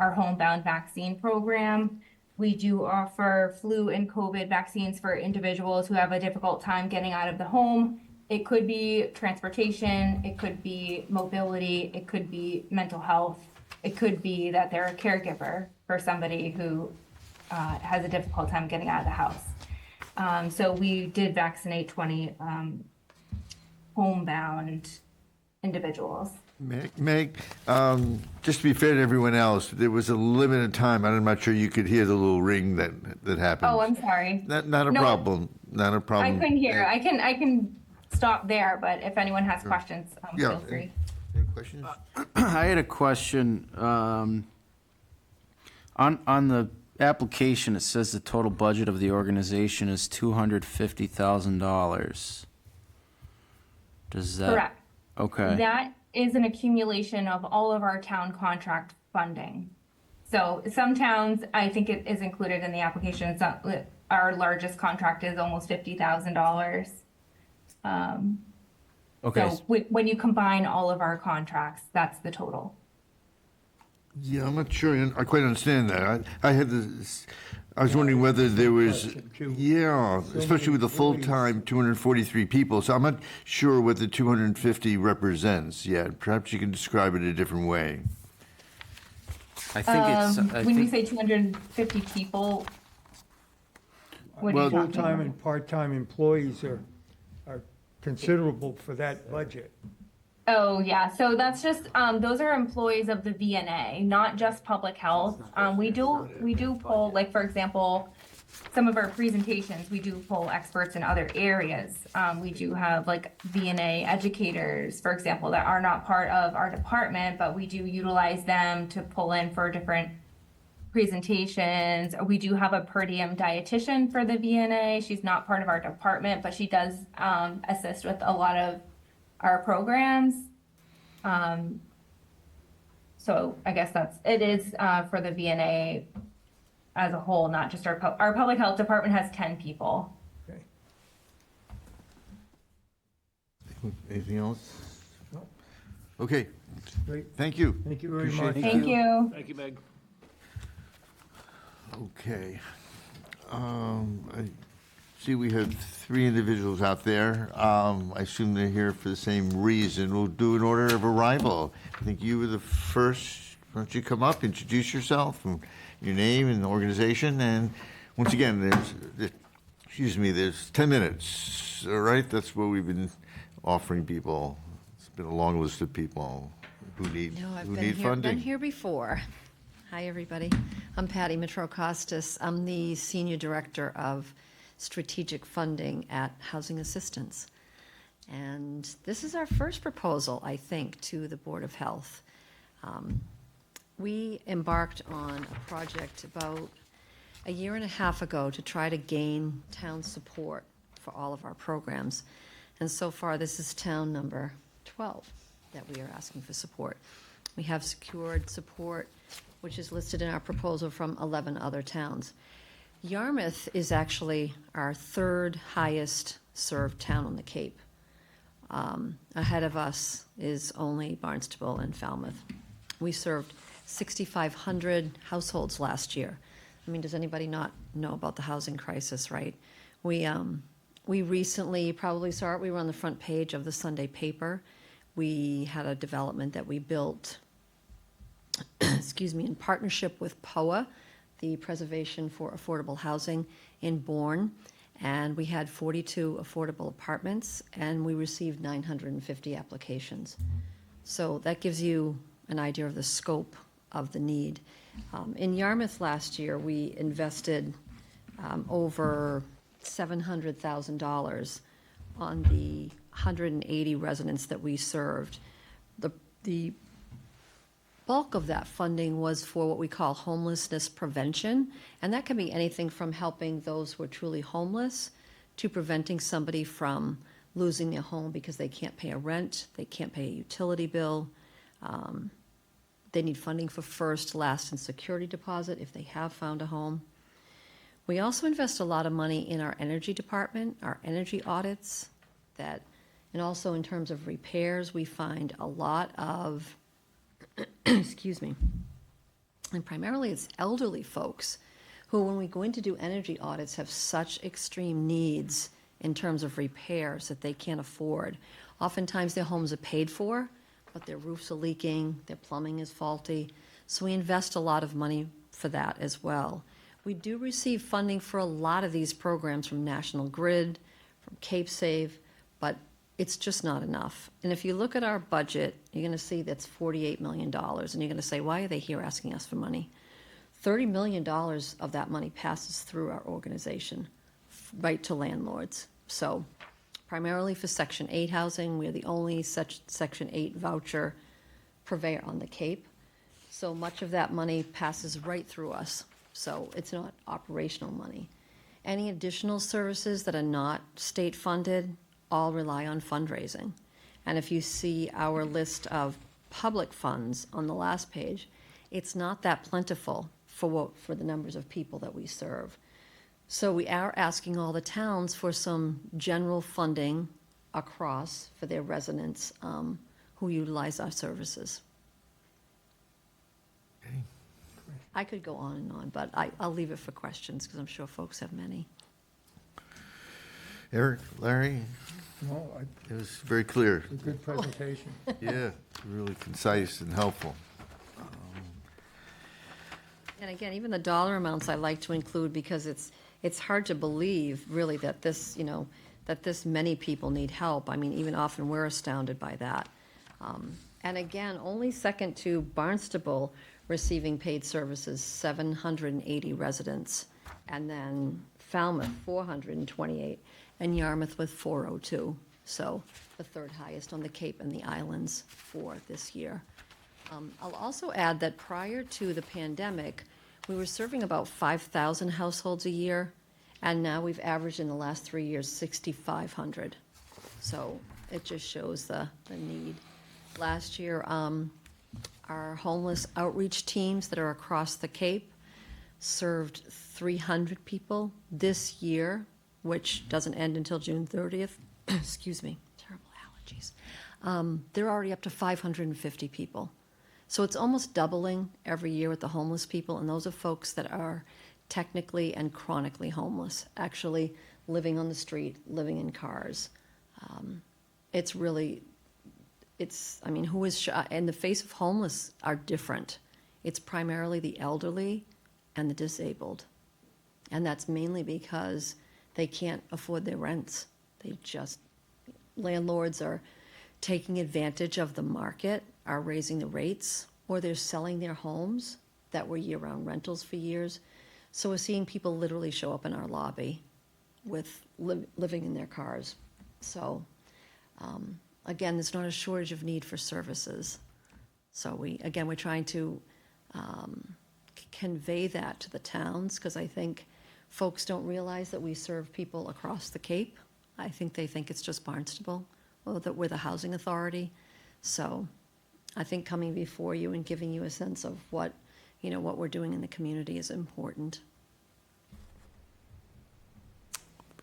homebound vaccine program. We do offer flu and COVID vaccines for individuals who have a difficult time getting out of the home. It could be transportation, it could be mobility, it could be mental health. It could be that they're a caregiver for somebody who has a difficult time getting out of the house. So we did vaccinate 20 homebound individuals. Meg, just to be fair to everyone else, there was a limited time. I'm not sure you could hear the little ring that happened. Oh, I'm sorry. Not a problem. Not a problem. I couldn't hear. I can stop there, but if anyone has questions, feel free. Any questions? I had a question. On the application, it says the total budget of the organization is $250,000. Does that? Correct. Okay. That is an accumulation of all of our town contract funding. So some towns, I think it is included in the application. Our largest contract is almost $50,000. Okay. So when you combine all of our contracts, that's the total. Yeah, I'm not sure I quite understand that. I was wondering whether there was, especially with the full-time 243 people. So I'm not sure what the 250 represents yet. Perhaps you can describe it a different way. I think it's. When you say 250 people, what are you talking Full-time about? and part-time employees are considerable for that budget. Oh, yeah, so that's just, those are employees of the VNA, not just public health. We do pull, like, for example, some of our presentations, we do pull experts in other areas. We do have like VNA educators, for example, that are not part of our department, but we do utilize them to pull in for different presentations. We do have a per diem dietitian for the VNA. She's not part of our department, but she does assist with a lot of our programs. So I guess it is for the VNA as a whole, not just our public health department has 10 people. Okay. Anything else? No. Okay, Great. thank you. Thank you very Appreciate much. it. Thank you. Thank you, Meg. Okay. I see we have 3 individuals out there. I assume they're here for the same reason. We'll do an order of arrival. I think you were the first. Why don't you come up, introduce yourself, and your name and organization, and once again, there's 10 minutes, all right? That's what we've been offering people. It's been a long list of people who need funding. Been here before. Hi, everybody. I'm Patty Mitro-Costas. I'm the Senior Director of Strategic Funding at Housing Assistance. And this is our first proposal, I think, to the Board of Health. We embarked on a project about a year and a half ago to try to gain town support for all of our programs. And so far, this is town number 12 that we are asking for support. We have secured support, which is listed in our proposal, from 11 other towns. Yarmouth is actually our 3rd highest served town on the Cape. Ahead of us is only Barnstable and Falmouth. We served 6,500 households last year. I mean, does anybody not know about the housing crisis, right? We recently, probably saw it, we were on the front page of the Sunday paper. We had a development that we built, in partnership with POA, the Preservation for Affordable Housing in Bourne, and we had 42 affordable apartments, and we received 950 applications. So that gives you an idea of the scope of the need. In Yarmouth last year, we invested over $700,000 on the 180 residents that we served. The bulk of that funding was for what we call homelessness prevention, and that can be anything from helping those who are truly homeless to preventing somebody from losing their home because they can't pay a rent, they can't pay a utility bill. They need funding for first, last, and security deposit if they have found a home. We also invest a lot of money in our energy department, our energy audits, and also in terms of repairs, we find a lot of, excuse me, and primarily it's elderly folks who, when we go in to do energy audits, have such extreme needs in terms of repairs that they can't afford. Oftentimes their homes are paid for, but their roofs are leaking, their plumbing is faulty. So we invest a lot of money for that as well. We do receive funding for a lot of these programs from National Grid, from Cape Save, but it's just not enough. And if you look at our budget, you're going to see that's $48 million. And you're going to say, why are they here asking us for money? $30 million of that money passes through our organization, right to landlords. So primarily for Section 8 housing, we're the only Section 8 voucher purveyor on the Cape. So much of that money passes right through us. So it's not operational money. Any additional services that are not state funded all rely on fundraising. And if you see our list of public funds on the last page, it's not that plentiful for the numbers of people that we serve. So we are asking all the towns for some general funding across for their residents who utilize our services. Okay. I could go on and on, but I'll leave it for questions because I'm sure folks have many. Eric, Larry? No, It was very clear. a good presentation. Yeah, really concise and helpful. And again, even the dollar amounts I like to include because it's hard to believe really that this that this many people need help. I mean, even often we're astounded by that. And again, only second to Barnstable receiving paid services, 780 residents, and then Falmouth, 428, and Yarmouth with 402. So the third highest on the Cape and the islands for this year. I'll also add that prior to the pandemic, we were serving about 5,000 households a year, and now we've averaged in the last 3 years 6,500. So it just shows the need. Last year, our homeless outreach teams that are across the Cape served 300 people. This year, which doesn't end until June 30th, excuse me, terrible allergies, they're already up to 550 people. So it's almost doubling every year with the homeless people, and those are folks that are technically and chronically homeless, actually living on the street, living in cars. It's really, I mean, who is, and the face of homeless are different. It's primarily the elderly and the disabled. And that's mainly because they can't afford their rents. Landlords are taking advantage of the market, are raising the rates, or they're selling their homes that were year-round rentals for years. So we're seeing people literally show up in our lobby with living in their cars. So again, there's not a shortage of need for services. So we're trying to convey that to the towns, because I think folks don't realize that we serve people across the Cape. I think they think it's just Barnstable, or that we're the housing authority. So I think coming before you and giving you a sense of what we're doing in the community is important.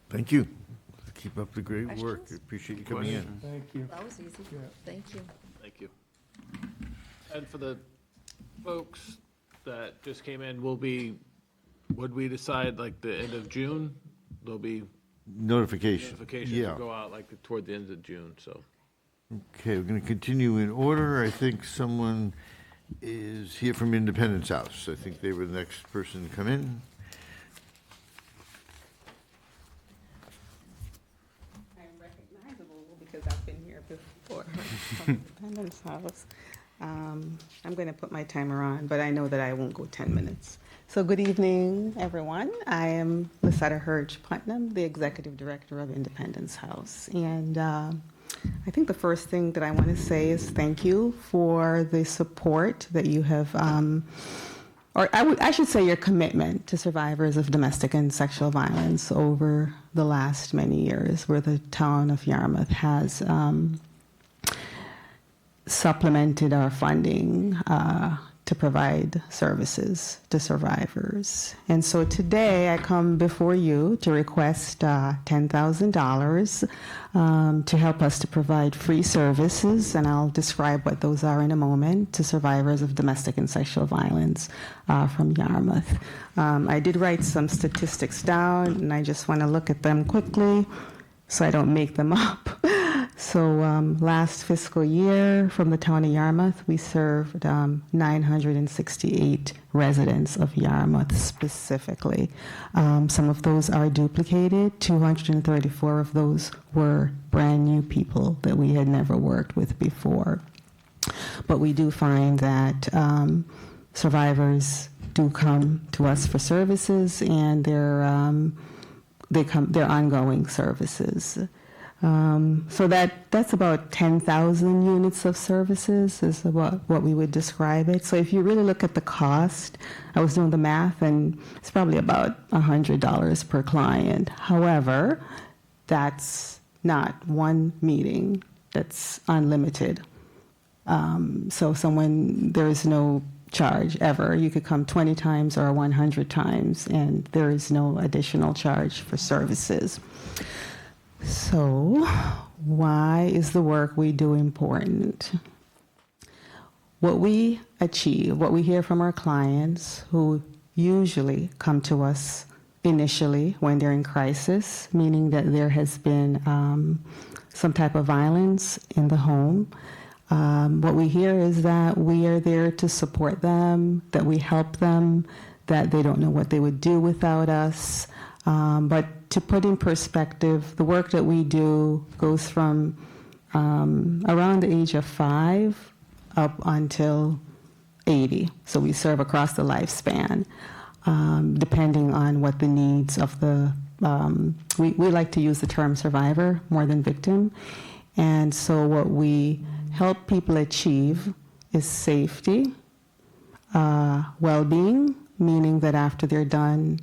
Thank you. Keep up the great work. I appreciate you coming in. Thank you. That was easy. Yeah. Thank you. Thank you. And for the folks that just came in, would we decide like the end of June? There'll be Notification. notifications Yeah. to go out like toward the end of June, so. Okay, we're going to continue in order. I think someone is here from Independence House. I think they were the next person to come in. I'm recognizable because I've been here before from Independence House. I'm going to put my timer on, but I know that I won't go 10 minutes. So good evening, everyone. I am Lisetta Hurge Putnam, the Executive Director of Independence House. And I think the first thing that I want to say is thank you for the support that you have, or I should say your commitment to survivors of domestic and sexual violence over the last many years, where the town of Yarmouth has supplemented our funding to provide services to survivors. And so today I come before you to request $10,000 to help us to provide free services, and I'll describe what those are in a moment, to survivors of domestic and sexual violence from Yarmouth. I did write some statistics down, and I just want to look at them quickly so I don't make them up. So last fiscal year from the town of Yarmouth, we served 968 residents of Yarmouth specifically. Some of those are duplicated. 234 of those were brand new people that we had never worked with before. But we do find that survivors do come to us for services, and they're ongoing services. So that's about 10,000 units of services is what we would describe it. So if you really look at the cost, I was doing the math, and it's probably about $100 per client. However, that's not one meeting. That's unlimited. So there is no charge ever. You could come 20 times or 100 times, and there is no additional charge for services. So, why is the work we do important? What we achieve, what we hear from our clients, who usually come to us initially when they're in crisis, meaning that there has been some type of violence in the home. What we hear is that we are there to support them, that we help them, that they don't know what they would do without us. But to put in perspective, the work that we do goes from around the age of 5 up until 80. So we serve across the lifespan, depending on what the needs of the, we like to use the term survivor more than victim. And so what we help people achieve is safety, well-being, meaning that after they're done,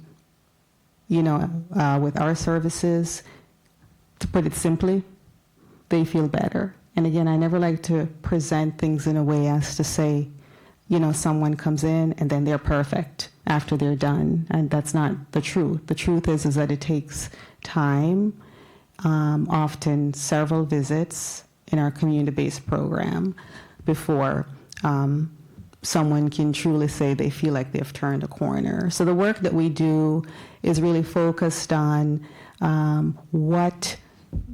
with our services, to put it simply, they feel better. And again, I never like to present things in a way as to say, someone comes in and then they're perfect after they're done. And that's not the truth. The truth is that it takes time, often several visits in our community-based program before someone can truly say they feel like they've turned a corner. So the work that we do is really focused on what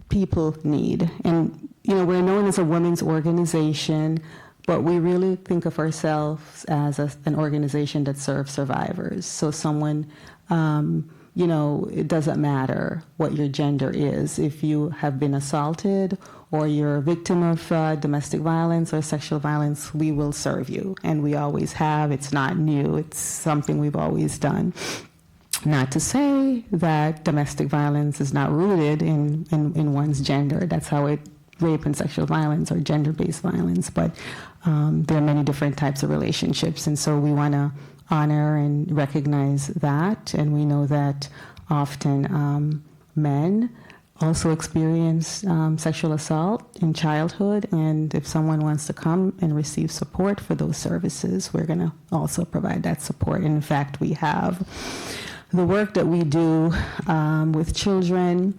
people need. And, we're known as a women's organization, but we really think of ourselves as an organization that serves survivors. So someone, it doesn't matter what your gender is. If you have been assaulted or you're a victim of domestic violence or sexual violence, we will serve you. And we always have. It's not new. It's something we've always done. Not to say that domestic violence is not rooted in one's gender. That's how rape and sexual violence or gender-based violence. But there are many different types of relationships. And so we want to honor and recognize that. And we know that often men also experience sexual assault in childhood, and if someone wants to come and receive support for those services, we're going to also provide that support. And in fact, we have the work that we do with children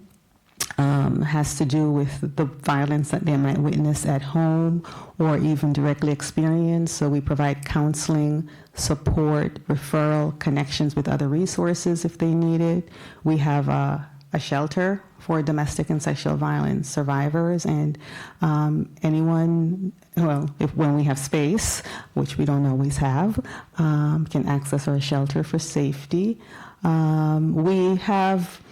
has to do with the violence that they might witness at home or even directly experience. So we provide counseling, support, referral, connections with other resources if they need it. We have a shelter for domestic and sexual violence survivors, and anyone, when we have space, which we don't always have, can access our shelter for safety. We have,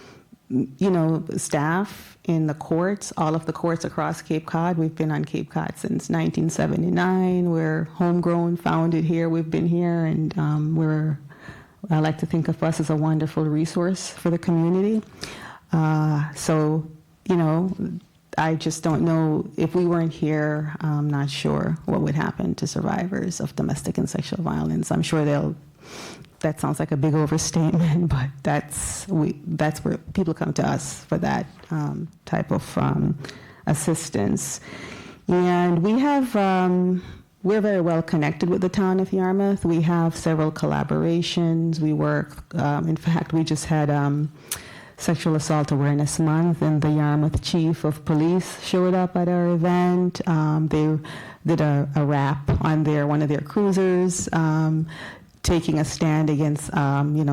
staff in the courts, all of the courts across Cape Cod. We've been on Cape Cod since 1979. We're homegrown, founded here. We've been here, and I like to think of us as a wonderful resource for the community. I just don't know, if we weren't here, I'm not sure what would happen to survivors of domestic and sexual violence. I'm sure that sounds like a big overstatement, but that's where people come to us for that type of assistance. And we have, we're very well connected with the town of Yarmouth. We have several collaborations. We work, in fact, we just had Sexual Assault Awareness Month, and the Yarmouth Chief of Police showed up at our event. They did a wrap on one of their cruisers, taking a stand against,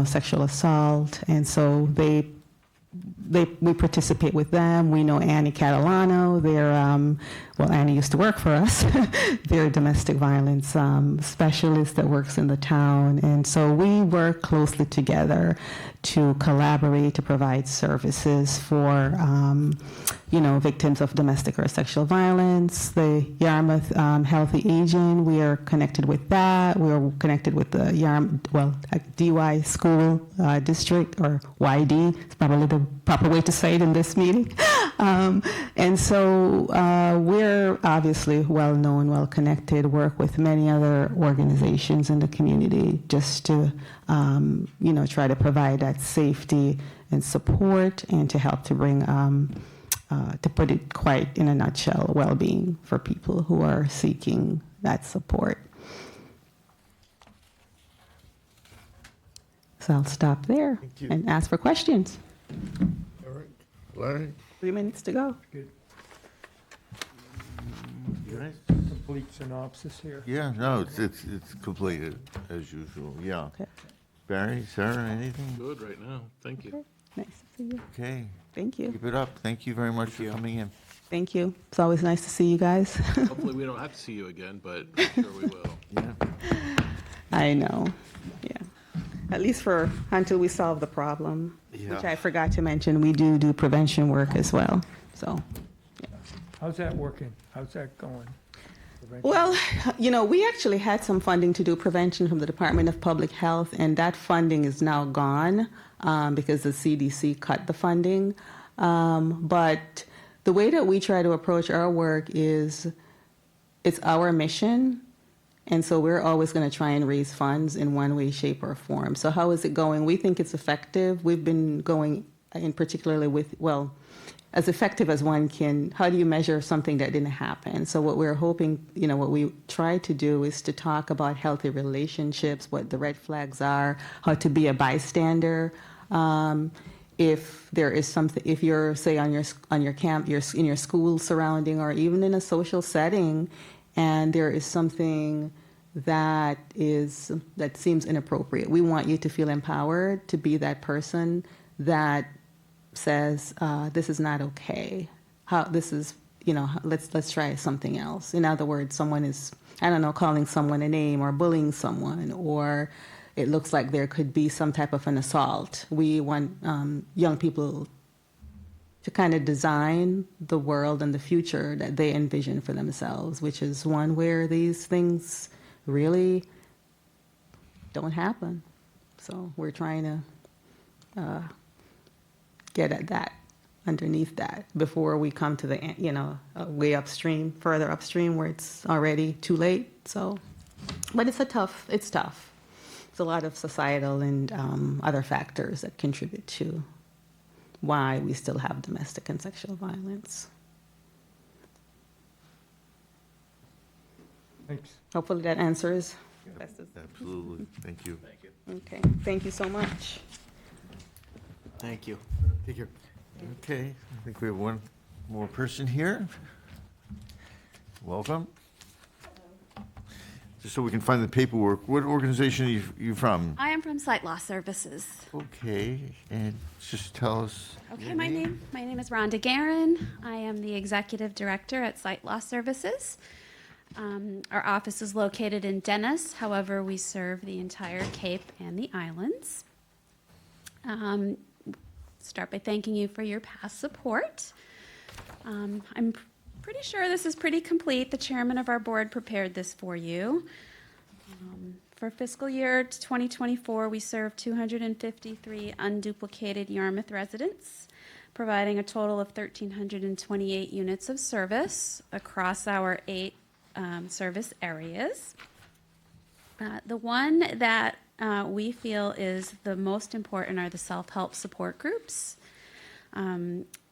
sexual assault, and so we participate with them. We know Annie Catalano. They're, Annie used to work for us. They're a domestic violence specialist that works in the town. And so we work closely together to collaborate, to provide services for, victims of domestic or sexual violence. The Yarmouth Healthy Aging, we are connected with that. We're connected with the DY School District, or YD. It's probably the proper way to say it in this meeting. And so we're obviously well-known, well-connected, work with many other organizations in the community just to, try to provide that safety and support and to help to bring, to put it quite in a nutshell, well-being for people who are seeking that support. So I'll stop there and ask for questions. All right. Larry? 3 minutes to go. Good. You right? Complete synopsis here. Yeah, no, it's completed as usual, yeah. Okay. Barry, Sarah, anything? Good right now. Thank you. Nice to see you. Okay. Thank you. Keep it up. Thank you very much for coming in. Thank you. It's always nice to see you guys. Hopefully we don't have to see you again, but I'm sure we will. Yeah. I know. Yeah. at least for until we solve the problem. Which Yeah. I forgot to mention, we do prevention work as well, so. How's that working? How's that going? Well, we actually had some funding to do prevention from the Department of Public Health, and that funding is now gone because the CDC cut the funding. But the way that we try to approach our work is it's our mission, and so we're always going to try and raise funds in one way, shape, or form. So how is it going? We think it's effective. We've been going in particularly with, well, as effective as one can. How do you measure something that didn't happen? So what we're hoping, what we try to do is to talk about healthy relationships, what the red flags are, how to be a bystander. If there is something, if you're, say, on your camp, you're in your school surrounding, or even in a social setting, and there is something that seems inappropriate, we want you to feel empowered to be that person that says, this is not okay. Let's try something else. In other words, someone is, calling someone a name or bullying someone, or it looks like there could be some type of an assault. We want young people to kind of design the world and the future that they envision for themselves, which is one where these things really don't happen. So we're trying to get at that, underneath that, before we come to the, way upstream, further upstream, where it's already too late. So, but it's tough. It's a lot of societal and other factors that contribute to why we still have domestic and sexual violence. Thanks. Hopefully that answers. Absolutely. Thank you. Okay, thank you so much. Thank you. Take care. Okay, I think we have one more person here. Welcome. Just so we can find the paperwork, what organization are you from? I am from Sight Loss Services. Okay, and just tell us. Okay, my name is Rhonda Guerin. I am the executive director at Sight Loss Services. Our office is located in Dennis. However, we serve the entire Cape and the islands. Start by thanking you for your past support. I'm pretty sure this is pretty complete. The chairman of our board prepared this for you. For fiscal year 2024, we served 253 unduplicated Yarmouth residents, providing a total of 1,328 units of service across our 8 service areas. The one that we feel is the most important are the self-help support groups.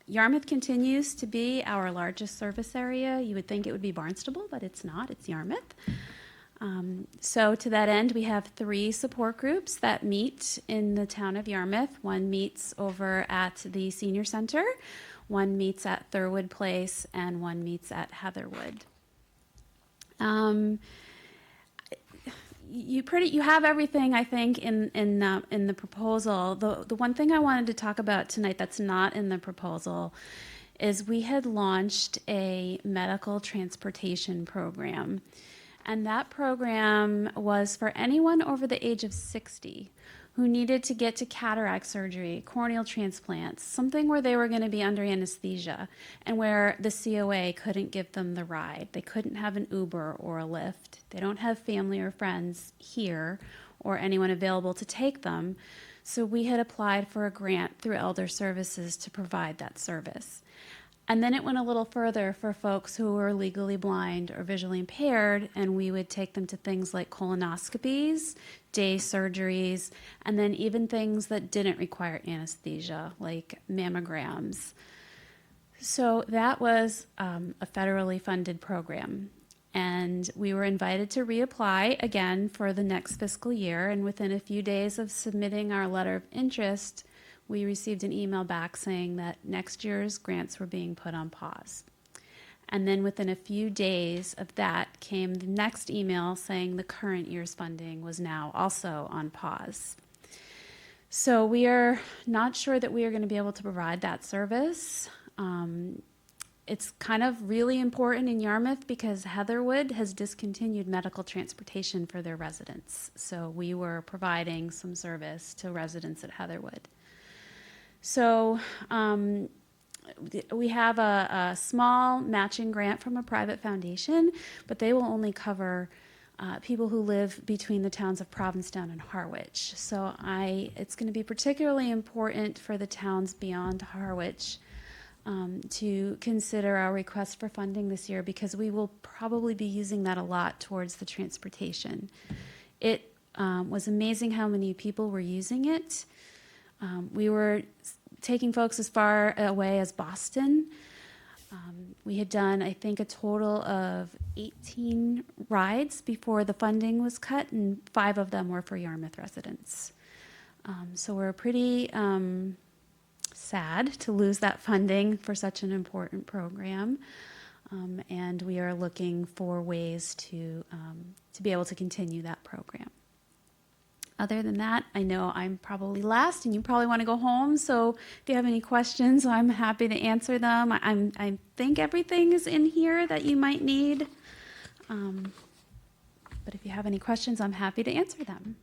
Yarmouth continues to be our largest service area. You would think it would be Barnstable, but it's not. It's Yarmouth. So to that end, we have 3 support groups that meet in the town of Yarmouth. One meets over at the senior center, one meets at Thurwood Place, and one meets at Heatherwood. You have everything, I think, in the proposal. The one thing I wanted to talk about tonight that's not in the proposal is we had launched a medical transportation program. And that program was for anyone over the age of 60 who needed to get to cataract surgery, corneal transplants, something where they were going to be under anesthesia and where the COA couldn't give them the ride. They couldn't have an Uber or a Lyft. They don't have family or friends here or anyone available to take them. So we had applied for a grant through Elder Services to provide that service. And then it went a little further for folks who were legally blind or visually impaired, and we would take them to things like colonoscopies, day surgeries, and then even things that didn't require anesthesia, like mammograms. So that was a federally funded program. And we were invited to reapply again for the next fiscal year, and within a few days of submitting our letter of interest, we received an email back saying that next year's grants were being put on pause. And then within a few days of that came the next email saying the current year's funding was now also on pause. So we are not sure that we are going to be able to provide that service. it's kind of really important in Yarmouth because Heatherwood has discontinued medical transportation for their residents. So we were providing some service to residents at Heatherwood. So we have a small matching grant from a private foundation, but they will only cover people who live between the towns of Provincetown and Harwich. So it's going to be particularly important for the towns beyond Harwich to consider our request for funding this year because we will probably be using that a lot towards the transportation. It was amazing how many people were using it. We were taking folks as far away as Boston. We had done, I think, a total of 18 rides before the funding was cut, and 5 of them were for Yarmouth residents. So we're pretty sad to lose that funding for such an important program, and we are looking for ways to be able to continue that program. Other than that, I know I'm probably last, and you probably want to go home. So if you have any questions, I'm happy to answer them. I think everything is in here that you might need. But if you have any questions, I'm happy to answer them.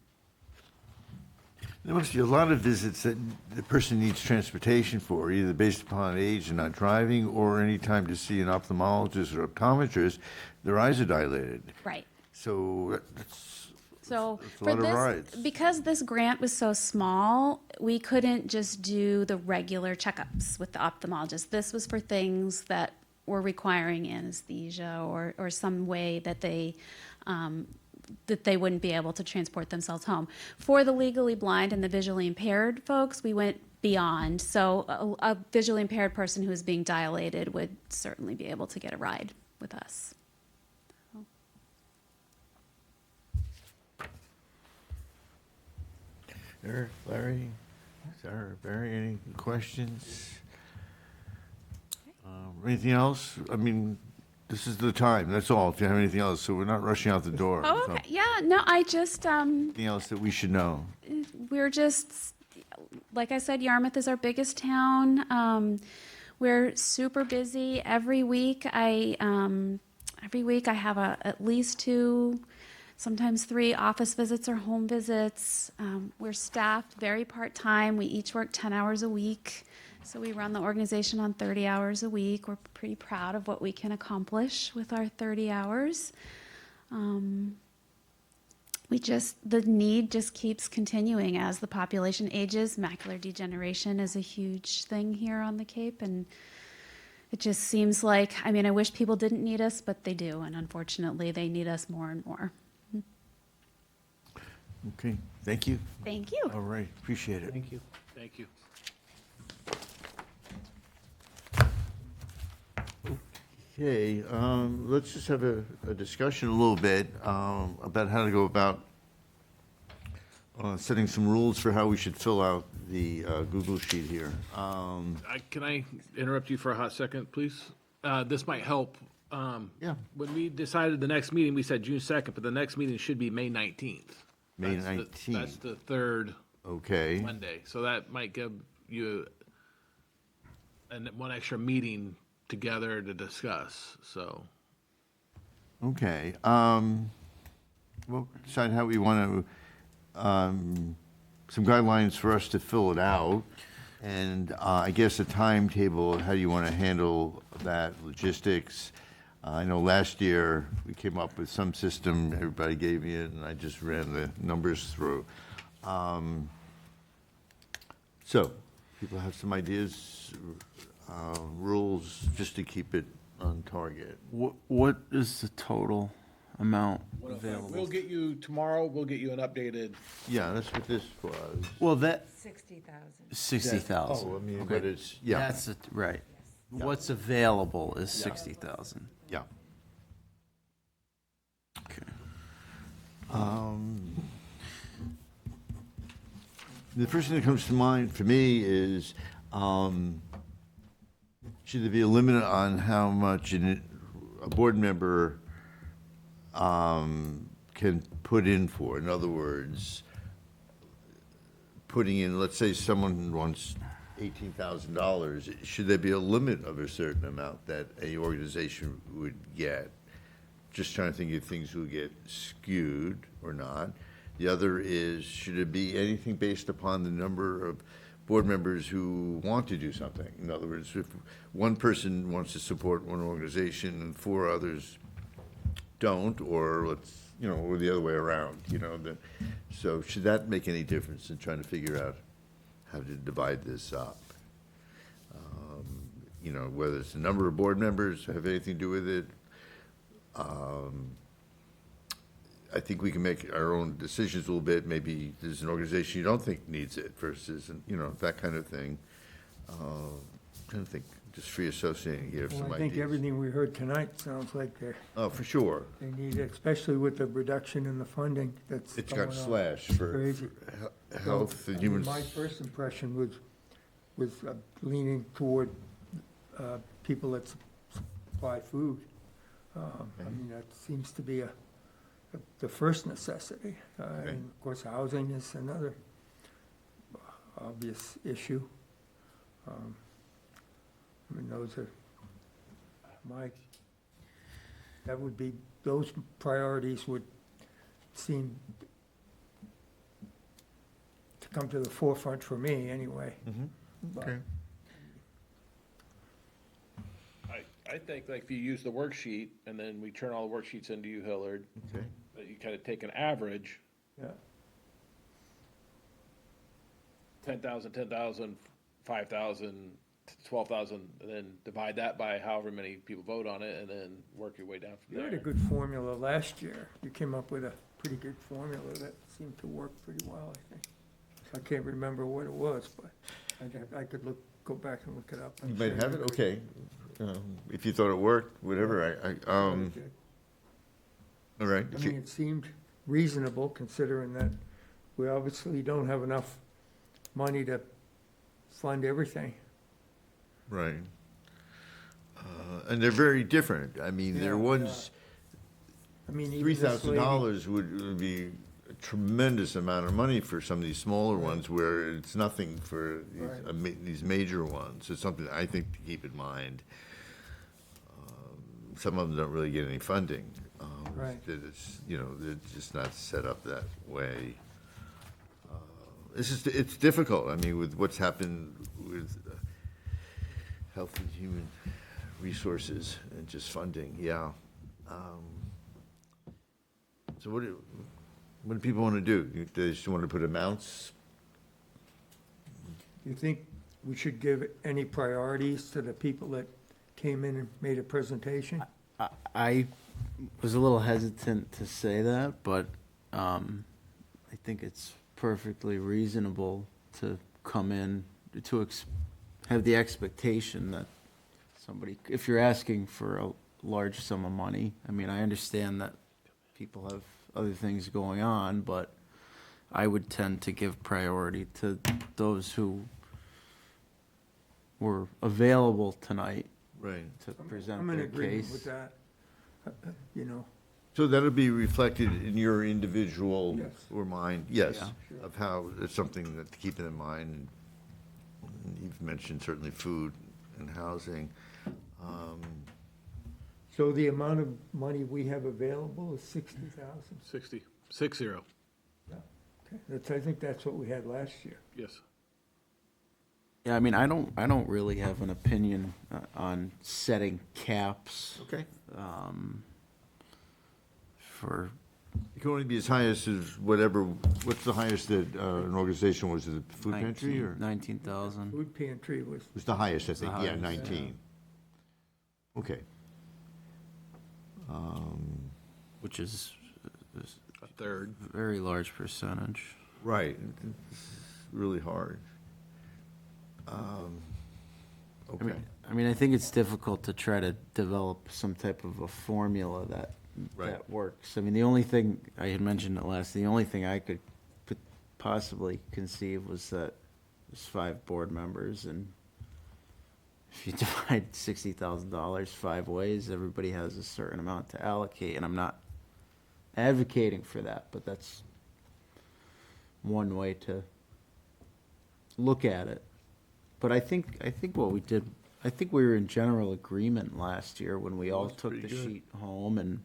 There must be a lot of visits that the person needs transportation for, either based upon age and not driving, or any time to see an ophthalmologist or optometrist, their eyes are dilated. Right. So that's So a lot of rides. because this grant was so small, we couldn't just do the regular checkups with the ophthalmologist. This was for things that were requiring anesthesia or some way that they wouldn't be able to transport themselves home. For the legally blind and the visually impaired folks, we went beyond. So a visually impaired person who is being dilated would certainly be able to get a ride with us. Eric, Larry, Sarah, Barry, any questions? Anything else? I mean, this is the time, that's all, if you have anything else, so we're not rushing out the door. Oh, So, okay. Yeah, no, I just, anything else that we should know? we're just, like I said, Yarmouth is our biggest town. We're super busy. Every week I have at least 2, sometimes 3 office visits or home visits. We're staffed very part-time. We each work 10 hours a week. So we run the organization on 30 hours a week. We're pretty proud of what we can accomplish with our 30 hours. The need just keeps continuing as the population ages. Macular degeneration is a huge thing here on the Cape, and it just seems like, I mean, I wish people didn't need us, but they do, and unfortunately, they need us more and more. Okay, thank you. Thank you. All right, appreciate it. Thank you. Thank you. Okay, let's just have a discussion a little bit about how to go about setting some rules for how we should fill out the Google Sheet here. Can I interrupt you for a hot second, please? This might help. Yeah. When we decided the next meeting, we said June 2nd, but the next meeting should be May 19th. May That's 19th. That's the third Okay. Monday. So that might give you one extra meeting together to discuss, so. Okay. We'll decide how we want to, some guidelines for us to fill it out. And I guess a timetable, how you want to handle that, logistics. I know last year we came up with some system, everybody gave me it, and I just ran the numbers through. So, people have some ideas, rules, just to keep it on target. What is the total amount available? We'll get you, tomorrow, we'll get you an updated. Yeah, that's what this was. Well, that, 60,000. 60,000. Oh, I mean, Okay. but it's, yeah. That's, right. What's available is 60,000. Yeah. Okay. The first thing that comes to mind for me is, should there be a limit on how much a board member can put in for? In other words, putting in, let's say someone wants $18,000, should there be a limit of a certain amount that a organization would get? Just trying to think if things will get skewed or not. The other is, should it be anything based upon the number of board members who want to do something? In other words, if one person wants to support one organization and four others don't, or or the other way around, so should that make any difference in trying to figure out how to divide this up? Whether it's the number of board members have anything to do with it. I think we can make our own decisions a little bit. Maybe there's an organization you don't think needs it versus, that kind of thing. Trying to think, just free associating here, some Well, I think ideas. everything we heard tonight sounds like Oh, for sure. they need it, especially with the reduction in the funding that's It's going got on. slashed for Crazy. health and human. My first impression was leaning toward people that supply food. I mean, that seems to be the first necessity. And of course, housing is another obvious issue. I mean, those are those priorities would seem to come to the forefront for me, anyway. But- Okay. I think like if you use the worksheet and then we turn all the worksheets into you, Hillard, Okay. that you kind of take an average, Yeah. 10,000, 10,000, 5,000, 12,000, and then divide that by however many people vote on it, and then work your way down from You had a there. good formula last year. You came up with a pretty good formula that seemed to work pretty well, I think. I can't remember what it was, but I could go back and look it up. You might have it, okay. If you thought it worked, whatever, all right. I mean, it seemed reasonable considering that we obviously don't have enough money to fund everything. Right. And they're very different. I mean, Yeah, they're ones, I mean, even this $3,000 would be a tremendous amount of money for some of these smaller ones where it's nothing for these major ones. It's something I think to keep in mind. Some of them don't really get any funding. Right. That it's, they're just not set up that way. It's difficult, I mean, with what's happened with health and human resources and just funding, yeah. So what do people want to do? They just want to put amounts? You think we should give any priorities to the people that came in and made a presentation? I was a little hesitant to say that, but I think it's perfectly reasonable to come in, to have the expectation that somebody, if you're asking for a large sum of money, I mean, I understand that people have other things going on, but I would tend to give priority to those who were available tonight Right. to present I'm in their agreement case. with that, So that'll be reflected in your individual Yes. or mine, yes, Yeah. of how, it's something that to keep in mind. And you've mentioned certainly food and housing. So the amount of money we have available is 60,000? 60. I think that's what we had last year. Yes. Yeah, I mean, I don't really have an opinion on setting caps. Okay. For, It can only be as high as whatever, what's the highest that an organization was, it the food pantry or? 19,000. Food pantry was, Was the highest, I think, yeah, highest, 19. Okay. Which is A third. a very large percentage. Right, it's really hard. Okay. I mean, I think it's difficult to try to develop some type of a formula that works. I mean, the only thing, I had mentioned it last, the only thing I could possibly conceive was that there's 5 board members, and if you divide $60,000 5 ways, everybody has a certain amount to allocate, and I'm not advocating for that, but that's one way to look at it. But I think what we did, I think we were in general agreement last year when we all took the pretty good. sheet home and,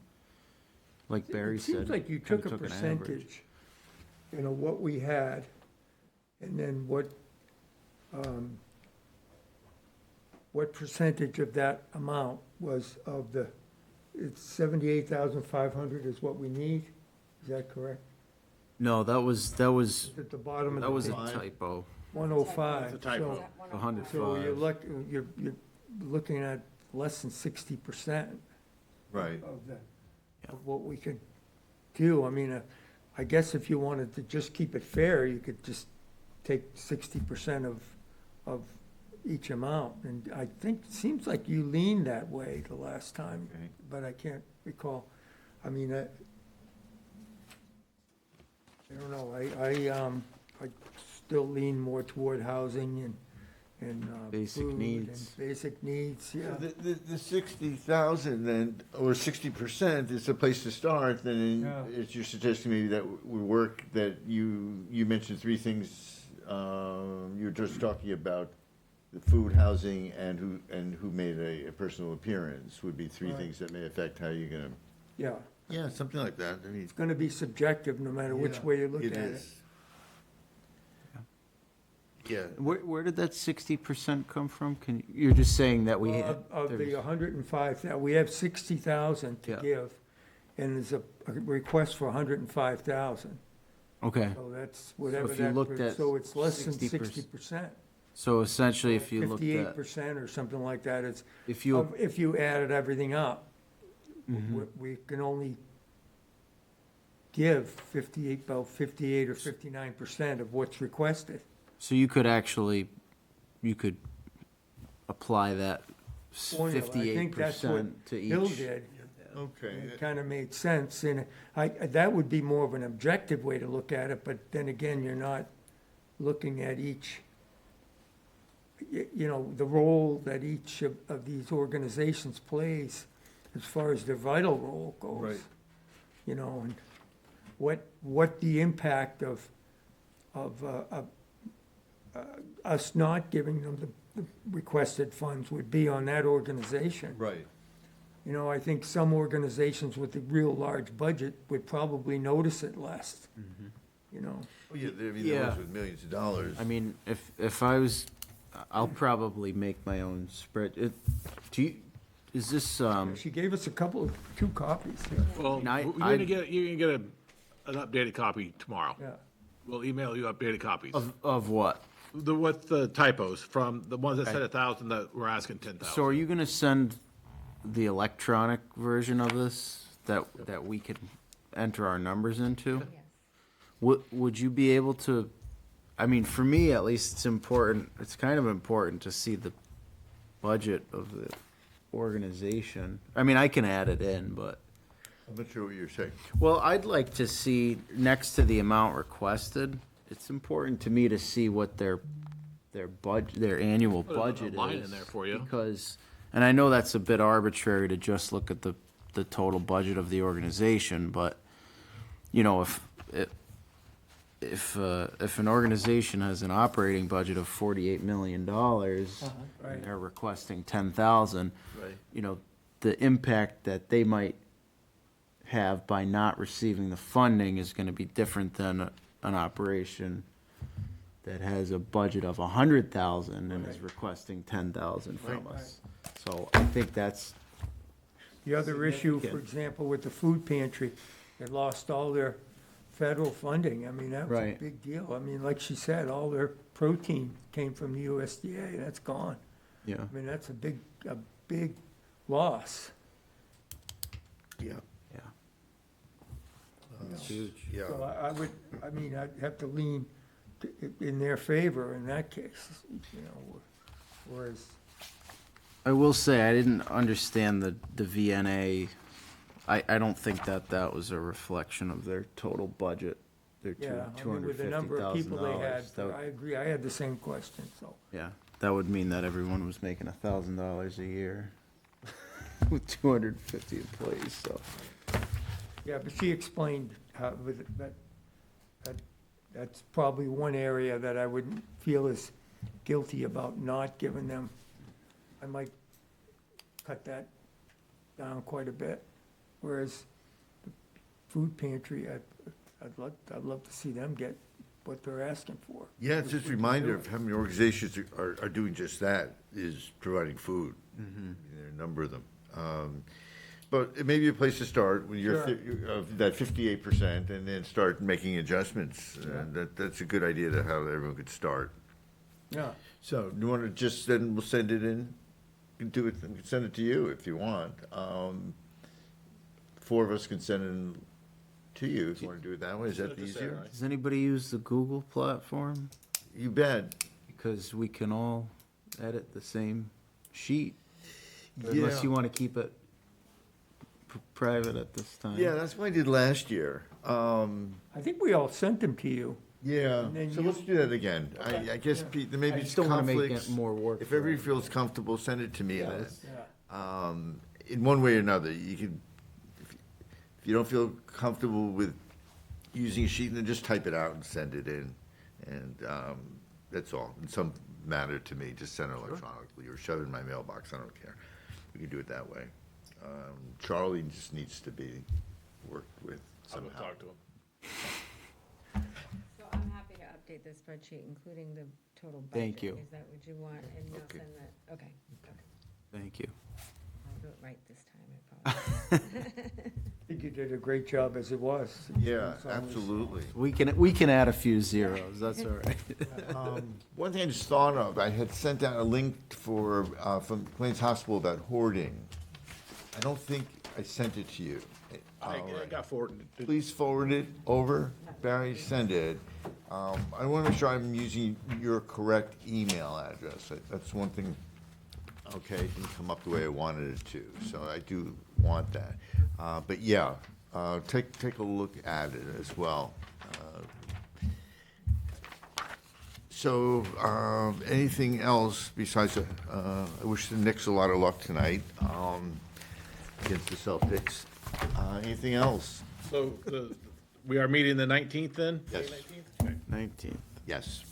like Barry It said. seems like you kinda took a an average. percentage, you know, what we had, and then what percentage of that amount was of the, it's 78,500 is what we need? Is that correct? No, that was, At the bottom of the that was a page. typo. 105. It's a typo. A hundred So you're five. you're looking at less than 60% Right. of what we could do. I mean, I guess if you wanted to just keep it fair, you could just take 60% of each amount. And I think, it seems like you leaned that way the last time, Okay. but I can't recall. I mean, I don't know, I still lean more toward housing and Basic food and needs. basic needs, yeah. The 60,000 then, or 60% is a place to start, then Yeah. it's you're suggesting maybe that would work, that you mentioned three things, you were just talking about the food, housing, and who made a personal appearance would be three Right. things that may affect how you're gonna. Yeah, Yeah, something like that, I mean. it's gonna be subjective no matter which Yeah, way you look at It it. is. Yeah. Where did that 60% come from? You're just saying that we had. Of the there's- 105, we have 60,000 to Yeah. give, and there's a request for 105,000. Okay, So that's whatever if you that, looked at so it's less than 60%. 60%. so essentially if you looked at, 58% or something like that, it's, if you, if you added everything up, Mhm. we can only give 58 or 59% of what's requested. so you could actually, you could apply that Formula. I think that's what 58% to each. Bill did. Okay. It kind of made sense, and that would be more of an objective way to look at it, but then again, you're not looking at each, you know, the role that each of these organizations plays as far as their vital role goes. Right. You know, and what the impact of us not giving them the requested funds would be on that organization. Right. You know, I think some organizations with a real large budget would probably notice it less, you know? Oh, yeah, I mean, the Yeah. ones with millions of dollars. I mean, if I was, I'll probably make my own spread. Is this, She gave us two copies here. Well, And I- you're gonna get an updated copy tomorrow. Yeah. We'll email you updated copies. of what? With the typos from the ones that said 1,000 that were asking 10,000. So are you gonna send the electronic version of this that we could enter our numbers into? Would you be able to, I mean, for me at least, it's important, it's kind of important to see the budget of the organization. I mean, I can add it in, but, I'm not sure what you're saying. well, I'd like to see, next to the amount requested, it's important to me to see what their annual Put a budget is. line in there for you. Because, and I know that's a bit arbitrary to just look at the total budget of the organization, but, you know, if an organization has an operating budget of $48 million, Right. and they're requesting 10,000, Right. you know, the impact that they might have by not receiving the funding is gonna be different than an operation that has a budget of 100,000 and is requesting 10,000 from Right. us. So I think that's, The other issue, for Significant. example, with the food pantry, they lost all their federal funding. I mean, that was a Right. big deal. I mean, like she said, all their protein came from the USDA, that's gone. yeah. I mean, that's a big loss. Yeah. Yeah. It's huge. Yeah. So I'd have to lean in their favor in that case, you know, whereas, I will say, I didn't understand the VNA. I don't think that was a reflection of their total budget, their yeah, I mean, with the number of people they had, $250,000. I agree, I had the same question, so. Yeah, that would mean that everyone was making $1,000 a year with 250 employees, so. Yeah, but she explained how, that's probably one area that I wouldn't feel is guilty about not giving them. I might cut that down quite a bit, whereas the food pantry, I'd love to see them get what they're asking for. Yeah, it's just a reminder of how many organizations are doing just that, is providing food. There are a number of them. But it may be a place to start when you're of that 58%, and then start making adjustments. That's a good idea to how everyone could start. Yeah. So you want to just, then we'll send it in, you can do it, send it to you if you want. 4 of us can send it in to you if you want to do it that way. Is that easier? Does anybody use the Google platform? You bet. Because we can all edit the same sheet. Unless you want to keep it private at this time. Yeah, that's what I did last year. I think we all sent them to you. Yeah, And then so you- let's do that again. I guess there may I be just don't wanna make conflicts. it more work If for everybody feels comfortable, send it to me. Yeah. In one way or another, you can, if you don't feel comfortable with using a sheet, then just type it out and send it in. And that's all. In some matter to me, just send it electronically or shove it in my mailbox. I don't care. We can do it that way. Charlie just needs to be worked with somehow. I'll go talk to him. So I'm happy to update the spreadsheet, including the total budget. Thank you. Is that what you want? And you'll Okay. send that, okay. Thank you. I'll do it right this time, I apologize. I think you did a great job as it was. Yeah, It's always- absolutely. We can add a few zeros, that's all right. One thing I just thought of, I had sent out a link from Plains Hospital about hoarding. I don't think I sent it to you. I got forwarded. Please forward it over. Barry, send it. I want to make sure I'm using your correct email address. That's one thing, okay, it didn't come up the way I wanted it to, so I do want that. But yeah, take a look at it as well. So, anything else besides, I wish the Knicks a lot of luck tonight against the Celtics. Anything else? So we are meeting the 19th then? Yes. May 19th? Okay. 19th. Yes.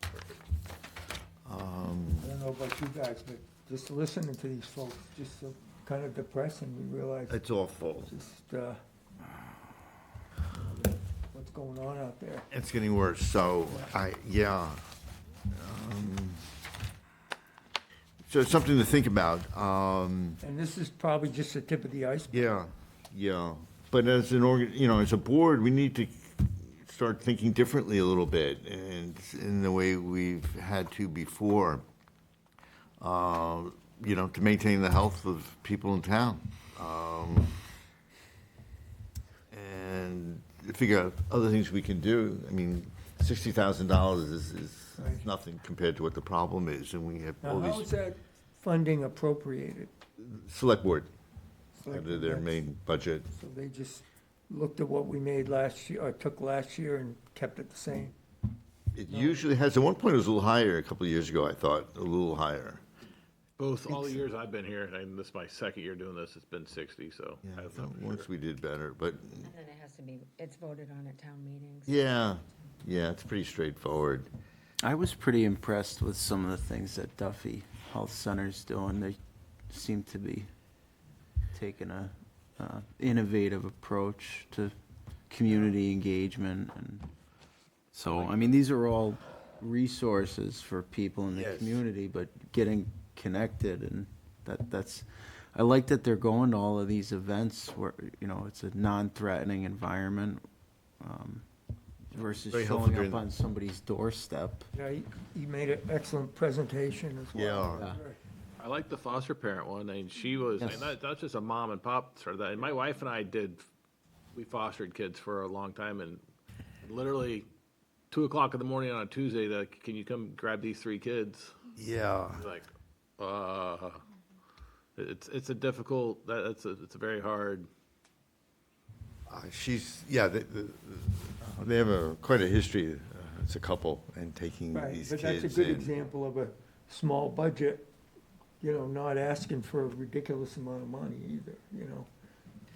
I don't know about you guys, but just listening to these folks, just so kind of depressing. We realize It's awful. just what's going on out there. It's getting worse, so so it's something to think about. And this is probably just the tip of the iceberg. Yeah. But as as a board, we need to start thinking differently a little bit, and in the way we've had to before, to maintain the health of people in town. And figure out other things we can do. I mean, $60,000 is Right. nothing compared to what the problem is, and we have Now, all how these is that funding appropriated? select board, Select under board, their that's- main budget. So they just looked at what we made last year, or took last year and kept it the same? It usually has, at one point it was a little higher, a couple of years ago, I thought, a little higher. Both, all the years I've been here, and this is my second year doing this, it's been 60, so. I don't know for Once sure. we did better, but, And then it has to be, it's voted on at town meetings. yeah, it's pretty straightforward. I was pretty impressed with some of the things that Duffy Health Center's doing. They seem to be taking a innovative approach to community engagement, and so, I mean, these are all resources for people in the Yes. community, but getting connected, and that's, I like that they're going to all of these events where, it's a non-threatening environment, versus Very helpful showing during up on somebody's doorstep. Yeah, he made an excellent presentation as well. Yeah. I like the foster parent one, and she was, Yes. and that's just a mom and pop started that. And my wife and I we fostered kids for a long time, and literally 2:00 in the morning on a Tuesday, can you come grab these 3 kids? Yeah. Like, it's a difficult, it's a very hard. They have quite a history, it's a couple, and taking Right, these but kids that's a good in. example of a small budget, not asking for a ridiculous amount of money either,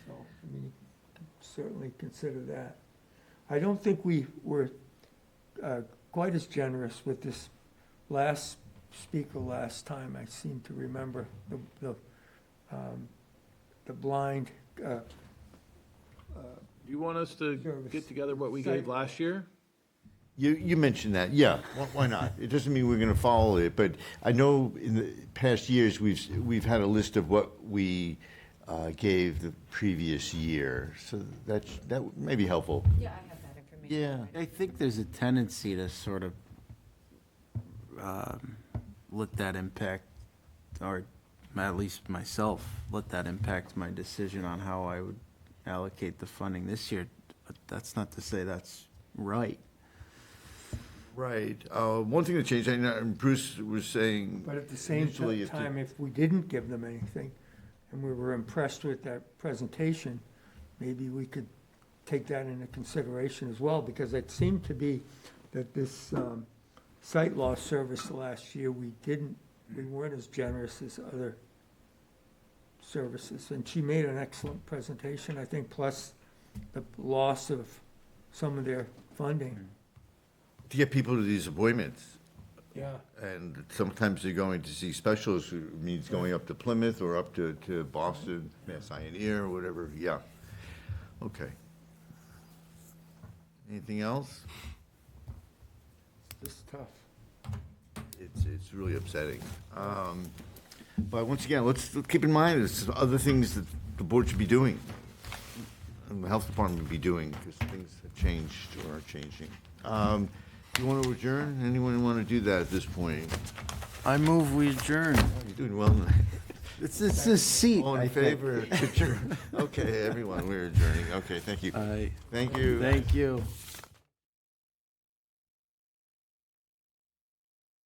So, I mean, certainly consider that. I don't think we were quite as generous with this last speaker last time, I seem to remember the blind, Do you want us to get together what we gave last year? You mentioned that, yeah, why not? It doesn't mean we're gonna follow it, but I know in the past years, we've had a list of what we gave the previous year, so that may be helpful. Yeah, I have that information. Yeah. I think there's a tendency to sort of let that impact, or at least myself, let that impact my decision on how I would allocate the funding this year. But that's not to say that's right. Right. One thing that changed, I know Bruce was saying. but at the same initially, time, if we didn't give them anything, and we were impressed with that presentation, maybe we could take that into consideration as well, because it seemed to be that this sight loss service last year, we weren't as generous as other services. And she made an excellent presentation, I think, plus the loss of some of their funding. To get people to these appointments. Yeah. And sometimes they're going to see specialists, who means going up to Plymouth or up to Boston, Mass Eye or whatever, yeah. Okay. Anything else? Just tough. It's really upsetting. But once again, let's keep in mind, there's other things that the board should be doing, and the health department would be doing, because things have changed or are changing. You want to adjourn? Anyone want to do that at this point? I move we adjourn. You're doing well. It's a seat. All I in think. favor? Adjourn. Okay, everyone, we're adjourning. Okay, thank you. Thank you. Thank you.